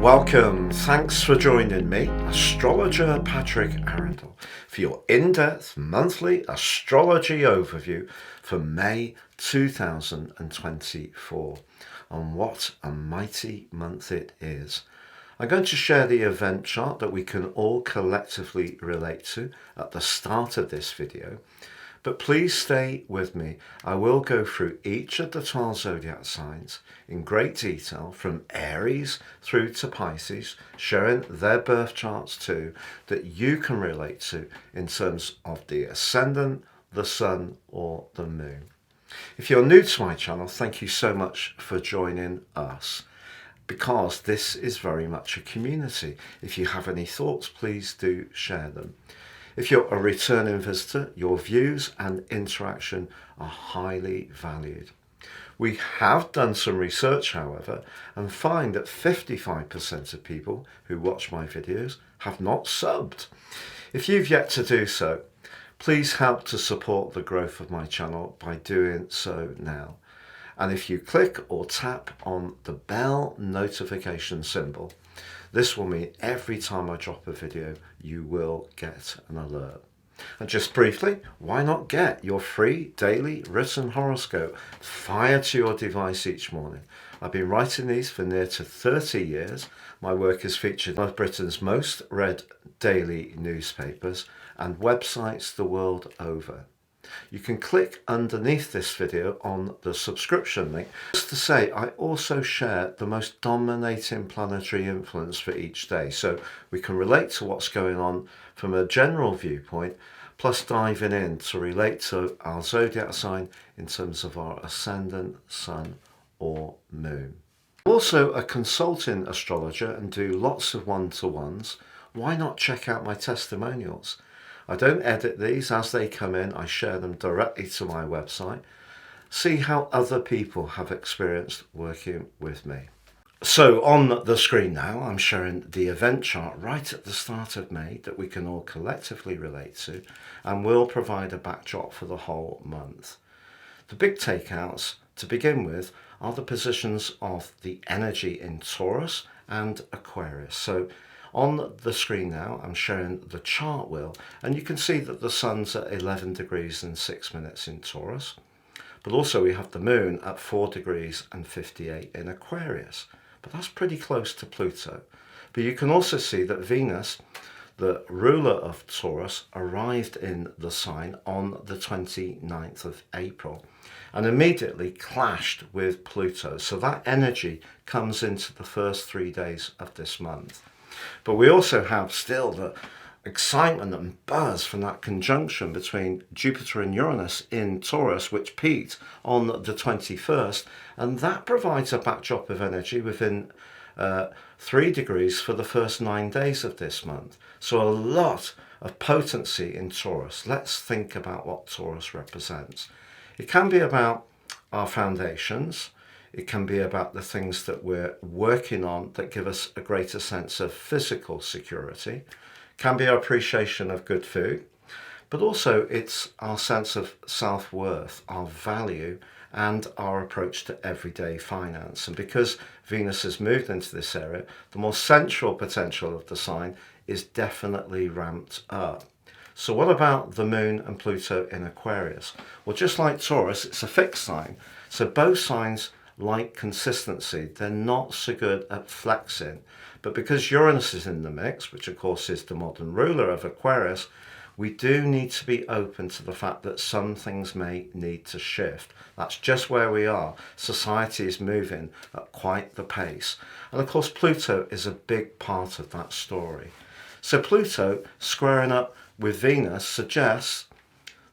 Welcome, thanks for joining me, astrologer Patrick Arundell, for your in-depth monthly astrology overview for May 2024. And what a mighty month it is. I'm going to share the event chart that we can all collectively relate to at the start of this video. But please stay with me. I will go through each of the 12 zodiac signs in great detail from Aries through to Pisces, sharing their birth charts too, that you can relate to in terms of the ascendant, the sun or the moon. If you're new to my channel, thank you so much for joining us, because this is very much a community. If you have any thoughts, please do share them. If you're a returning visitor, your views and interaction are highly valued. We have done some research, however, and find that 55% of people who watch my videos have not subbed. If you've yet to do so, please help to support the growth of my channel by doing so now. And if you click or tap on the bell notification symbol, this will mean every time I drop a video, you will get an alert. And just briefly, why not get your free daily written horoscope fired to your device each morning? I've been writing these for near to 30 years. My work is featured in one of Britain's most read daily newspapers and websites the world over. You can click underneath this video on the subscription link. Just to say, I also share the most dominating planetary influence for each day, so we can relate to what's going on from a general viewpoint, plus diving in to relate to our zodiac sign in terms of our ascendant, sun or moon. I'm also a consulting astrologer and do lots of one-to-ones. Why not check out my testimonials? I don't edit these as they come in, I share them directly to my website. See how other people have experienced working with me. So on the screen now, I'm showing the event chart right at the start of May that we can all collectively relate to and will provide a backdrop for the whole month. The big takeouts to begin with are the positions of the energy in Taurus and Aquarius. So on the screen now, I'm showing the chart wheel, and you can see that the sun's at 11 degrees and 6 minutes in Taurus, but also we have the moon at 4 degrees and 58 in Aquarius, but that's pretty close to Pluto. But you can also see that Venus, the ruler of Taurus, arrived in the sign on the 29th of April and immediately clashed with Pluto. So that energy comes into the first 3 days of this month. But we also have still the excitement and buzz from that conjunction between Jupiter and Uranus in Taurus, which peaked on the 21st, and that provides a backdrop of energy within 3 degrees for the first 9 days of this month. So a lot of potency in Taurus. Let's think about what Taurus represents. It can be about our foundations. It can be about the things that we're working on that give us a greater sense of physical security. It can be our appreciation of good food, but also it's our sense of self-worth, our value, and our approach to everyday finance. And because Venus has moved into this area, the more central potential of the sign is definitely ramped up. So what about the moon and Pluto in Aquarius? Well, just like Taurus, it's a fixed sign. So both signs like consistency, they're not so good at flexing. But because Uranus is in the mix, which of course is the modern ruler of Aquarius, we do need to be open to the fact that some things may need to shift. That's just where we are. Society is moving at quite the pace. And of course, Pluto is a big part of that story. So Pluto squaring up with Venus suggests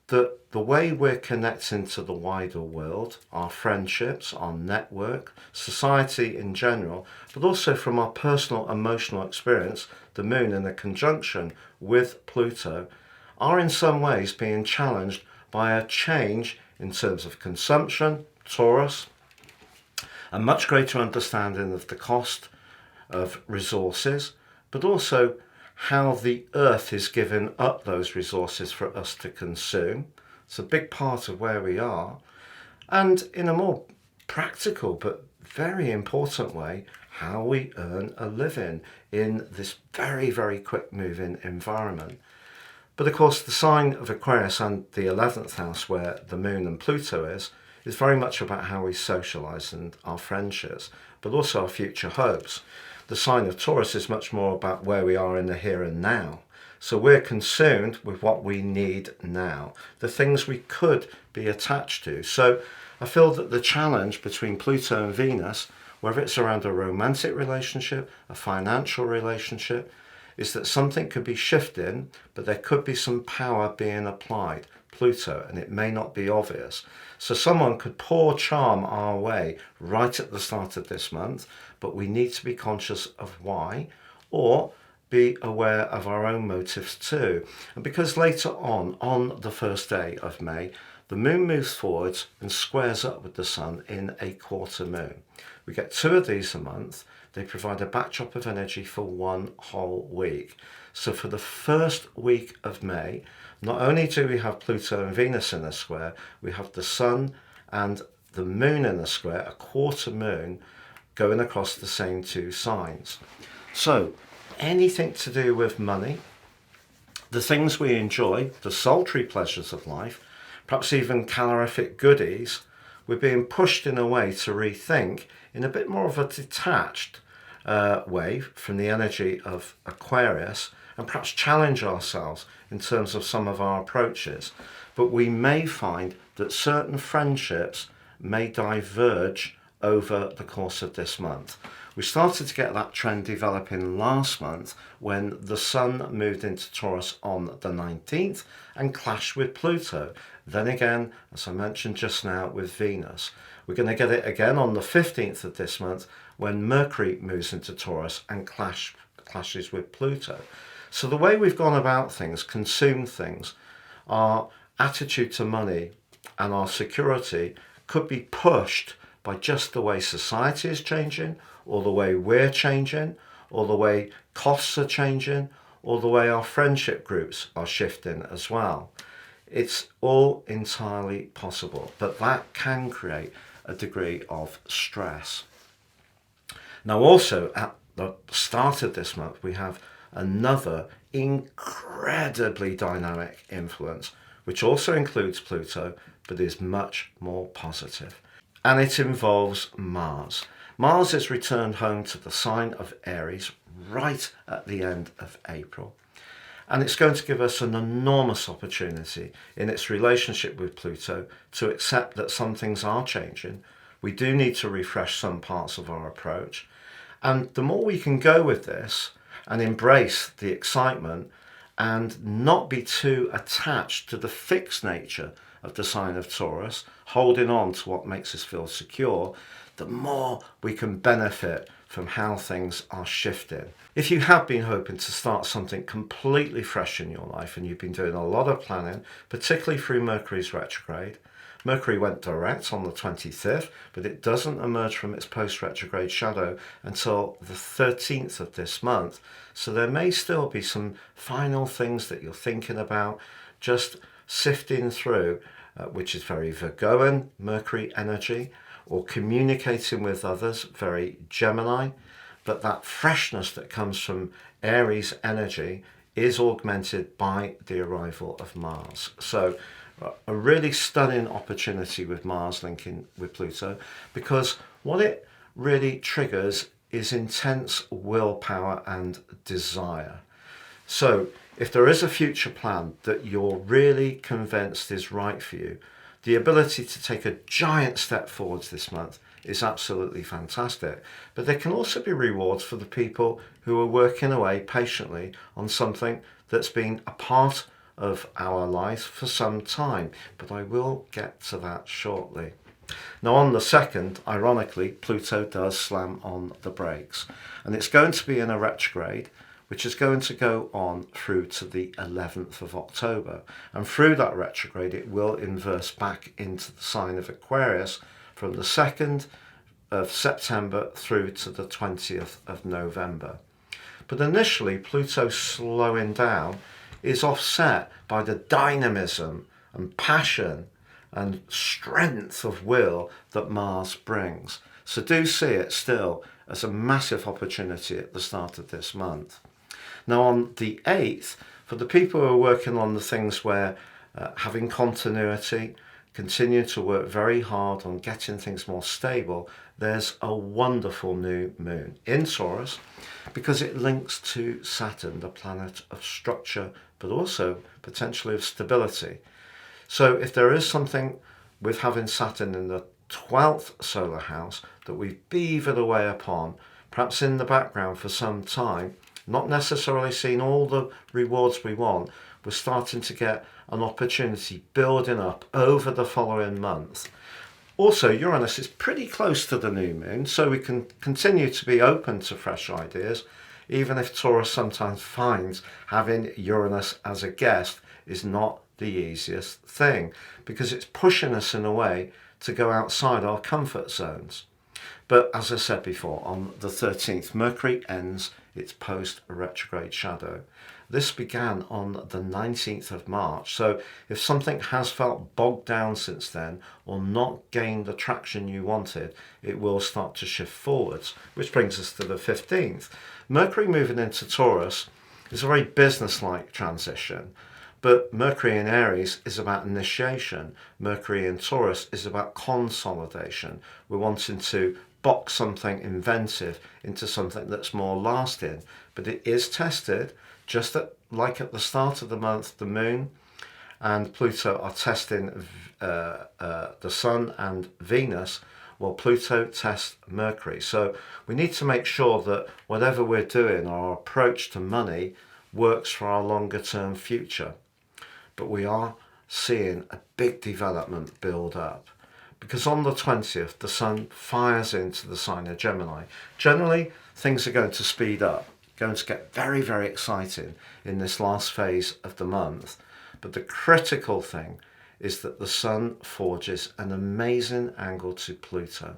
that the way we're connecting to the wider world, our friendships, our network, society in general, but also from our personal emotional experience, the moon in a conjunction with Pluto, are in some ways being challenged by a change in terms of consumption, Taurus, a much greater understanding of the cost of resources, but also how the earth is giving up those resources for us to consume. It's a big part of where we are. And in a more practical but very important way how we earn a living in this very, very quick moving environment. But of course, the sign of Aquarius and the 11th house, where the moon and Pluto is very much about how we socialize and our friendships, but also our future hopes. The sign of Taurus is much more about where we are in the here and now. So we're consumed with what we need now, the things we could be attached to. So I feel that the challenge between Pluto and Venus, whether it's around a romantic relationship, a financial relationship, is that something could be shifting, but there could be some power being applied, Pluto, and it may not be obvious. So someone could pour charm our way right at the start of this month, but we need to be conscious of why, or be aware of our own motives too. And because later on the first day of May, the moon moves forwards and squares up with the sun in a quarter moon. We get 2 of these a month. They provide a backdrop of energy for 1 whole week. So for the first week of May, not only do we have Pluto and Venus in a square, we have the sun and the moon in a square, a quarter moon, going across the same 2 signs. So anything to do with money, the things we enjoy, the sultry pleasures of life, perhaps even calorific goodies, we're being pushed in a way to rethink in a bit more of a detached way from the energy of Aquarius, and perhaps challenge ourselves in terms of some of our approaches. But we may find that certain friendships may diverge over the course of this month. We started to get that trend developing last month when the sun moved into Taurus on the 19th and clashed with Pluto. Then again, as I mentioned just now, with Venus. We're going to get it again on the 15th of this month when Mercury moves into Taurus and clashes with Pluto. So the way we've gone about things, consumed things, our attitude to money and our security could be pushed by just the way society is changing, or the way we're changing, or the way costs are changing, or the way our friendship groups are shifting as well. It's all entirely possible, but that can create a degree of stress. Now also at the start of this month, we have another incredibly dynamic influence, which also includes Pluto, but is much more positive. And it involves Mars. Mars is returned home to the sign of Aries right at the end of April. And it's going to give us an enormous opportunity in its relationship with Pluto to accept that some things are changing. We do need to refresh some parts of our approach. And the more we can go with this and embrace the excitement and not be too attached to the fixed nature of the sign of Taurus, holding on to what makes us feel secure, the more we can benefit from how things are shifting. If you have been hoping to start something completely fresh in your life and you've been doing a lot of planning, particularly through Mercury's retrograde, Mercury went direct on the 25th, but it doesn't emerge from its post-retrograde shadow until the 13th of this month. So there may still be some final things that you're thinking about, just sifting through, which is very Virgoan, Mercury energy, or communicating with others, very Gemini. But that freshness that comes from Aries energy is augmented by the arrival of Mars. So a really stunning opportunity with Mars linking with Pluto, because what it really triggers is intense willpower and desire. So if there is a future plan that you're really convinced is right for you, the ability to take a giant step forwards this month is absolutely fantastic. But there can also be rewards for the people who are working away patiently on something that's been a part of our lives for some time. But I will get to that shortly. Now on the 2nd, ironically, Pluto does slam on the brakes. And it's going to be in a retrograde, which is going to go on through to the 11th of October. And through that retrograde, it will inverse back into the sign of Aquarius from the 2nd of September through to the 20th of November. But initially, Pluto slowing down is offset by the dynamism and passion and strength of will that Mars brings. So do see it still as a massive opportunity at the start of this month. Now on the 8th, for the people who are working on the things where having continuity, continue to work very hard on getting things more stable, there's a wonderful new moon in Taurus because it links to Saturn, the planet of structure, but also potentially of stability. So if there is something with having Saturn in the 12th solar house that we've beavered away upon, perhaps in the background for some time, not necessarily seeing all the rewards we want, we're starting to get an opportunity building up over the following month. Also, Uranus is pretty close to the new moon, so we can continue to be open to fresh ideas, even if Taurus sometimes finds having Uranus as a guest is not the easiest thing, because it's pushing us in a way to go outside our comfort zones. But as I said before, on the 13th, Mercury ends its post-retrograde shadow. This began on the 19th of March, so if something has felt bogged down since then or not gained the traction you wanted, it will start to shift forwards, which brings us to the 15th. Mercury moving into Taurus is a very business-like transition, but Mercury in Aries is about initiation. Mercury in Taurus is about consolidation. We're wanting to box something inventive into something that's more lasting, but it is tested. Just like at the start of the month, the Moon and Pluto are testing the Sun and Venus, while Pluto tests Mercury. So we need to make sure that whatever we're doing, our approach to money, works for our longer term future. But we are seeing a big development build up, because on the 20th, the Sun fires into the sign of Gemini. Generally, things are going to speed up, going to get very, very exciting in this last phase of the month. But the critical thing is that the Sun forges an amazing angle to Pluto.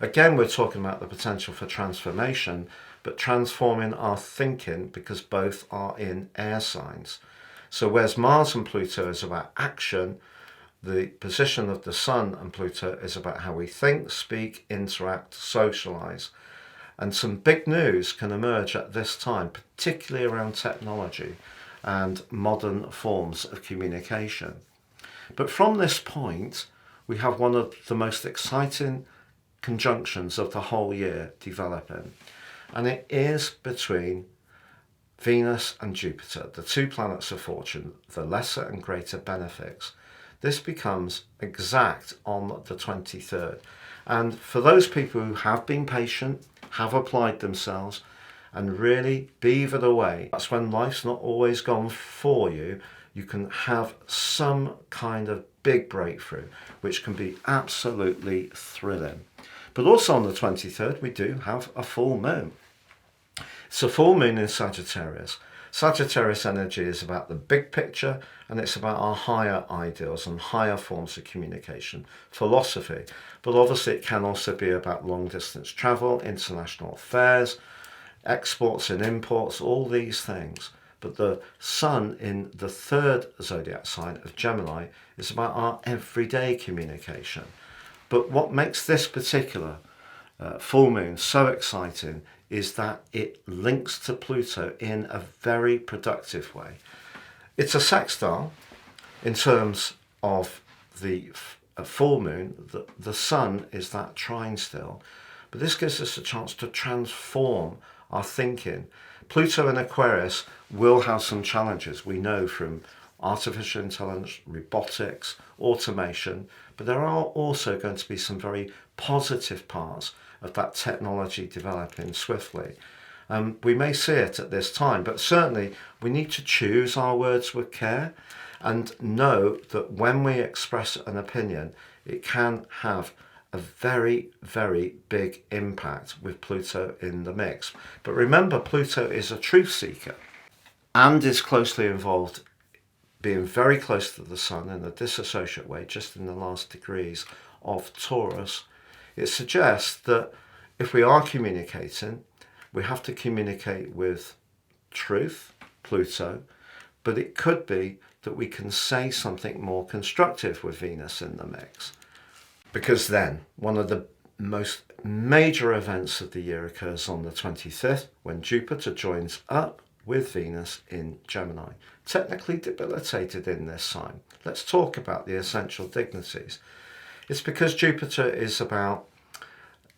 Again, we're talking about the potential for transformation, but transforming our thinking, because both are in air signs. So whereas Mars and Pluto is about action, the position of the Sun and Pluto is about how we think, speak, interact, socialize. And some big news can emerge at this time, particularly around technology and modern forms of communication. But from this point, we have one of the most exciting conjunctions of the whole year developing. And it is between Venus and Jupiter, the two planets of fortune, the lesser and greater benefics. This becomes exact on the 23rd. And for those people who have been patient, have applied themselves, and really beavered away, that's when life's not always gone for you. You can have some kind of big breakthrough, which can be absolutely thrilling. But also on the 23rd, we do have a full moon. It's a full moon in Sagittarius. Sagittarius energy is about the big picture, and it's about our higher ideals and higher forms of communication, philosophy. But obviously it can also be about long distance travel, international affairs, exports and imports, all these things. But the Sun in the third zodiac sign of Gemini is about our everyday communication. But what makes this particular full moon so exciting is that it links to Pluto in a very productive way. It's a sextile in terms of the full moon. The Sun is that trine still, but this gives us a chance to transform our thinking. Pluto in Aquarius will have some challenges, we know, from artificial intelligence, robotics, automation, but there are also going to be some very positive parts of that technology developing swiftly. We may see it at this time, but certainly we need to choose our words with care and know that when we express an opinion, it can have a very, very big impact with Pluto in the mix. But remember, Pluto is a truth seeker and is closely involved, being very close to the Sun in a disassociate way, just in the last degrees of Taurus. It suggests that if we are communicating, we have to communicate with truth, Pluto, but it could be that we can say something more constructive with Venus in the mix. Because then, one of the most major events of the year occurs on the 25th, when Jupiter joins up with Venus in Gemini, technically debilitated in this sign. Let's talk about the essential dignities. It's because Jupiter is about,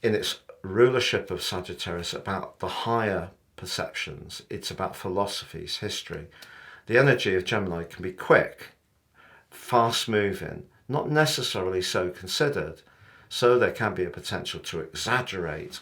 in its rulership of Sagittarius, about the higher perceptions. It's about philosophies, history. The energy of Gemini can be quick, fast moving, not necessarily so considered. So there can be a potential to exaggerate,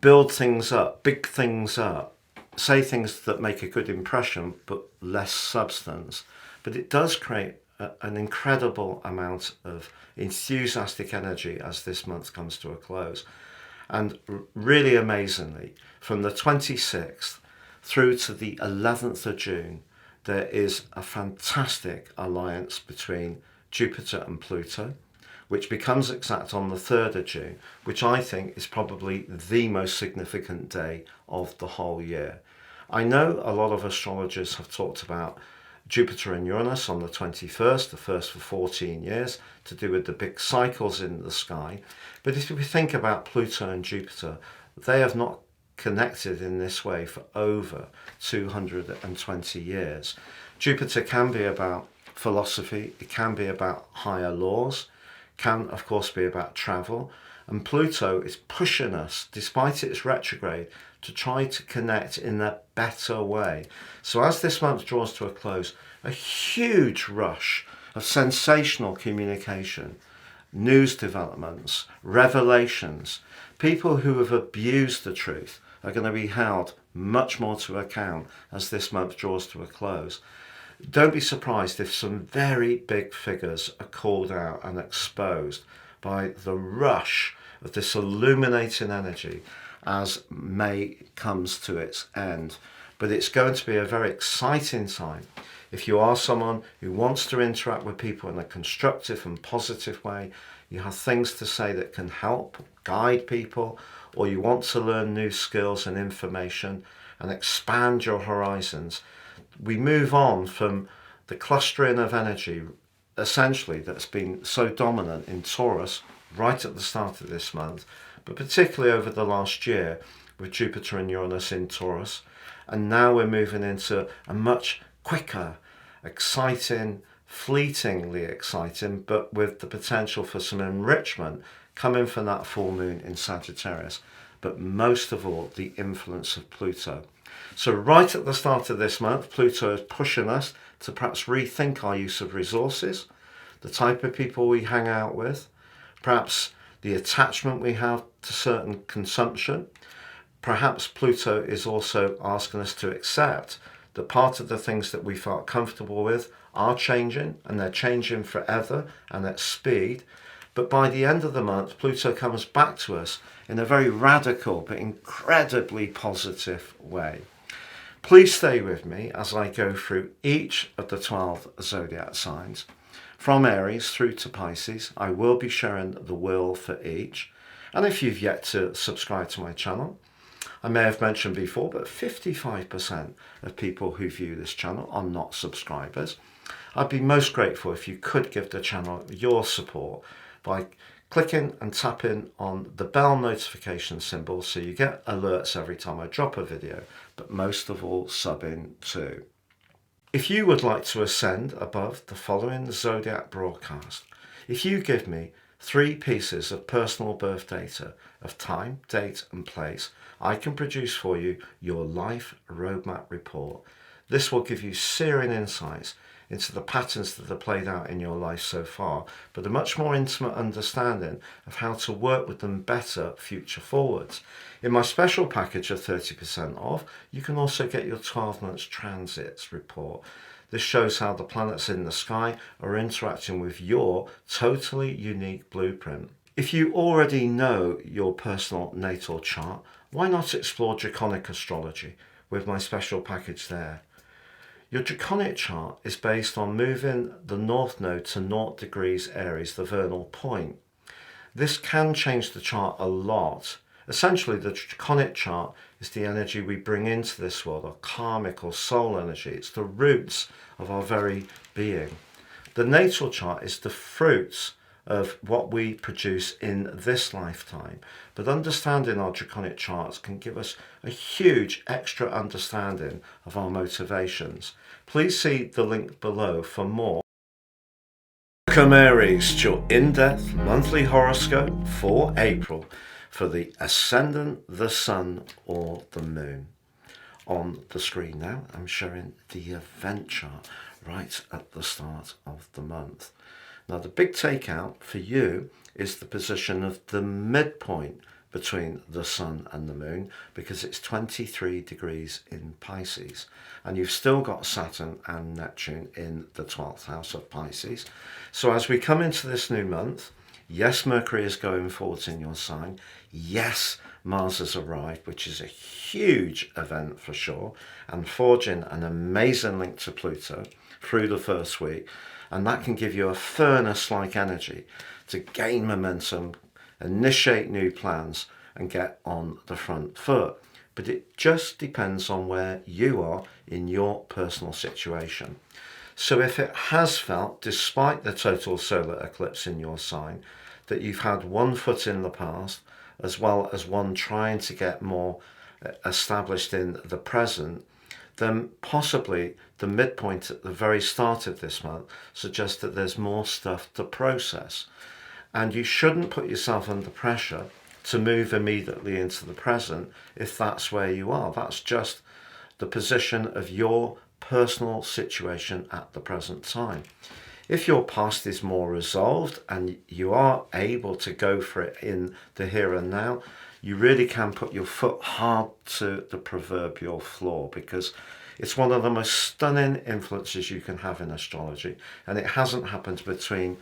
build things up, big things up, say things that make a good impression but less substance. But it does create an incredible amount of enthusiastic energy as this month comes to a close. And really amazingly, from the 26th through to the 11th of June, there is a fantastic alliance between Jupiter and Pluto, which becomes exact on the 3rd of June, which I think is probably the most significant day of the whole year. I know a lot of astrologers have talked about Jupiter and Uranus on the 21st, the first for 14 years, to do with the big cycles in the sky. But if we think about Pluto and Jupiter, they have not connected in this way for over 220 years. Jupiter can be about philosophy, it can be about higher laws, can of course be about travel, and Pluto is pushing us, despite its retrograde, to try to connect in a better way. So as this month draws to a close, a huge rush of sensational communication, news developments, revelations, people who have abused the truth are going to be held much more to account as this month draws to a close. Don't be surprised if some very big figures are called out and exposed by the rush of this illuminating energy as May comes to its end. But it's going to be a very exciting time. If you are someone who wants to interact with people in a constructive and positive way, you have things to say that can help guide people, or you want to learn new skills and information and expand your horizons, we move on from the clustering of energy essentially that's been so dominant in Taurus right at the start of this month, but particularly over the last year with Jupiter and Uranus in Taurus. And now we're moving into a much quicker, exciting, fleetingly exciting, but with the potential for some enrichment coming from that full moon in Sagittarius. But most of all, the influence of Pluto. So right at the start of this month, Pluto is pushing us to perhaps rethink our use of resources, the type of people we hang out with, perhaps the attachment we have to certain consumption. Perhaps Pluto is also asking us to accept that part of the things that we felt comfortable with are changing, and they're changing forever and at speed. But by the end of the month, Pluto comes back to us in a very radical but incredibly positive way. Please stay with me as I go through each of the 12 zodiac signs. From Aries through to Pisces, I will be sharing the wheel for each. And if you've yet to subscribe to my channel, I may have mentioned before, but 55% of people who view this channel are not subscribers. I'd be most grateful if you could give the channel your support by clicking and tapping on the bell notification symbol so you get alerts every time I drop a video, but most of all, subbing too. If you would like to ascend above the following zodiac broadcast, if you give me 3 pieces of personal birth data of time, date and place, I can produce for you your life roadmap report. This will give you searing insights into the patterns that are played out in your life so far, but a much more intimate understanding of how to work with them better future forwards. In my special package of 30% off, you can also get your 12 months transits report. This shows how the planets in the sky are interacting with your totally unique blueprint. If you already know your personal natal chart, why not explore Draconic Astrology with my special package there? Your Draconic chart is based on moving the North Node to 0 degrees Aries, the vernal point. This can change the chart a lot. Essentially, the Draconic chart is the energy we bring into this world, our karmic or soul energy. It's the roots of our very being. The natal chart is the fruits of what we produce in this lifetime. But understanding our draconic charts can give us a huge extra understanding of our motivations. Please see the link below for more. Welcome Aries to your in-depth monthly horoscope for April for the Ascendant, the Sun or the Moon. On the screen now I'm showing the event chart right at the start of the month. Now the big takeout for you is the position of the midpoint between the Sun and the Moon, because it's 23 degrees in Pisces and you've still got Saturn and Neptune in the 12th house of Pisces. So as we come into this new month, yes, Mercury is going forwards in your sign. Yes, Mars has arrived, which is a huge event for sure, and forging an amazing link to Pluto through the first week. And that can give you a furnace-like energy to gain momentum, initiate new plans and get on the front foot. But it just depends on where you are in your personal situation. So if it has felt, despite the total solar eclipse in your sign, that you've had one foot in the past, as well as one trying to get more established in the present, then possibly the midpoint at the very start of this month suggests that there's more stuff to process. And you shouldn't put yourself under pressure to move immediately into the present if that's where you are. That's just the position of your personal situation at the present time. If your past is more resolved and you are able to go for it in the here and now, you really can put your foot hard to the proverbial floor, because it's one of the most stunning influences you can have in astrology, and it hasn't happened between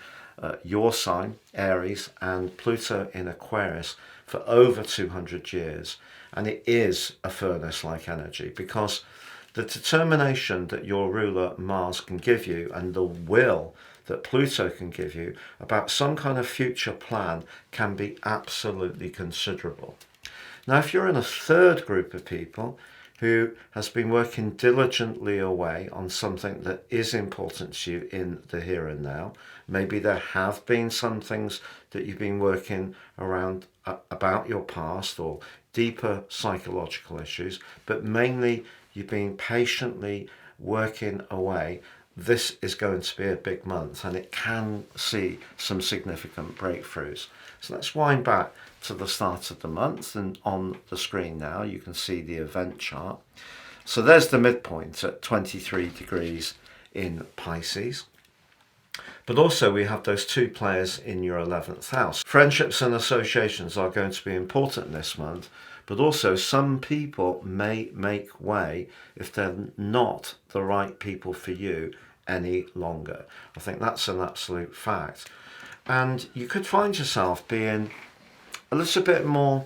your sign, Aries, and Pluto in Aquarius for over 200 years. And it is a furnace-like energy, because the determination that your ruler Mars can give you and the will that Pluto can give you about some kind of future plan can be absolutely considerable. Now, if you're in a third group of people who has been working diligently away on something that is important to you in the here and now, maybe there have been some things that you've been working around about your past or deeper psychological issues, but mainly you've been patiently working away, this is going to be a big month and it can see some significant breakthroughs. So let's wind back to the start of the month, and on the screen now you can see the event chart. So there's the midpoint at 23 degrees in Pisces. But also we have those two players in your 11th house. Friendships and associations are going to be important this month, but also some people may make way if they're not the right people for you any longer. I think that's an absolute fact. And you could find yourself being a little bit more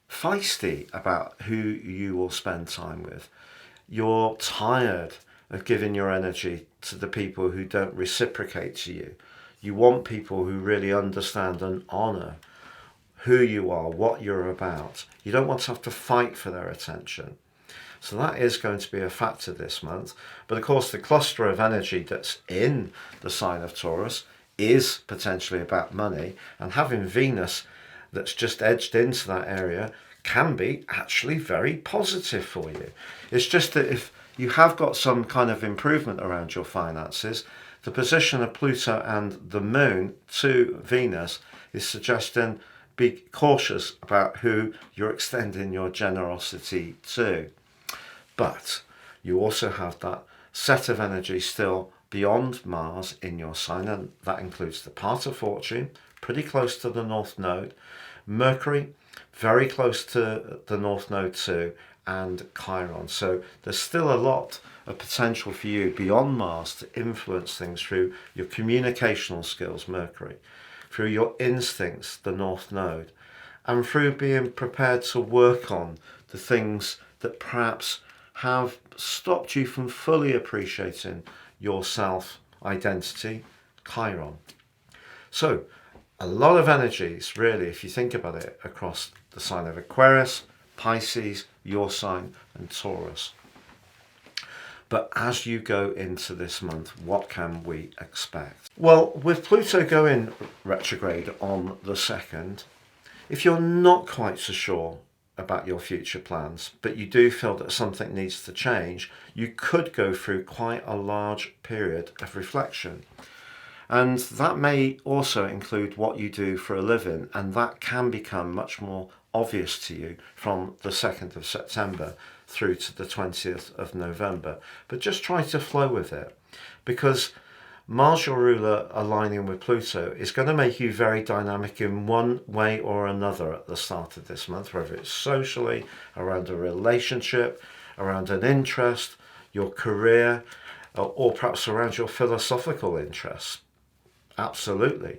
feisty about who you will spend time with. You're tired of giving your energy to the people who don't reciprocate to you. You want people who really understand and honour who you are, what you're about. You don't want to have to fight for their attention. So that is going to be a factor this month. But of course, the cluster of energy that's in the sign of Taurus is potentially about money, and having Venus that's just edged into that area can be actually very positive for you. It's just that if you have got some kind of improvement around your finances, the position of Pluto and the Moon to Venus is suggesting be cautious about who you're extending your generosity to. But you also have that set of energy still beyond Mars in your sign, and that includes the part of fortune, pretty close to the North Node, Mercury, very close to the North Node too, and Chiron. So there's still a lot of potential for you beyond Mars to influence things through your communicational skills, Mercury, through your instincts, the North Node, and through being prepared to work on the things that perhaps have stopped you from fully appreciating your self-identity, Chiron. So a lot of energies, really, if you think about it, across the sign of Aquarius, Pisces, your sign, and Taurus. But as you go into this month, what can we expect? Well, with Pluto going retrograde on the 2nd, if you're not quite so sure about your future plans, but you do feel that something needs to change, you could go through quite a large period of reflection. And that may also include what you do for a living, and that can become much more obvious to you from the 2nd of September through to the 20th of November. But just try to flow with it, because Mars, your ruler, aligning with Pluto is going to make you very dynamic in one way or another at the start of this month, whether it's socially, around a relationship, around an interest, your career, or perhaps around your philosophical interests. Absolutely.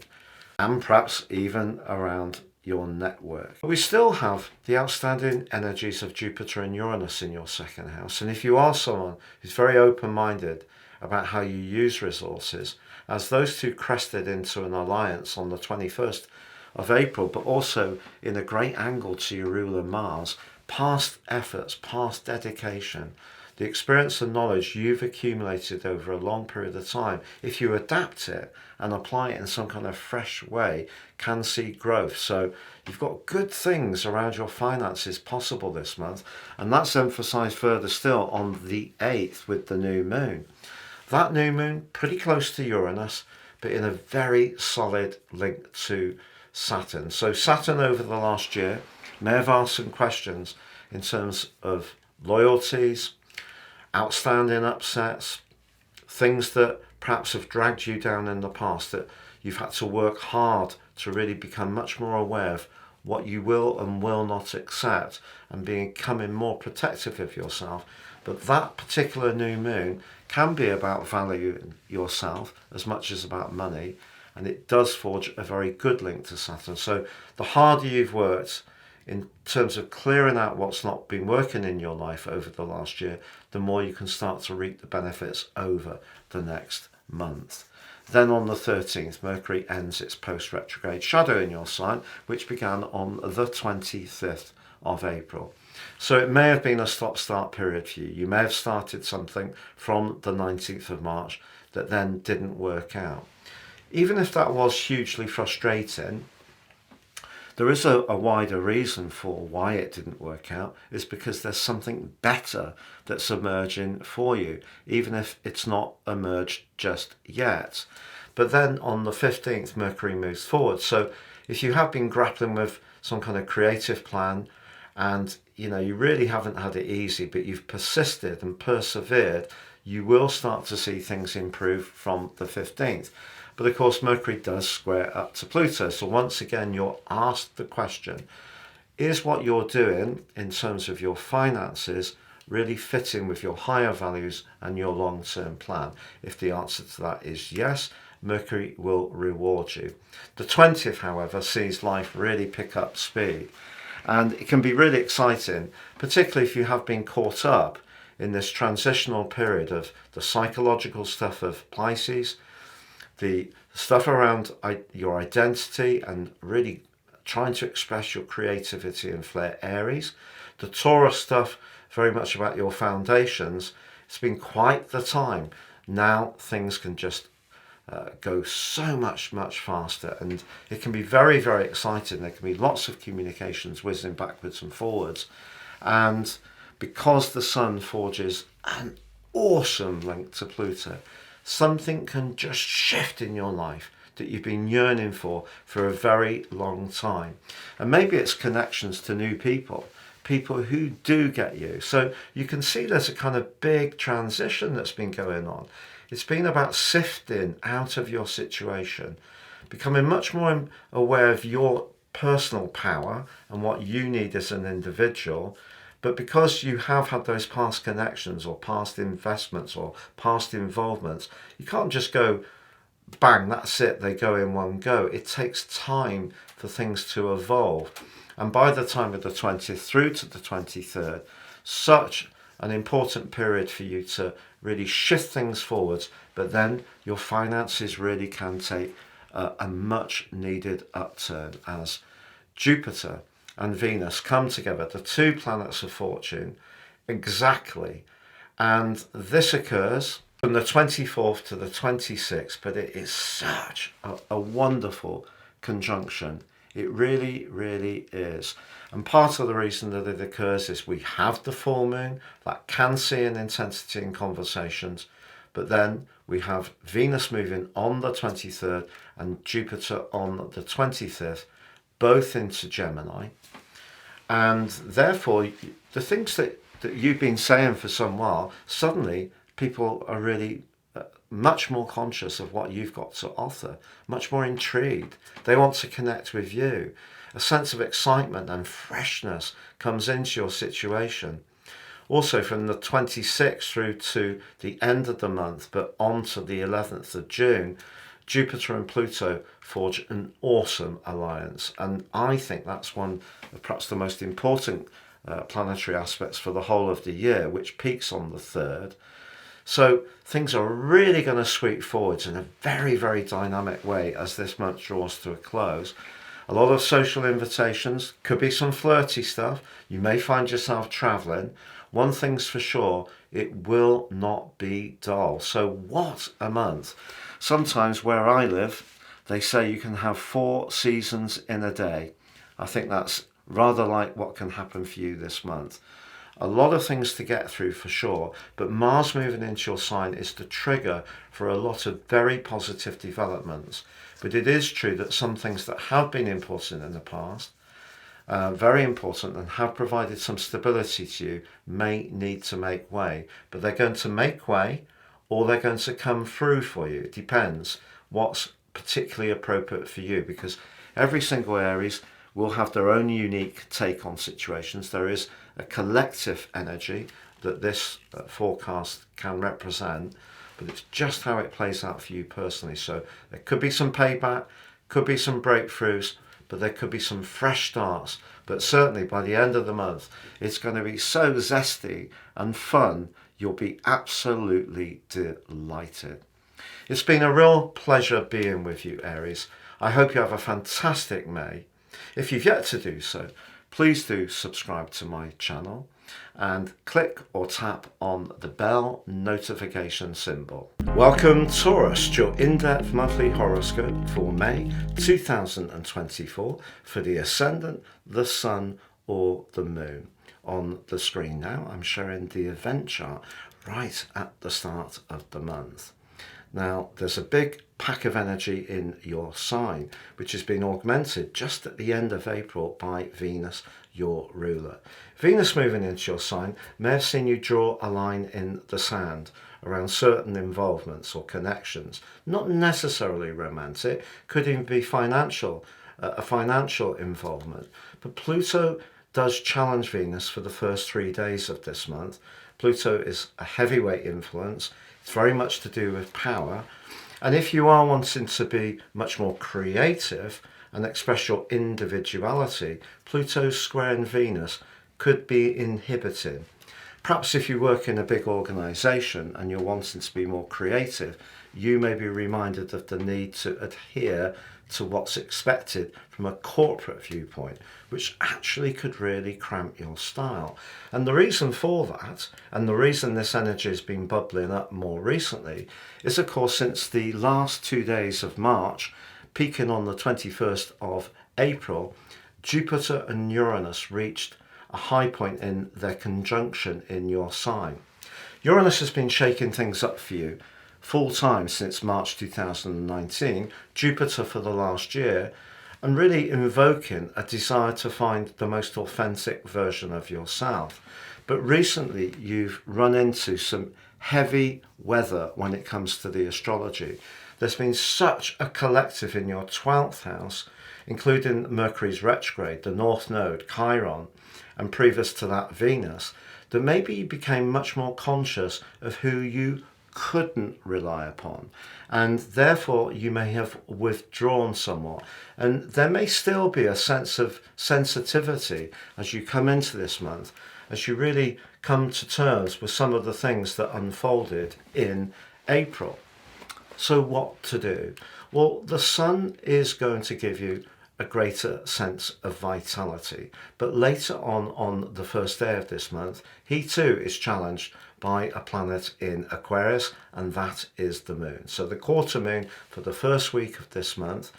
And perhaps even around your network. We still have the outstanding energies of Jupiter and Uranus in your 2nd house. And if you are someone who's very open-minded about how you use resources, as those two crested into an alliance on the 21st of April, but also in a great angle to your ruler Mars, past efforts, past dedication, the experience and knowledge you've accumulated over a long period of time, if you adapt it and apply it in some kind of fresh way, can see growth. So you've got good things around your finances possible this month, and that's emphasized further still on the 8th with the new moon. That new moon, pretty close to Uranus, but in a very solid link to Saturn. So Saturn over the last year may have asked some questions in terms of loyalties, outstanding upsets, things that perhaps have dragged you down in the past, that you've had to work hard to really become much more aware of what you will and will not accept, and becoming more protective of yourself. But that particular new moon can be about valuing yourself as much as about money, and it does forge a very good link to Saturn. So the harder you've worked in terms of clearing out what's not been working in your life over the last year, the more you can start to reap the benefits over the next month. Then on the 13th, Mercury ends its post-retrograde shadow in your sign, which began on the 25th of April. So it may have been a stop-start period for you. You may have started something from the 19th of March that then didn't work out. Even if that was hugely frustrating, there is a wider reason for why it didn't work out, is because there's something better that's emerging for you, even if it's not emerged just yet. But then on the 15th, Mercury moves forward. So if you have been grappling with some kind of creative plan, and you really haven't had it easy, but you've persisted and persevered, you will start to see things improve from the 15th. But of course, Mercury does square up to Pluto. So once again, you're asked the question, is what you're doing in terms of your finances really fitting with your higher values and your long-term plan? If the answer to that is yes, Mercury will reward you. The 20th, however, sees life really pick up speed. And it can be really exciting, particularly if you have been caught up in this transitional period of the psychological stuff of Pisces, the stuff around your identity and really trying to express your creativity and flair, Aries. The Taurus stuff, very much about your foundations. It's been quite the time. Now things can just go so much faster, and it can be very, very exciting. There can be lots of communications whizzing backwards and forwards, and because the Sun forges an awesome link to Pluto, something can just shift in your life that you've been yearning for a very long time. And maybe it's connections to new people who do get you. So you can see there's a kind of big transition that's been going on. It's been about sifting out of your situation, becoming much more aware of your personal power and what you need as an individual. But because you have had those past connections or past investments or past involvements, you can't just go, bang, that's it, they go in one go. It takes time for things to evolve. And by the time of the 20th through to the 23rd, such an important period for you to really shift things forwards, but then your finances really can take a much needed upturn as Jupiter and Venus come together, the two planets of fortune, exactly And this occurs from the 24th to the 26th, but it is such a wonderful conjunction. It really, really is. And part of the reason that it occurs is we have the full moon that can see an intensity in conversations, but then we have Venus moving on the 23rd and Jupiter on the 25th, both into Gemini. And therefore, the things that you've been saying for some while, suddenly people are really much more conscious of what you've got to offer, much more intrigued. They want to connect with you. A sense of excitement and freshness comes into your situation. Also, from the 26th through to the end of the month, but on to the 11th of June, Jupiter and Pluto forge an awesome alliance. And I think that's one of perhaps the most important planetary aspects for the whole of the year, which peaks on the 3rd. So things are really going to sweep forwards in a very, very dynamic way as this month draws to a close. A lot of social invitations, could be some flirty stuff. You may find yourself traveling. One thing's for sure, it will not be dull. So what a month. Sometimes where I live, they say you can have 4 seasons in a day. I think that's rather like what can happen for you this month. A lot of things to get through for sure, but Mars moving into your sign is the trigger for a lot of very positive developments. But it is true that some things that have been important in the past, very important and have provided some stability to you, may need to make way. But they're going to make way or they're going to come through for you. It depends what's particularly appropriate for you, because every single Aries will have their own unique take on situations. There is a collective energy that this forecast can represent, but it's just how it plays out for you personally. So there could be some payback, could be some breakthroughs, but there could be some fresh starts. But certainly by the end of the month, it's going to be so zesty and fun, you'll be absolutely delighted. It's been a real pleasure being with you, Aries. I hope you have a fantastic May. If you've yet to do so, please do subscribe to my channel and click or tap on the bell notification symbol. Welcome Taurus, to your in-depth monthly horoscope for May 2024 for the Ascendant, the Sun or the Moon. On the screen now, I'm showing the event chart right at the start of the month. Now, there's a big pack of energy in your sign, which has been augmented just at the end of April by Venus, your ruler. Venus moving into your sign may have seen you draw a line in the sand around certain involvements or connections, not necessarily romantic, could even be financial, a financial involvement. But Pluto does challenge Venus for the first 3 days of this month. Pluto is a heavyweight influence. It's very much to do with power. And if you are wanting to be much more creative and express your individuality, Pluto's squaring Venus could be inhibiting. Perhaps if you work in a big organisation and you're wanting to be more creative, you may be reminded of the need to adhere to what's expected from a corporate viewpoint, which actually could really cramp your style. And the reason for that, and the reason this energy has been bubbling up more recently, is of course since the last 2 days of March, peaking on the 21st of April, Jupiter and Uranus reached a high point in their conjunction in your sign. Uranus has been shaking things up for you full time since March 2019, Jupiter for the last year, and really invoking a desire to find the most authentic version of yourself. But recently you've run into some heavy weather when it comes to the astrology. There's been such a collective in your 12th house, including Mercury's retrograde, the North Node, Chiron, and previous to that Venus, that maybe you became much more conscious of who you couldn't rely upon, and therefore you may have withdrawn somewhat. And there may still be a sense of sensitivity as you come into this month, as you really come to terms with some of the things that unfolded in April. So what to do? Well, the Sun is going to give you a greater sense of vitality. But later on the first day of this month, he too is challenged by a planet in Aquarius, and that is the moon. So the quarter moon for the first week of this month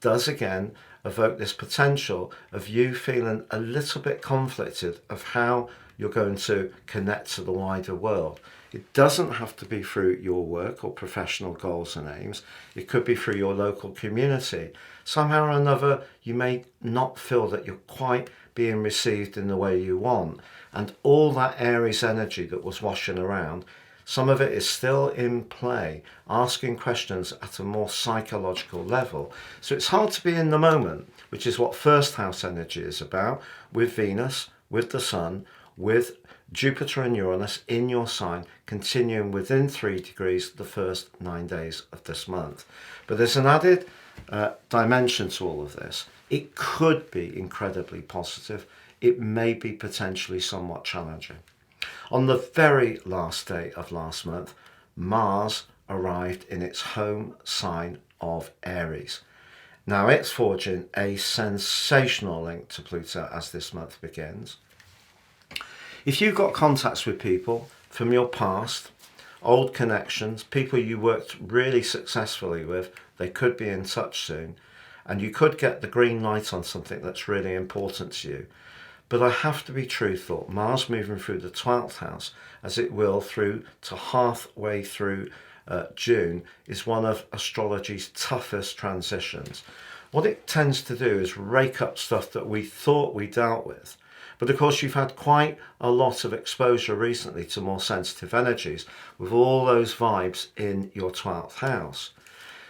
does again evoke this potential of you feeling a little bit conflicted of how you're going to connect to the wider world. It doesn't have to be through your work or professional goals and aims. It could be through your local community. Somehow or another, you may not feel that you're quite being received in the way you want. And all that Aries energy that was washing around, some of it is still in play, asking questions at a more psychological level. So it's hard to be in the moment, which is what first house energy is about, with Venus, with the Sun, with Jupiter and Uranus in your sign, continuing within 3 degrees the first 9 days of this month. But there's an added dimension to all of this. It could be incredibly positive. It may be potentially somewhat challenging. On the very last day of last month, Mars arrived in its home sign of Aries. Now it's forging a sensational link to Pluto as this month begins. If you've got contacts with people from your past, old connections, people you worked really successfully with, they could be in touch soon, and you could get the green light on something that's really important to you. But I have to be truthful, Mars moving through the 12th house, as it will through to halfway through June, is one of astrology's toughest transitions. What it tends to do is rake up stuff that we thought we dealt with. But of course, you've had quite a lot of exposure recently to more sensitive energies with all those vibes in your 12th house.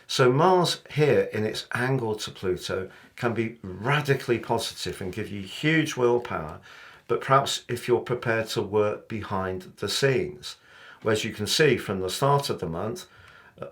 So Mars here in its angle to Pluto can be radically positive and give you huge willpower, but perhaps if you're prepared to work behind the scenes. Whereas you can see from the start of the month,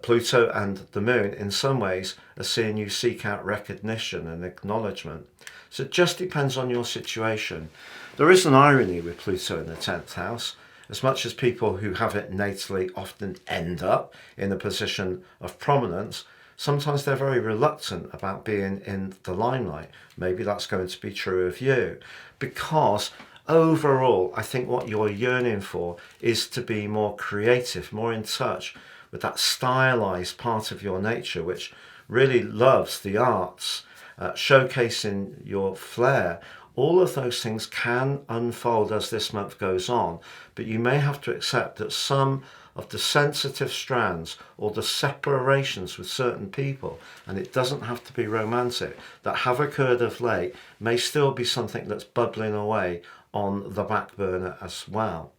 Pluto and the moon in some ways are seeing you seek out recognition and acknowledgement. So it just depends on your situation. There is an irony with Pluto in the 10th house. As much as people who have it natally often end up in a position of prominence, sometimes they're very reluctant about being in the limelight. Maybe that's going to be true of you. Because overall, I think what you're yearning for is to be more creative, more in touch with that stylized part of your nature, which really loves the arts, showcasing your flair. All of those things can unfold as this month goes on, but you may have to accept that some of the sensitive strands or the separations with certain people, and it doesn't have to be romantic, that have occurred of late may still be something that's bubbling away on the back burner as well.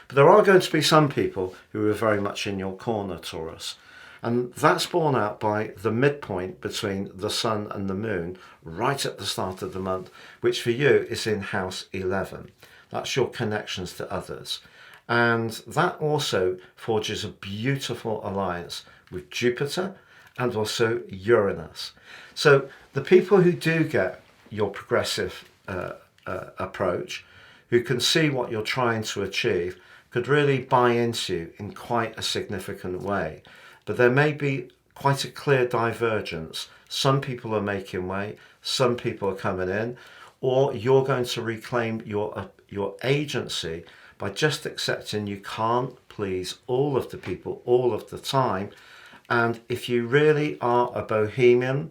But there are going to be some people who are very much in your corner, Taurus. And that's borne out by the midpoint between the Sun and the Moon right at the start of the month, which for you is in house 11. That's your connections to others. And that also forges a beautiful alliance with Jupiter and also Uranus. So the people who do get your progressive approach, who can see what you're trying to achieve, could really buy into you in quite a significant way. But there may be quite a clear divergence. Some people are making way, some people are coming in, or you're going to reclaim your agency by just accepting you can't please all of the people all of the time. And if you really are a bohemian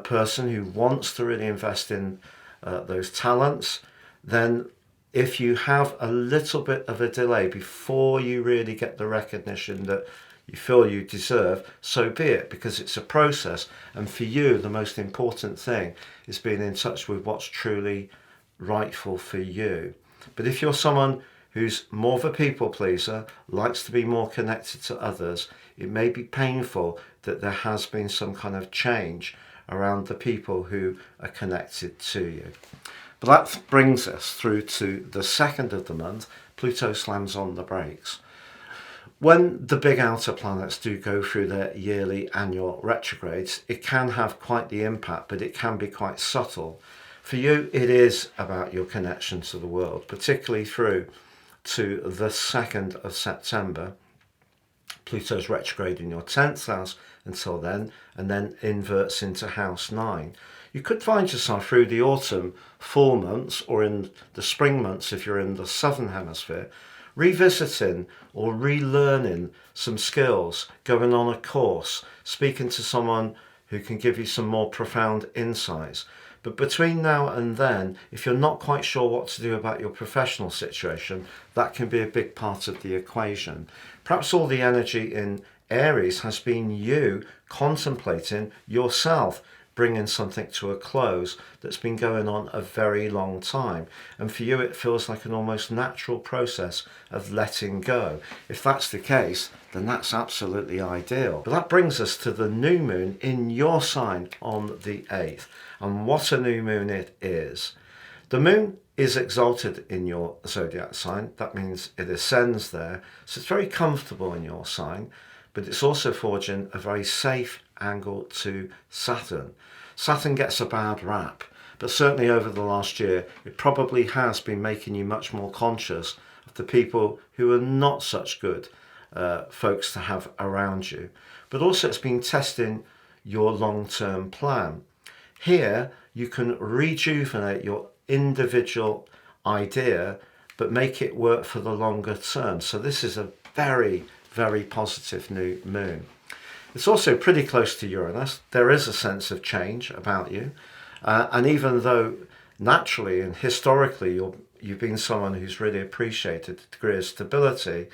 person who wants to really invest in those talents, then if you have a little bit of a delay before you really get the recognition that you feel you deserve, so be it, because it's a process. And for you, the most important thing is being in touch with what's truly rightful for you. But if you're someone who's more of a people pleaser, likes to be more connected to others, it may be painful that there has been some kind of change around the people who are connected to you. But that brings us through to the 2nd of the month. Pluto slams on the brakes. When the big outer planets do go through their yearly annual retrogrades, it can have quite the impact, but it can be quite subtle. For you, it is about your connection to the world, particularly through to the 2nd of September, Pluto's retrograde in your 10th house until then, and then inverts into house 9. You could find yourself through the autumn, fall months, or in the spring months if you're in the southern hemisphere, revisiting or relearning some skills, going on a course, speaking to someone who can give you some more profound insights. But between now and then, if you're not quite sure what to do about your professional situation, that can be a big part of the equation. Perhaps all the energy in Aries has been you contemplating yourself, bringing something to a close that's been going on a very long time. And for you, it feels like an almost natural process of letting go. If that's the case, then that's absolutely ideal. But that brings us to the new moon in your sign on the 8th. And what a new moon it is. The moon is exalted in your zodiac sign. That means it ascends there. So it's very comfortable in your sign, but it's also forging a very safe angle to Saturn. Saturn gets a bad rap, but certainly over the last year, it probably has been making you much more conscious of the people who are not such good folks to have around you. But also it's been testing your long-term plan. Here, you can rejuvenate your individual idea, but make it work for the longer term. So this is a very, very positive new moon. It's also pretty close to Uranus. There is a sense of change about you. And even though naturally and historically you've been someone who's really appreciated the degree of stability,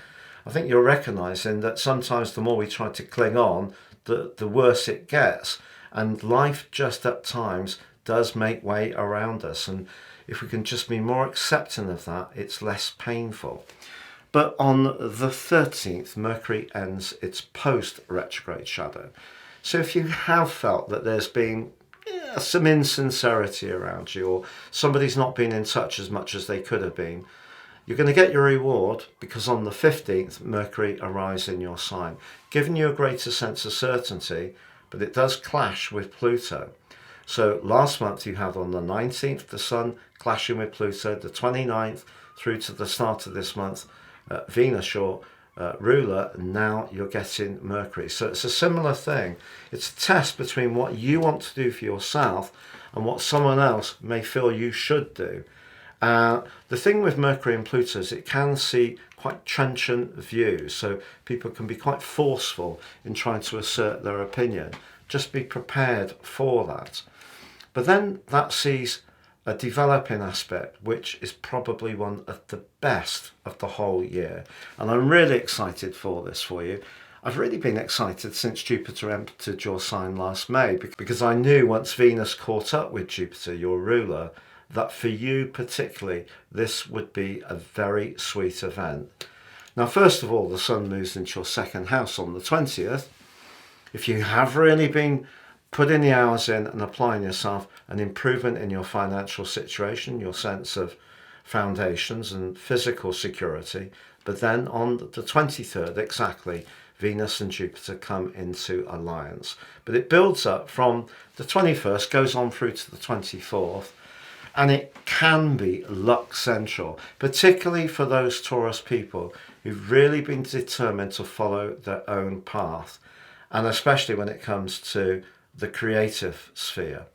I think you're recognizing that sometimes the more we try to cling on, the worse it gets. And life just at times does make way around us. And if we can just be more accepting of that, it's less painful. But on the 13th, Mercury ends its post-retrograde shadow. So if you have felt that there's been some insincerity around you, or somebody's not been in touch as much as they could have been, you're going to get your reward, because on the 15th, Mercury arrives in your sign, giving you a greater sense of certainty, but it does clash with Pluto. So last month you had on the 19th, the Sun clashing with Pluto, the 29th through to the start of this month, Venus, your ruler, and now you're getting Mercury. So it's a similar thing. It's a test between what you want to do for yourself and what someone else may feel you should do. The thing with Mercury and Pluto is it can see quite trenchant views, so people can be quite forceful in trying to assert their opinion. Just be prepared for that. But then that sees a developing aspect, which is probably one of the best of the whole year. And I'm really excited for this for you. I've really been excited since Jupiter entered your sign last May, because I knew once Venus caught up with Jupiter, your ruler, that for you particularly, this would be a very sweet event. Now, first of all, the Sun moves into your second house on the 20th. If you have really been putting the hours in and applying yourself, an improvement in your financial situation, your sense of foundations and physical security. But then on the 23rd, exactly, Venus and Jupiter come into alliance. But it builds up from the 21st, goes on through to the 24th, and it can be luck central, particularly for those Taurus people who've really been determined to follow their own path, and especially when it comes to the creative sphere.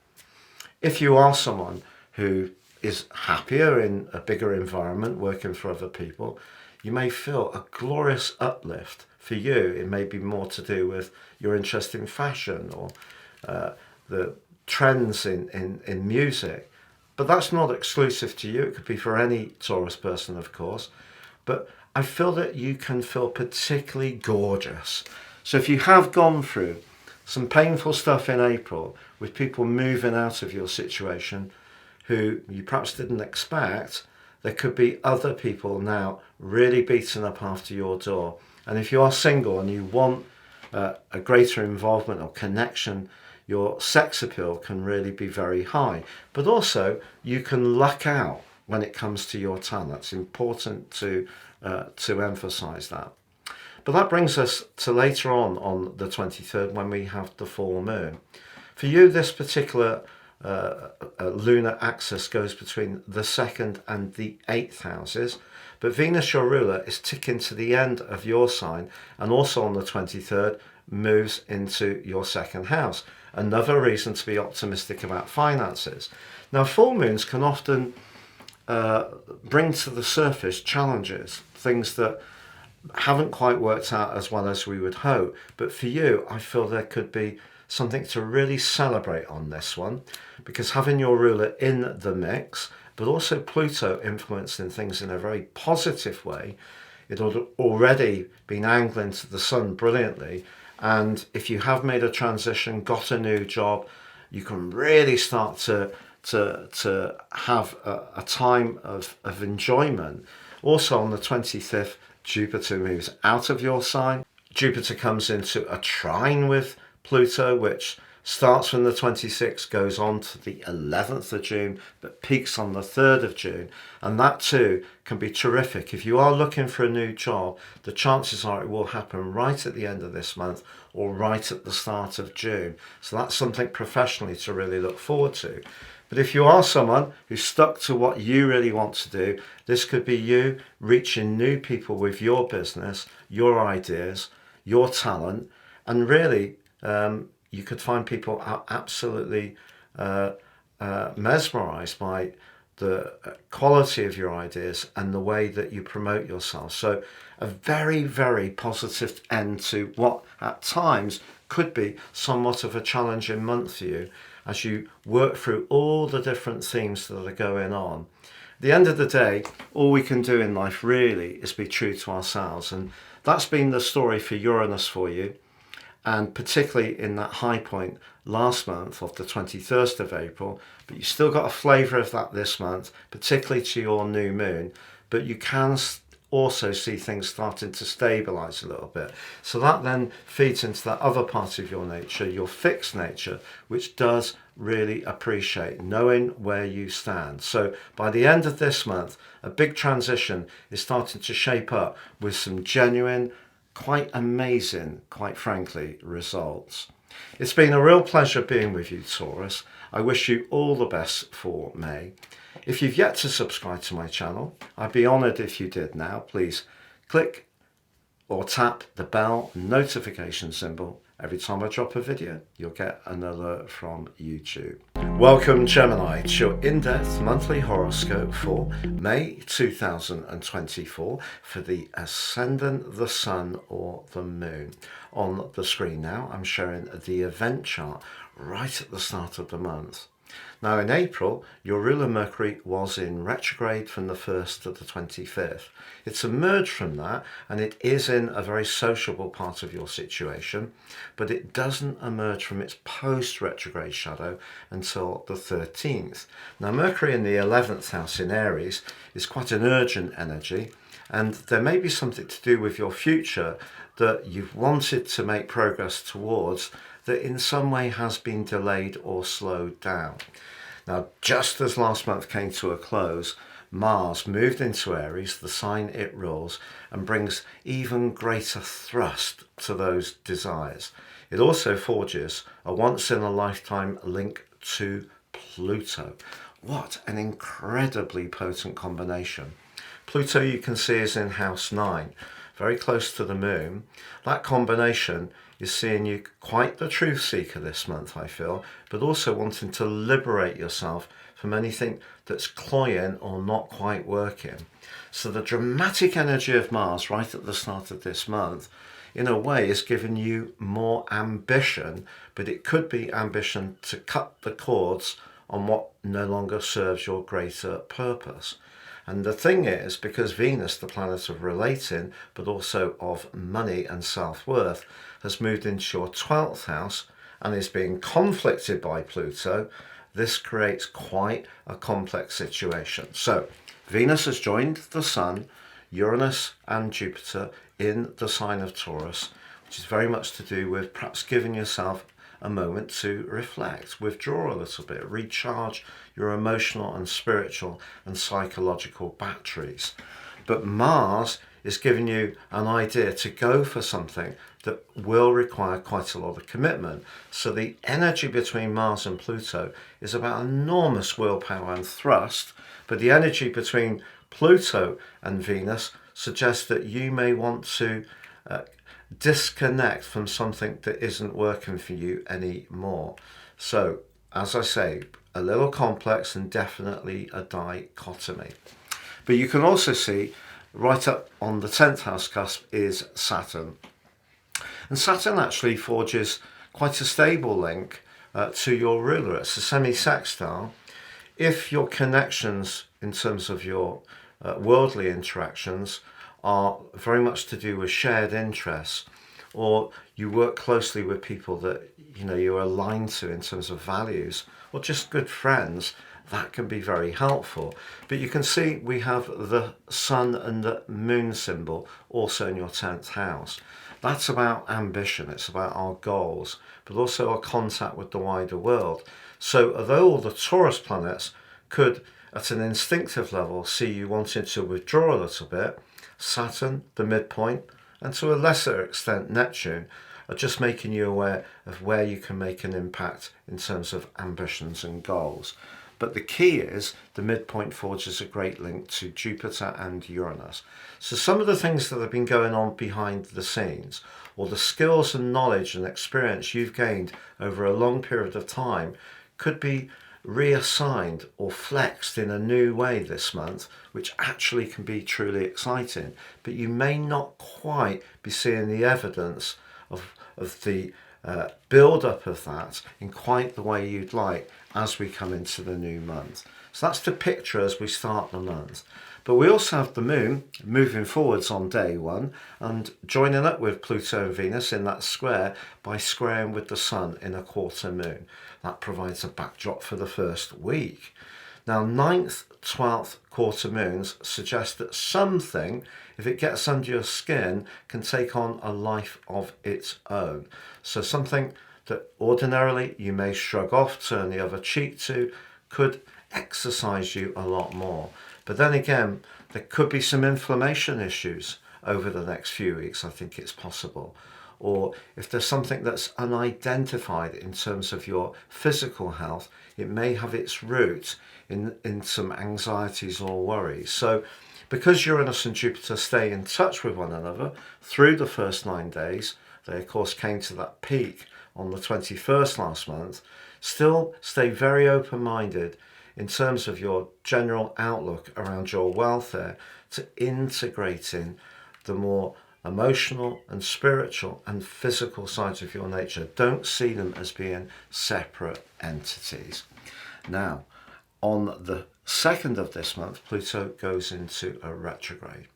If you are someone who is happier in a bigger environment, working for other people, you may feel a glorious uplift. For you, it may be more to do with your interest in fashion or the trends in music. But that's not exclusive to you. It could be for any Taurus person, of course. But I feel that you can feel particularly gorgeous. So if you have gone through some painful stuff in April with people moving out of your situation who you perhaps didn't expect, there could be other people now really beating up after your door. And if you are single and you want a greater involvement or connection, your sex appeal can really be very high. But also, you can luck out when it comes to your talent. It's important to emphasize that. But that brings us to later on the 23rd, when we have the full moon. For you, this particular lunar axis goes between the 2nd and the 8th houses. But Venus, your ruler, is ticking to the end of your sign, and also on the 23rd moves into your second house. Another reason to be optimistic about finances. Now, full moons can often bring to the surface challenges, things that haven't quite worked out as well as we would hope. But for you, I feel there could be something to really celebrate on this one, because having your ruler in the mix, but also Pluto influencing things in a very positive way, it had already been angling to the sun brilliantly. And if you have made a transition, got a new job, you can really start to have a time of enjoyment. Also on the 25th, Jupiter moves out of your sign. Jupiter comes into a trine with Pluto, which starts from the 26th, goes on to the 11th of June, but peaks on the 3rd of June. And that too can be terrific. If you are looking for a new job, the chances are it will happen right at the end of this month or right at the start of June. So that's something professionally to really look forward to. But if you are someone who's stuck to what you really want to do, this could be you reaching new people with your business, your ideas, your talent, and really you could find people are absolutely mesmerized by the quality of your ideas and the way that you promote yourself. So a very, very positive end to what at times could be somewhat of a challenging month for you as you work through all the different themes that are going on. At the end of the day, all we can do in life really is be true to ourselves. And that's been the story for Uranus for you. And particularly in that high point last month of the 21st of April, but you still got a flavour of that this month, particularly to your new moon, but you can also see things starting to stabilise a little bit. So that then feeds into that other part of your nature, your fixed nature, which does really appreciate knowing where you stand. So by the end of this month, a big transition is starting to shape up with some genuine, quite amazing, quite frankly, results. It's been a real pleasure being with you, Taurus. I wish you all the best for May. If you've yet to subscribe to my channel, I'd be honoured if you did now. Please click or tap the bell notification symbol. Every time I drop a video, you'll get an alert from YouTube. Welcome, Gemini, to your in-depth monthly horoscope for May 2024 for the ascendant, the sun or the moon. On the screen now, I'm showing the event chart right at the start of the month. Now in April, your ruler Mercury was in retrograde from the 1st to the 25th. It's emerged from that and it is in a very sociable part of your situation, but it doesn't emerge from its post-retrograde shadow until the 13th. Now Mercury in the 11th house in Aries is quite an urgent energy, and there may be something to do with your future that you've wanted to make progress towards that in some way has been delayed or slowed down. Now, just as last month came to a close, Mars moved into Aries, the sign it rules, and brings even greater thrust to those desires. It also forges a once-in-a-lifetime link to Pluto. What an incredibly potent combination. Pluto, you can see, is in house 9, very close to the moon. That combination is seeing you quite the truth seeker this month, I feel, but also wanting to liberate yourself from anything that's cloying or not quite working. So the dramatic energy of Mars right at the start of this month, in a way, is giving you more ambition, but it could be ambition to cut the cords on what no longer serves your greater purpose. And the thing is, because Venus, the planet of relating, but also of money and self-worth, has moved into your 12th house and is being conflicted by Pluto, this creates quite a complex situation. So Venus has joined the Sun, Uranus and Jupiter in the sign of Taurus, which is very much to do with perhaps giving yourself a moment to reflect, withdraw a little bit, recharge your emotional and spiritual and psychological batteries. But Mars is giving you an idea to go for something that will require quite a lot of commitment. So the energy between Mars and Pluto is about enormous willpower and thrust, but the energy between Pluto and Venus suggest that you may want to disconnect from something that isn't working for you anymore. So, as I say, a little complex and definitely a dichotomy. But you can also see right up on the 10th house cusp is Saturn. And Saturn actually forges quite a stable link to your ruler. It's a semi-sextile. If your connections in terms of your worldly interactions are very much to do with shared interests, or you work closely with people that you're aligned to in terms of values, or just good friends, that can be very helpful. But you can see we have the sun and the moon symbol also in your 10th house. That's about ambition, it's about our goals, but also our contact with the wider world. So although all the Taurus planets could, at an instinctive level, see you wanting to withdraw a little bit, Saturn, the midpoint, and to a lesser extent Neptune, are just making you aware of where you can make an impact in terms of ambitions and goals. But the key is the midpoint forges a great link to Jupiter and Uranus. So some of the things that have been going on behind the scenes, or the skills and knowledge and experience you've gained over a long period of time, could be reassigned or flexed in a new way this month, which actually can be truly exciting. But you may not quite be seeing the evidence of the build-up of that in quite the way you'd like as we come into the new month. So that's the picture as we start the month. But we also have the moon moving forwards on day one and joining up with Pluto and Venus in that square by squaring with the sun in a quarter moon. That provides a backdrop for the first week. Now, 9th, 12th quarter moons suggest that something, if it gets under your skin, can take on a life of its own. So something that ordinarily you may shrug off, turn the other cheek to, could exercise you a lot more. But then again, there could be some inflammation issues over the next few weeks. I think it's possible. Or if there's something that's unidentified in terms of your physical health, it may have its root in some anxieties or worries. So because Uranus and Jupiter stay in touch with one another through the first 9 days, they of course came to that peak on the 21st last month, still stay very open-minded in terms of your general outlook around your welfare to integrating the more emotional and spiritual and physical sides of your nature. Don't see them as being separate entities. Now, on the 2nd of this month, Pluto goes into a retrograde.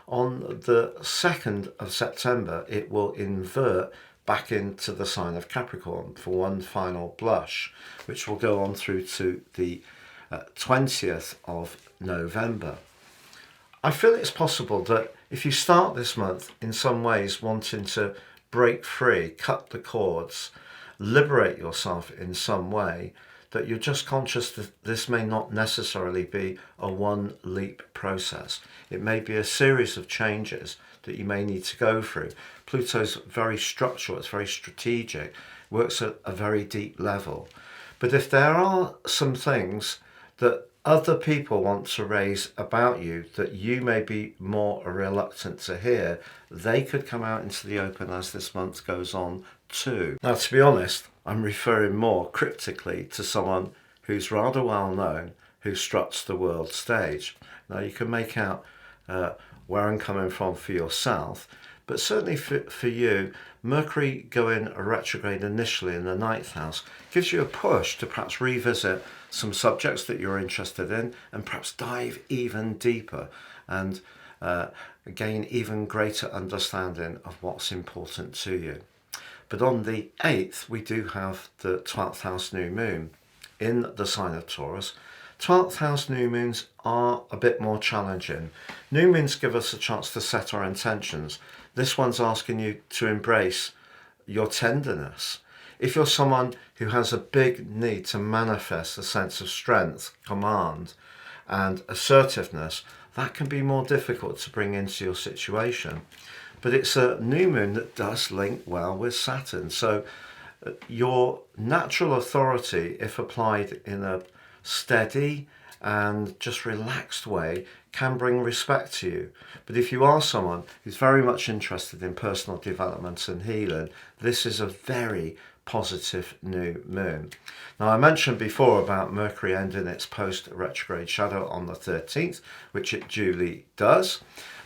On the 2nd of September, it will invert back into the sign of Capricorn for one final blush, which will go on through to the 20th of November. I feel it's possible that if you start this month in some ways wanting to break free, cut the cords, liberate yourself in some way, that you're just conscious that this may not necessarily be a one leap process. It may be a series of changes that you may need to go through. Pluto's very structural, it's very strategic, works at a very deep level. But if there are some things that other people want to raise about you that you may be more reluctant to hear, they could come out into the open as this month goes on too. Now, to be honest, I'm referring more cryptically to someone who's rather well known, who struts the world stage. Now, you can make out where I'm coming from for yourself, but certainly for you, Mercury going retrograde initially in the 9th house gives you a push to perhaps revisit some subjects that you're interested in and perhaps dive even deeper and gain even greater understanding of what's important to you. But on the 8th, we do have the 12th house new moon in the sign of Taurus. 12th house new moons are a bit more challenging. New moons give us a chance to set our intentions. This one's asking you to embrace your tenderness. If you're someone who has a big need to manifest a sense of strength, command, and assertiveness, that can be more difficult to bring into your situation. But it's a new moon that does link well with Saturn. So your natural authority, if applied in a steady and just relaxed way can bring respect to you. But if you are someone who's very much interested in personal development and healing, this is a very positive new moon. Now, I mentioned before about Mercury ending its post-retrograde shadow on the 13th, which it duly does.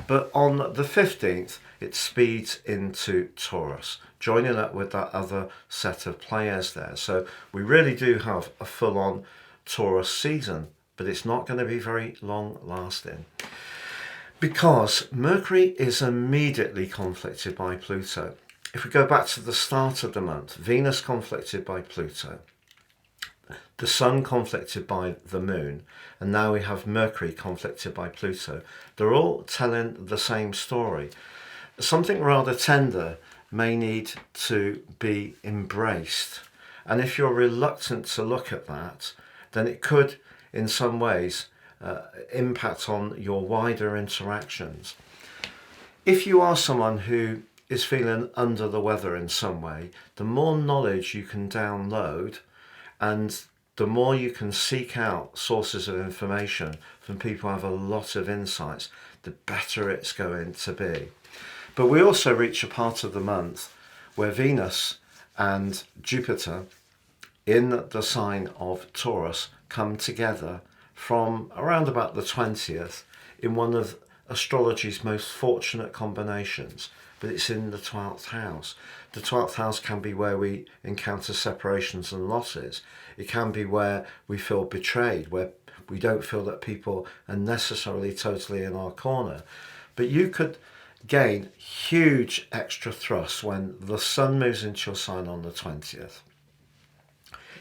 But on the 15th, it speeds into Taurus, joining up with that other set of players there. So we really do have a full-on Taurus season, but it's not going to be very long lasting, because Mercury is immediately conflicted by Pluto. If we go back to the start of the month, Venus conflicted by Pluto, the Sun conflicted by the Moon, and now we have Mercury conflicted by Pluto. They're all telling the same story. Something rather tender may need to be embraced, and if you're reluctant to look at that, then it could in some ways impact on your wider interactions. If you are someone who is feeling under the weather in some way, the more knowledge you can download and the more you can seek out sources of information from people who have a lot of insights, the better it's going to be. But we also reach a part of the month where Venus and Jupiter in the sign of Taurus come together from around about the 20th in one of astrology's most fortunate combinations, but it's in the 12th house. The 12th house can be where we encounter separations and losses. It can be where we feel betrayed, where we don't feel that people are necessarily totally in our corner. But you could gain huge extra thrust when the Sun moves into your sign on the 20th.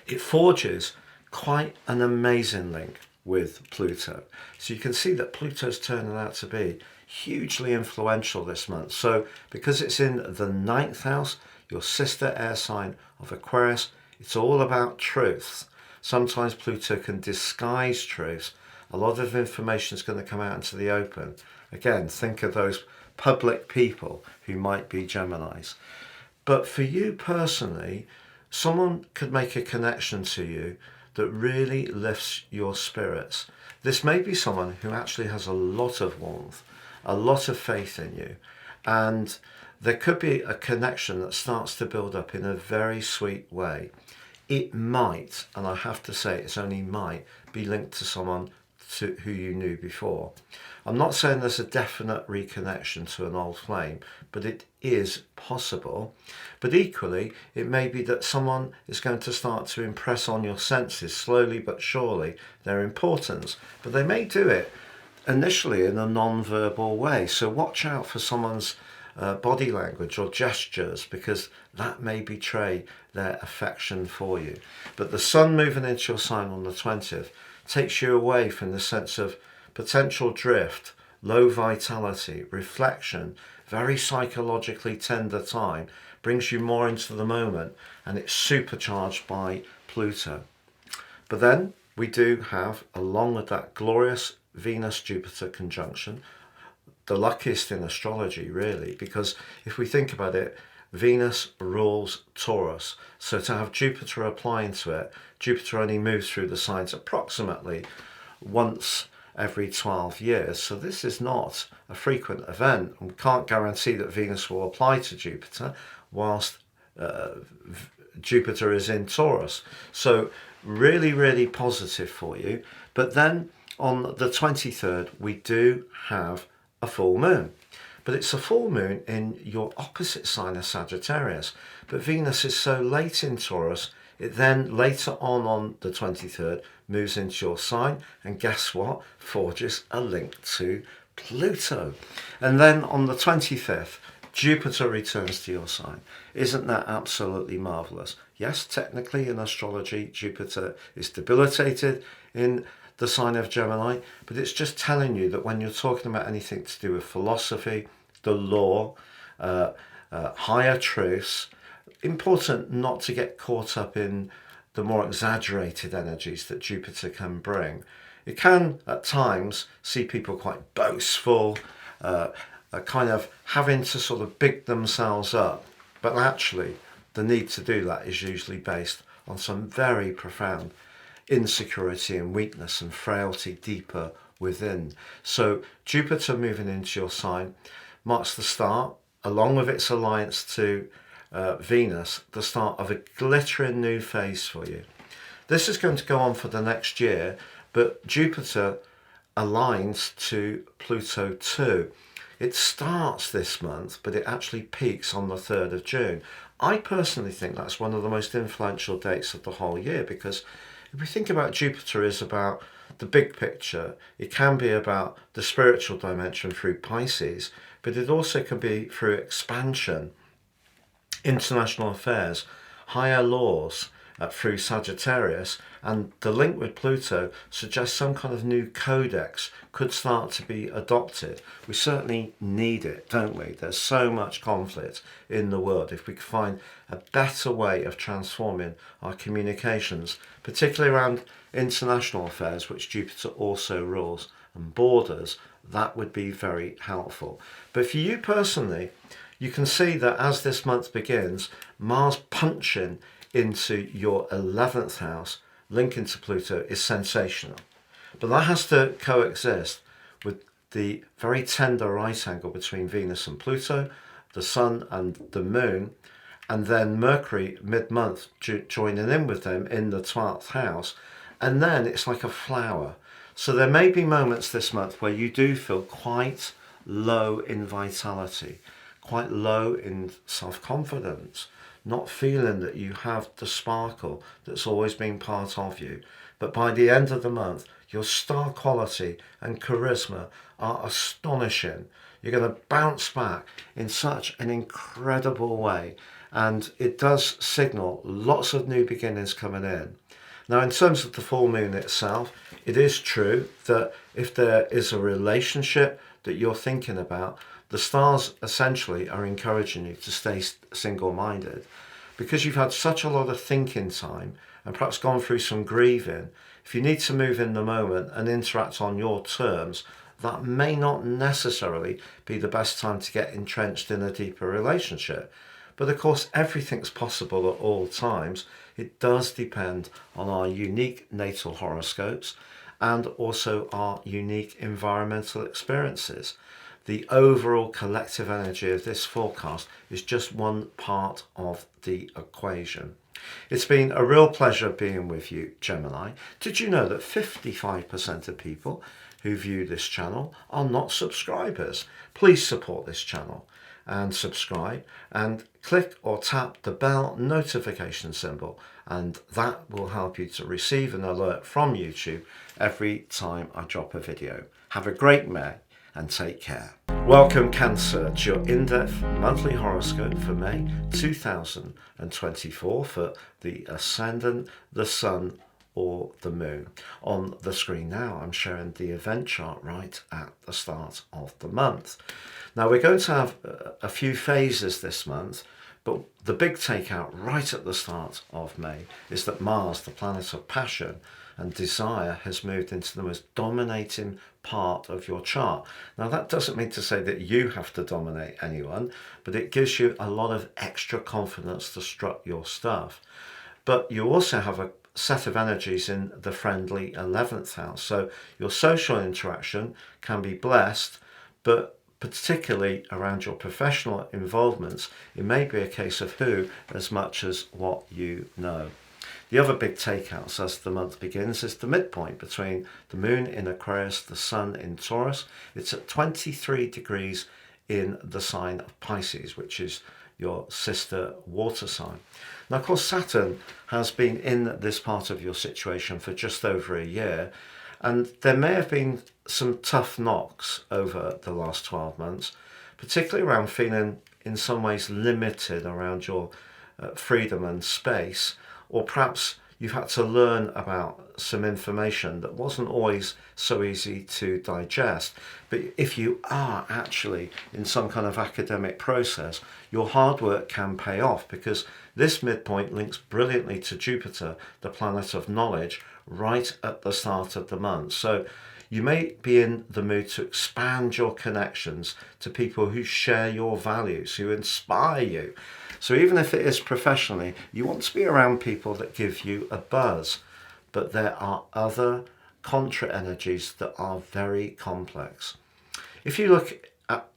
It forges quite an amazing link with Pluto. So you can see that Pluto's turning out to be hugely influential this month. So because it's in the 9th house, your sister air sign of Aquarius, it's all about truth. Sometimes Pluto can disguise truth. A lot of information is going to come out into the open. Again, think of those public people who might be Geminis. But for you personally, someone could make a connection to you that really lifts your spirits. This may be someone who actually has a lot of warmth, a lot of faith in you, and there could be a connection that starts to build up in a very sweet way. It might, and I have to say it's only might, be linked to someone who you knew before. I'm not saying there's a definite reconnection to an old flame, but it is possible. But equally, it may be that someone is going to start to impress on your senses slowly but surely their importance, but they may do it initially in a non-verbal way. So watch out for someone's body language or gestures, because that may betray their affection for you. But the Sun moving into your sign on the 20th takes you away from the sense of potential drift, low vitality, reflection, very psychologically tender time, brings you more into the moment, and it's supercharged by Pluto. But then we do have, along with that glorious Venus-Jupiter conjunction, the luckiest in astrology really, because if we think about it, Venus rules Taurus. So to have Jupiter applying to it, Jupiter only moves through the signs approximately once every 12 years. So this is not a frequent event. We can't guarantee that Venus will apply to Jupiter whilst Jupiter is in Taurus. So really, really positive for you. But then on the 23rd, we do have a full moon. But it's a full moon in your opposite sign of Sagittarius. But Venus is so late in Taurus, it then later on the 23rd moves into your sign, and guess what? Forges a link to Pluto. And then on the 25th, Jupiter returns to your sign. Isn't that absolutely marvellous? Yes, technically in astrology, Jupiter is debilitated in the sign of Gemini, but it's just telling you that when you're talking about anything to do with philosophy, the law, higher truths, important not to get caught up in the more exaggerated energies that Jupiter can bring. It can at times see people quite boastful, kind of having to sort of big themselves up, but actually the need to do that is usually based on some very profound insecurity and weakness and frailty deeper within. So Jupiter moving into your sign marks the start, along with its alliance to Venus, the start of a glittering new phase for you. This is going to go on for the next year, but Jupiter aligns to Pluto too. It starts this month, but it actually peaks on the 3rd of June. I personally think that's one of the most influential dates of the whole year, because if we think about Jupiter is about the big picture, it can be about the spiritual dimension through Pisces, but it also can be through expansion, international affairs, higher laws, through Sagittarius, and the link with Pluto suggests some kind of new codex could start to be adopted. We certainly need it, don't we? There's so much conflict in the world. If we could find a better way of transforming our communications, particularly around international affairs, which Jupiter also rules, and borders, that would be very helpful. But for you personally, you can see that as this month begins, Mars punching into your 11th house, linking to Pluto, is sensational. But that has to coexist with the very tender right angle between Venus and Pluto, the Sun and the Moon, and then Mercury mid-month joining in with them in the 12th house. And then it's like a flower. So there may be moments this month where you do feel quite low in vitality, quite low in self-confidence, not feeling that you have the sparkle that's always been part of you. But by the end of the month, your star quality and charisma are astonishing. You're going to bounce back in such an incredible way. And it does signal lots of new beginnings coming in. Now, in terms of the full moon itself, it is true that if there is a relationship that you're thinking about, the stars essentially are encouraging you to stay single-minded, because you've had such a lot of thinking time and perhaps gone through some grieving. If you need to move in the moment and interact on your terms, that may not necessarily be the best time to get entrenched in a deeper relationship. But of course, everything's possible at all times. It does depend on our unique natal horoscopes and also our unique environmental experiences. The overall collective energy of this forecast is just one part of the equation. It's been a real pleasure being with you, Gemini. Did you know that 55% of people who view this channel are not subscribers? Please support this channel and subscribe, and click or tap the bell notification symbol, and that will help you to receive an alert from YouTube every time I drop a video. Have a great May and take care. Welcome, Cancer, to your in-depth monthly horoscope for May 2024 for the Ascendant, the Sun, or the Moon. On the screen now, I'm showing the event chart right at the start of the month. Now, we're going to have a few phases this month, but the big takeout right at the start of May is that Mars, the planet of passion and desire, has moved into the most dominating part of your chart. Now, that doesn't mean to say that you have to dominate anyone, but it gives you a lot of extra confidence to strut your stuff. But you also have a set of energies in the friendly 11th house. So your social interaction can be blessed, but particularly around your professional involvements, it may be a case of who as much as what you know. The other big takeouts as the month begins is the midpoint between the Moon in Aquarius, the Sun in Taurus. It's at 23 degrees in the sign of Pisces, which is your sister water sign. Now, of course, Saturn has been in this part of your situation for just over a year, and there may have been some tough knocks over the last 12 months, particularly around feeling in some ways limited around your freedom and space, or perhaps you've had to learn about some information that wasn't always so easy to digest. But if you are actually in some kind of academic process, your hard work can pay off, because this midpoint links brilliantly to Jupiter, the planet of knowledge, right at the start of the month. So you may be in the mood to expand your connections to people who share your values, who inspire you. So even if it is professionally, you want to be around people that give you a buzz. but there are other contra energies that are very complex. If you look at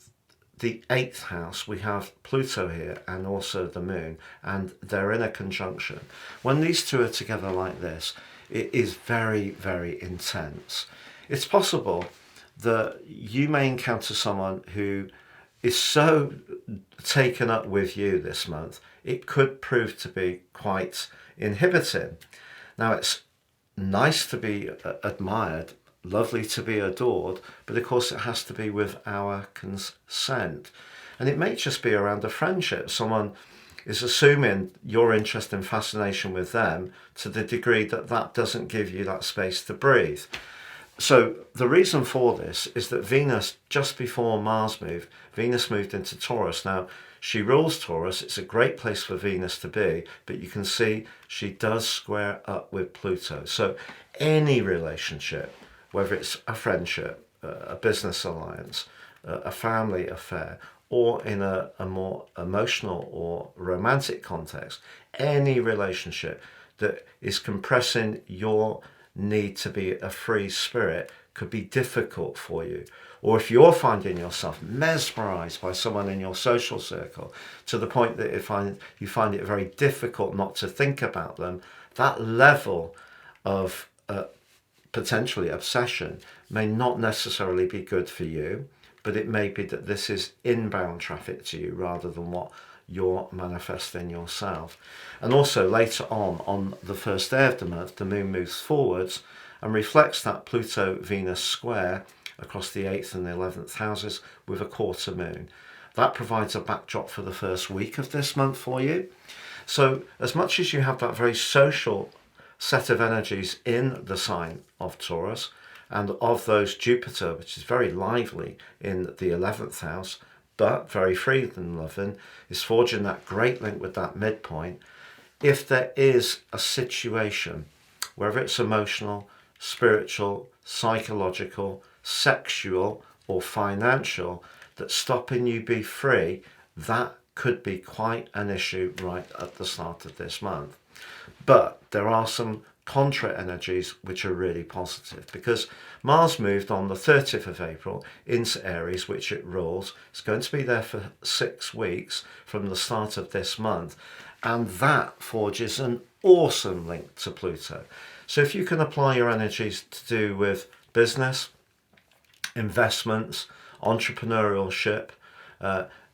the 8th house, we have Pluto here and also the moon, and they're in a conjunction. When these two are together like this, it is very, very intense. It's possible that you may encounter someone who is so taken up with you this month, it could prove to be quite inhibiting. Now, it's nice to be admired, lovely to be adored, but of course it has to be with our consent. And it may just be around a friendship. Someone is assuming your interest and fascination with them to the degree that that doesn't give you that space to breathe. So the reason for this is that Venus, just before Mars moved, Venus moved into Taurus. Now, she rules Taurus. It's a great place for Venus to be, but you can see she does square up with Pluto. So any relationship, whether it's a friendship, a business alliance, a family affair, or in a more emotional or romantic context, any relationship that is compressing your need to be a free spirit could be difficult for you. Or if you're finding yourself mesmerized by someone in your social circle to the point that you find it very difficult not to think about them, that level of potentially obsession may not necessarily be good for you, but it may be that this is inbound traffic to you rather than what you're manifesting yourself. And also later on the first day of the month, the moon moves forwards and reflects that Pluto-Venus square across the 8th and the 11th houses with a quarter moon. That provides a backdrop for the first week of this month for you. So as much as you have that very social set of energies in the sign of Taurus, and of those Jupiter, which is very lively in the 11th house, but very free and loving, is forging that great link with that midpoint. If there is a situation, whether it's emotional, spiritual, psychological, sexual, or financial, that's stopping you be free, that could be quite an issue right at the start of this month. But there are some contra energies which are really positive, because Mars moved on the 30th of April into Aries, which it rules. It's going to be there for 6 weeks from the start of this month, and that forges an awesome link to Pluto. So if you can apply your energies to do with business, investments, entrepreneurship,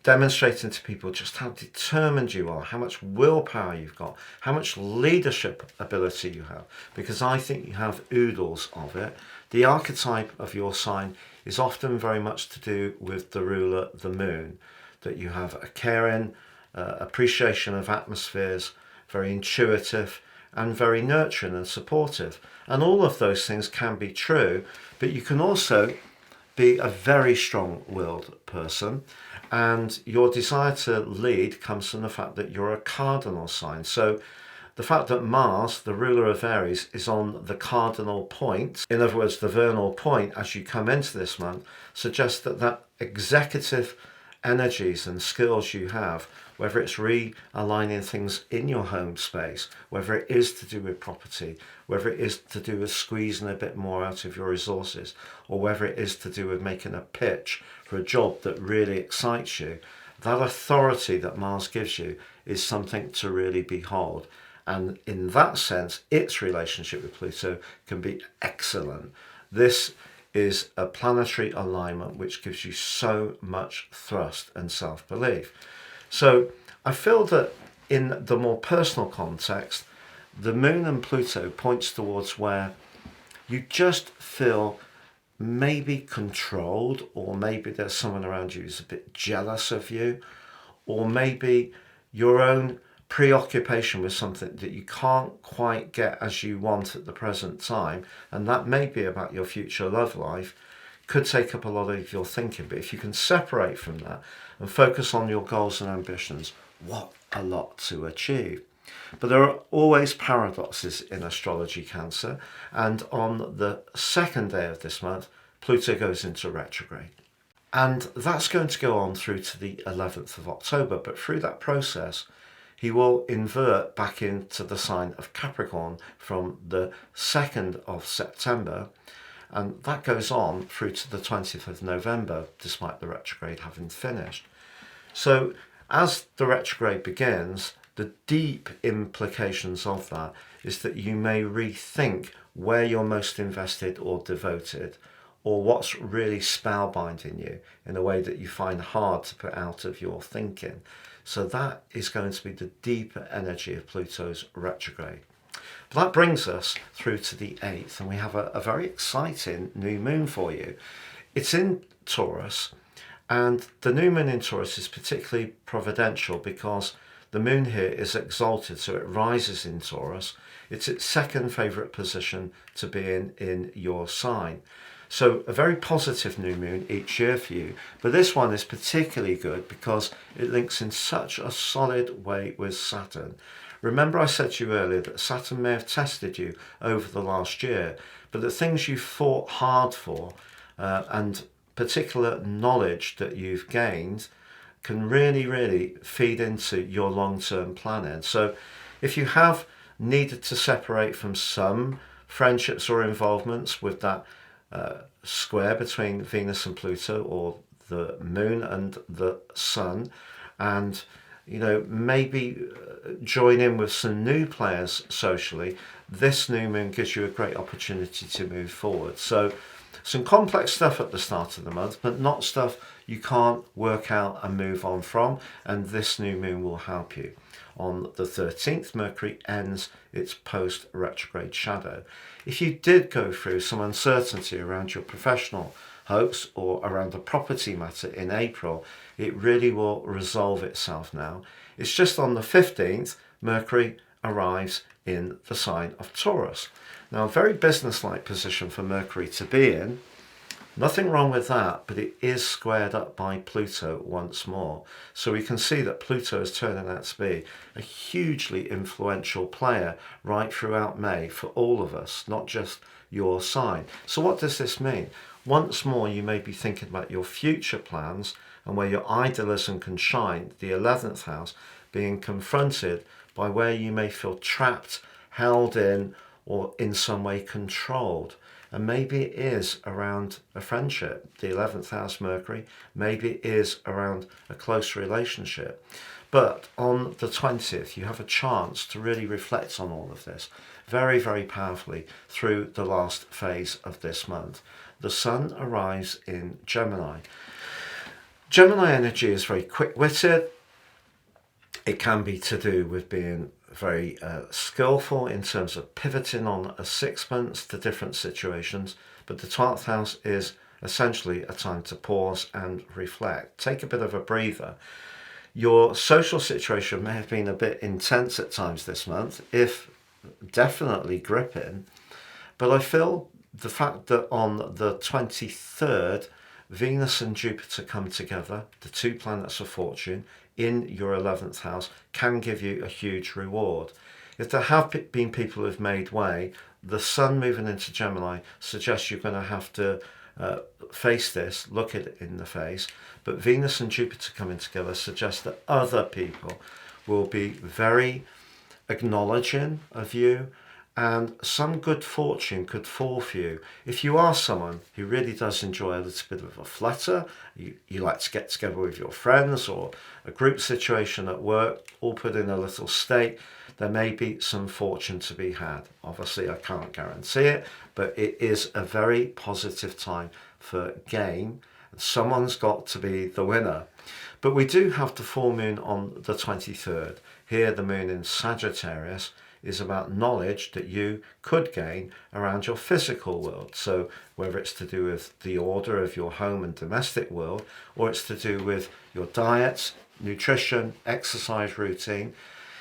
demonstrating to people just how determined you are, how much willpower you've got, how much leadership ability you have, because I think you have oodles of it. The archetype of your sign is often very much to do with the ruler, the moon, that you have a caring, appreciation of atmospheres, very intuitive and very nurturing and supportive. And all of those things can be true, but you can also be a very strong-willed person, and your desire to lead comes from the fact that you're a cardinal sign. So the fact that Mars, the ruler of Aries, is on the cardinal point, in other words, the vernal point as you come into this month, suggests that that executive energies and skills you have, whether it's realigning things in your home space, whether it is to do with property, whether it is to do with squeezing a bit more out of your resources, or whether it is to do with making a pitch for a job that really excites you, that authority that Mars gives you is something to really behold. And in that sense, its relationship with Pluto can be excellent. This is a planetary alignment which gives you so much thrust and self-belief. So I feel that in the more personal context, the moon and Pluto points towards where you just feel maybe controlled, or maybe there's someone around you who's a bit jealous of you, or maybe your own preoccupation with something that you can't quite get as you want at the present time, and that may be about your future love life, could take up a lot of your thinking. But if you can separate from that and focus on your goals and ambitions, what a lot to achieve. But there are always paradoxes in astrology, Cancer, and on the second day of this month, Pluto goes into retrograde. And that's going to go on through to the 11th of October, but through that process, he will invert back into the sign of Capricorn from the 2nd of September, and that goes on through to the 20th of November, despite the retrograde having finished. So as the retrograde begins, the deep implications of that is that you may rethink where you're most invested or devoted, or what's really spellbinding you in a way that you find hard to put out of your thinking. So that is going to be the deeper energy of Pluto's retrograde. But that brings us through to the 8th, and we have a very exciting new moon for you. It's in Taurus, and the new moon in Taurus is particularly providential because the moon here is exalted, so it rises in Taurus. It's its second favourite position to be in your sign. So a very positive new moon each year for you, but this one is particularly good because it links in such a solid way with Saturn. Remember I said to you earlier that Saturn may have tested you over the last year, but the things you fought hard for and particular knowledge that you've gained can really feed into your long-term planning. So if you have needed to separate from some friendships or involvements with that square between Venus and Pluto, or the moon and the sun, and maybe join in with some new players socially, this new moon gives you a great opportunity to move forward. So some complex stuff at the start of the month, but not stuff you can't work out and move on from, and this new moon will help you. On the 13th, Mercury ends its post-retrograde shadow. If you did go through some uncertainty around your professional hopes or around a property matter in April, it really will resolve itself now. It's just on the 15th, Mercury arrives in the sign of Taurus. Now, a very business-like position for Mercury to be in. Nothing wrong with that, but it is squared up by Pluto once more. So we can see that Pluto is turning out to be a hugely influential player right throughout May for all of us, not just your sign. So what does this mean? Once more, you may be thinking about your future plans and where your idealism can shine, the 11th house being confronted by where you may feel trapped, held in, or in some way controlled. And maybe it is around a friendship, the 11th house Mercury. Maybe it is around a close relationship. But on the 20th, you have a chance to really reflect on all of this very powerfully through the last phase of this month. The sun arrives in Gemini. Gemini energy is very quick-witted. It can be to do with being very skillful in terms of pivoting on a sixpence to different situations, but the 12th house is essentially a time to pause and reflect. Take a bit of a breather. Your social situation may have been a bit intense at times this month, if definitely gripping, but I feel the fact that on the 23rd, Venus and Jupiter come together, the two planets of fortune, in your 11th house, can give you a huge reward. If there have been people who've made way, the sun moving into Gemini suggests you're going to have to face this, look it in the face, but Venus and Jupiter coming together suggests that other people will be very acknowledging of you, and some good fortune could fall for you. If you are someone who really does enjoy a little bit of a flutter, you like to get together with your friends or a group situation at work, all put in a little state, there may be some fortune to be had. Obviously, I can't guarantee it, but it is a very positive time for gain. Someone's got to be the winner. But we do have the full moon on the 23rd. Here, the moon in Sagittarius is about knowledge that you could gain around your physical world. So whether it's to do with the order of your home and domestic world, or it's to do with your diet, nutrition, exercise routine.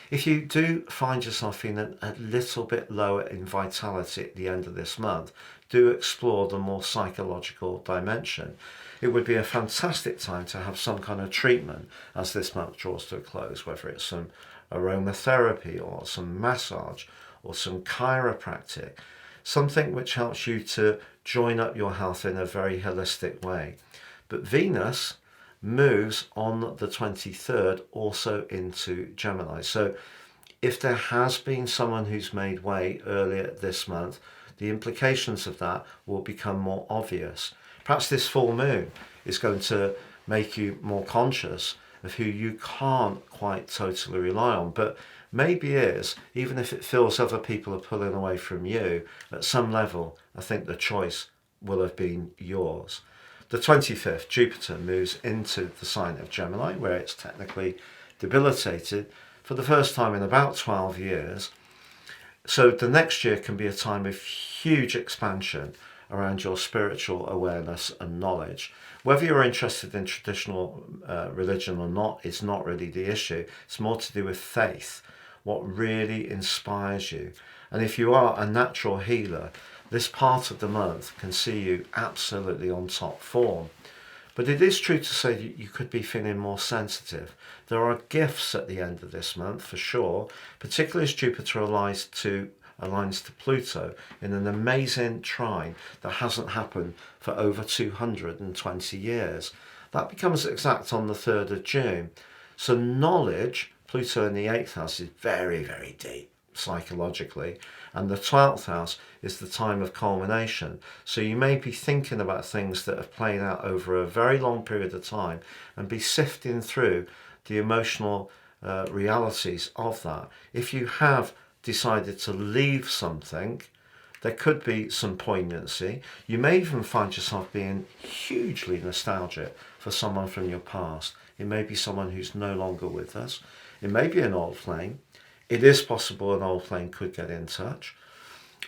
If you do find yourself feeling a little bit lower in vitality at the end of this month, do explore the more psychological dimension. It would be a fantastic time to have some kind of treatment as this month draws to a close, whether it's some aromatherapy or some massage or some chiropractic, something which helps you to join up your health in a very holistic way. But Venus moves on the 23rd also into Gemini. So if there has been someone who's made way earlier this month, the implications of that will become more obvious. Perhaps this full moon is going to make you more conscious of who you can't quite totally rely on, but maybe is, even if it feels other people are pulling away from you, at some level, I think the choice will have been yours. The 25th, Jupiter moves into the sign of Gemini, where it's technically debilitated for the first time in about 12 years. So the next year can be a time of huge expansion around your spiritual awareness and knowledge. Whether you're interested in traditional religion or not is not really the issue. It's more to do with faith, what really inspires you. And if you are a natural healer, this part of the month can see you absolutely on top form. But it is true to say that you could be feeling more sensitive. There are gifts at the end of this month for sure, particularly as Jupiter aligns to Pluto in an amazing trine that hasn't happened for over 220 years. That becomes exact on the 3rd of June. So knowledge, Pluto in the 8th house, is very, very deep psychologically, and the 12th house is the time of culmination. So you may be thinking about things that have played out over a very long period of time and be sifting through the emotional realities of that. If you have decided to leave something, there could be some poignancy. You may even find yourself being hugely nostalgic for someone from your past. It may be someone who's no longer with us. It may be an old flame. It is possible an old flame could get in touch.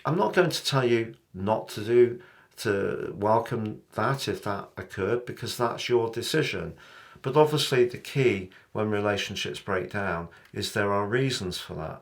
I'm not going to tell you not to welcome that if that occurred, because that's your decision. But obviously the key when relationships break down is there are reasons for that.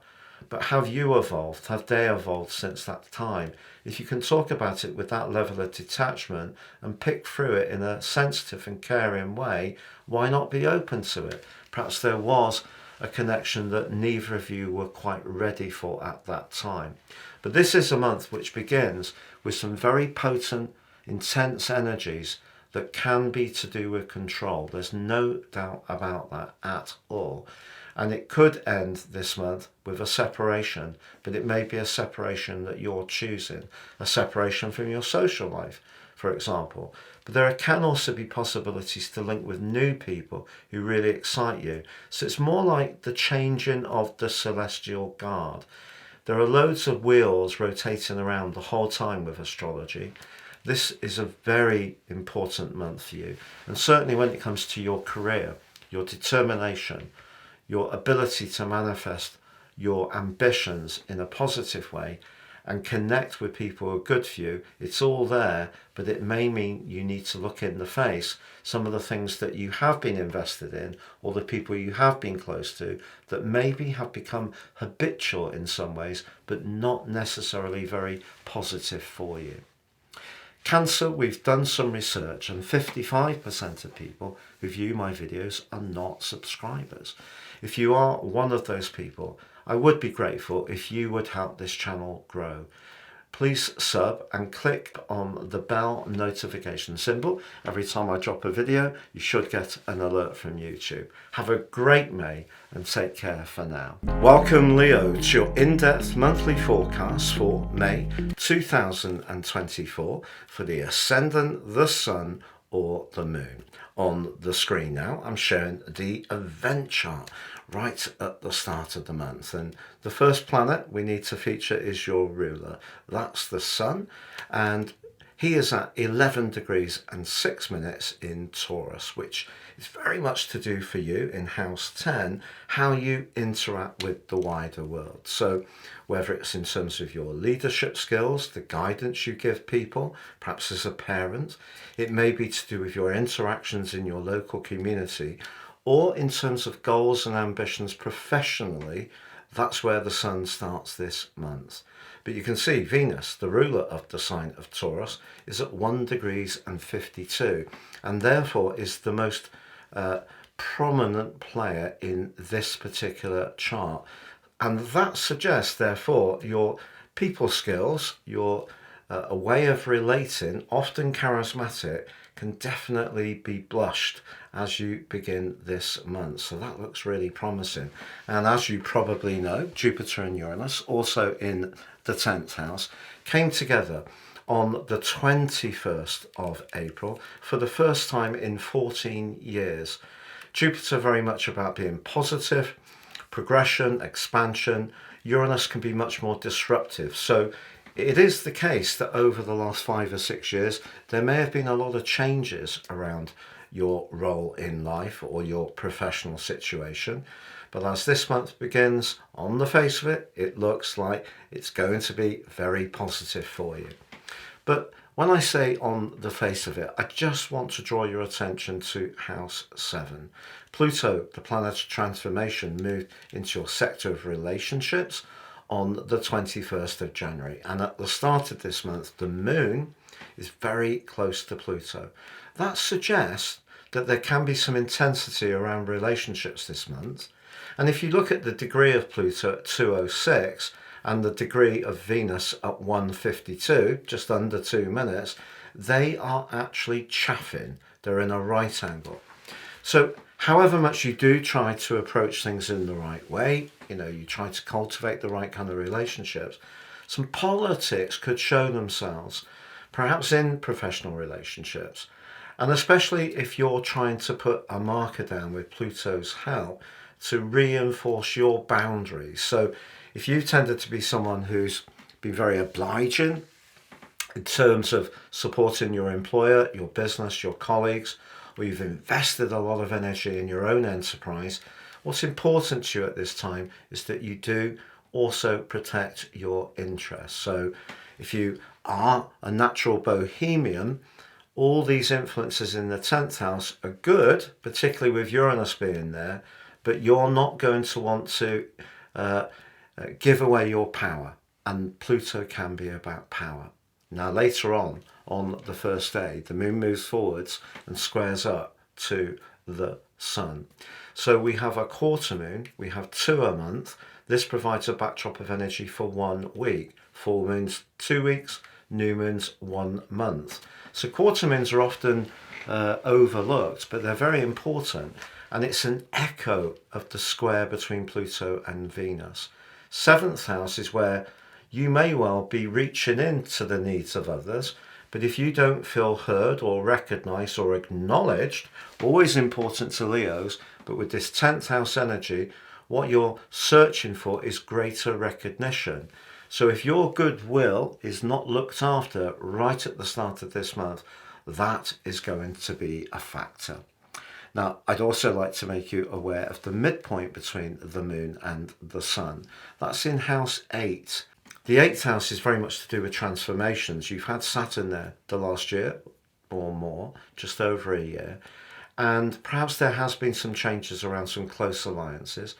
But have you evolved? Have they evolved since that time? If you can talk about it with that level of detachment and pick through it in a sensitive and caring way, why not be open to it? Perhaps there was a connection that neither of you were quite ready for at that time. But this is a month which begins with some very potent, intense energies that can be to do with control. There's no doubt about that at all. And it could end this month with a separation, but it may be a separation that you're choosing, a separation from your social life, for example. But there can also be possibilities to link with new people who really excite you. So it's more like the changing of the celestial guard. There are loads of wheels rotating around the whole time with astrology. This is a very important month for you. And certainly when it comes to your career, your determination, your ability to manifest your ambitions in a positive way and connect with people who are good for you, it's all there, but it may mean you need to look in the face some of the things that you have been invested in or the people you have been close to that maybe have become habitual in some ways, but not necessarily very positive for you. Cancer, we've done some research and 55% of people who view my videos are not subscribers. If you are one of those people, I would be grateful if you would help this channel grow. Please sub and click on the bell notification symbol. Every time I drop a video, you should get an alert from YouTube. Have a great May and take care for now. Welcome Leo to your in-depth monthly forecast for May 2024 for the Ascendant, the Sun or the Moon. On the screen now, I'm showing the event chart right at the start of the month, and the first planet we need to feature is your ruler. That's the Sun, and he is at 11 degrees and 6 minutes in Taurus, which is very much to do for you in house 10, how you interact with the wider world. So whether it's in terms of your leadership skills, the guidance you give people, perhaps as a parent, it may be to do with your interactions in your local community, or in terms of goals and ambitions professionally. That's where the Sun starts this month. But you can see Venus, the ruler of the sign of Taurus, is at 1 degrees and 52, and therefore is the most prominent player in this particular chart. And that suggests, therefore, your people skills, your a way of relating, often charismatic, can definitely be blushed as you begin this month. So that looks really promising. And as you probably know, Jupiter and Uranus, also in the 10th house, came together on the 21st of April for the first time in 14 years. Jupiter very much about being positive, progression, expansion. Uranus can be much more disruptive. So it is the case that over the last 5 or 6 years, there may have been a lot of changes around your role in life or your professional situation. But as this month begins, on the face of it, it looks like it's going to be very positive for you. But when I say on the face of it, I just want to draw your attention to House 7. Pluto, the planet of transformation, moved into your sector of relationships on the 21st of January. And at the start of this month, the moon is very close to Pluto. That suggests that there can be some intensity around relationships this month. And if you look at the degree of Pluto at 206, and the degree of Venus at 152, just under 2 minutes, they are actually chaffing. They're in a right angle. So however much you do try to approach things in the right way, you try to cultivate the right kind of relationships, some politics could show themselves, perhaps in professional relationships. And especially if you're trying to put a marker down with Pluto's help to reinforce your boundaries. So if you've tended to be someone who's been very obliging in terms of supporting your employer, your business, your colleagues, or you've invested a lot of energy in your own enterprise, what's important to you at this time is that you do also protect your interests. So if you are a natural bohemian, all these influences in the 10th house are good, particularly with Uranus being there, but you're not going to want to give away your power, and Pluto can be about power. Now later on the first day, the moon moves forwards and squares up to the sun. So we have a quarter moon, we have 2 a month. This provides a backdrop of energy for 1 week. Full moons 2 weeks, new moons 1 month. So quarter moons are often overlooked, but they're very important, and it's an echo of the square between Pluto and Venus. 7th house is where you may well be reaching into the needs of others, but if you don't feel heard or recognised or acknowledged, always important to Leos, but with this 10th house energy, what you're searching for is greater recognition. So if your goodwill is not looked after right at the start of this month, that is going to be a factor. Now, I'd also like to make you aware of the midpoint between the moon and the sun. That's in house 8. The 8th house is very much to do with transformations. You've had Saturn there the last year or more, just over a year. And perhaps there has been some changes around some close alliances,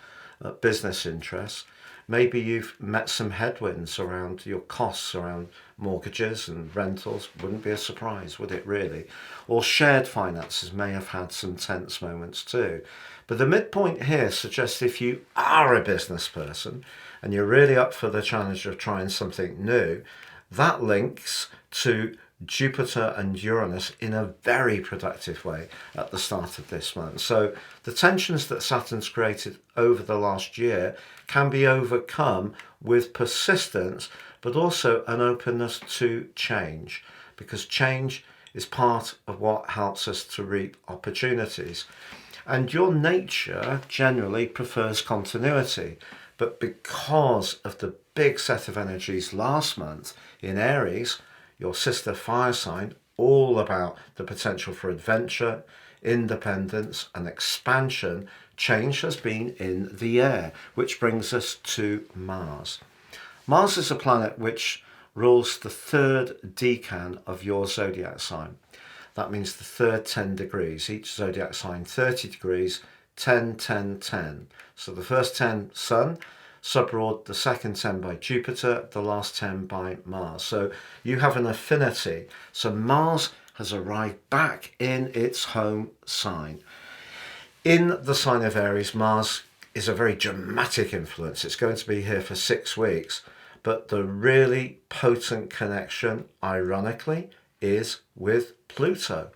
business interests. Maybe you've met some headwinds around your costs, around mortgages and rentals. Wouldn't be a surprise, would it really? Or shared finances may have had some tense moments too. But the midpoint here suggests if you are a business person and you're really up for the challenge of trying something new, that links to Jupiter and Uranus in a very productive way at the start of this month. So the tensions that Saturn's created over the last year can be overcome with persistence, but also an openness to change, because change is part of what helps us to reap opportunities. And your nature generally prefers continuity, but because of the big set of energies last month in Aries, your sister fire sign, all about the potential for adventure, independence and expansion, change has been in the air, which brings us to Mars. Mars is a planet which rules the 3rd decan of your zodiac sign. That means the third 10 degrees, each zodiac sign 30 degrees, 10, 10, 10. So the first 10 Sun, subruled the second 10 by Jupiter, the last 10 by Mars. So you have an affinity. So Mars has arrived back in its home sign. In the sign of Aries, Mars is a very dramatic influence. It's going to be here for 6 weeks. But the really potent connection, ironically, is with Pluto.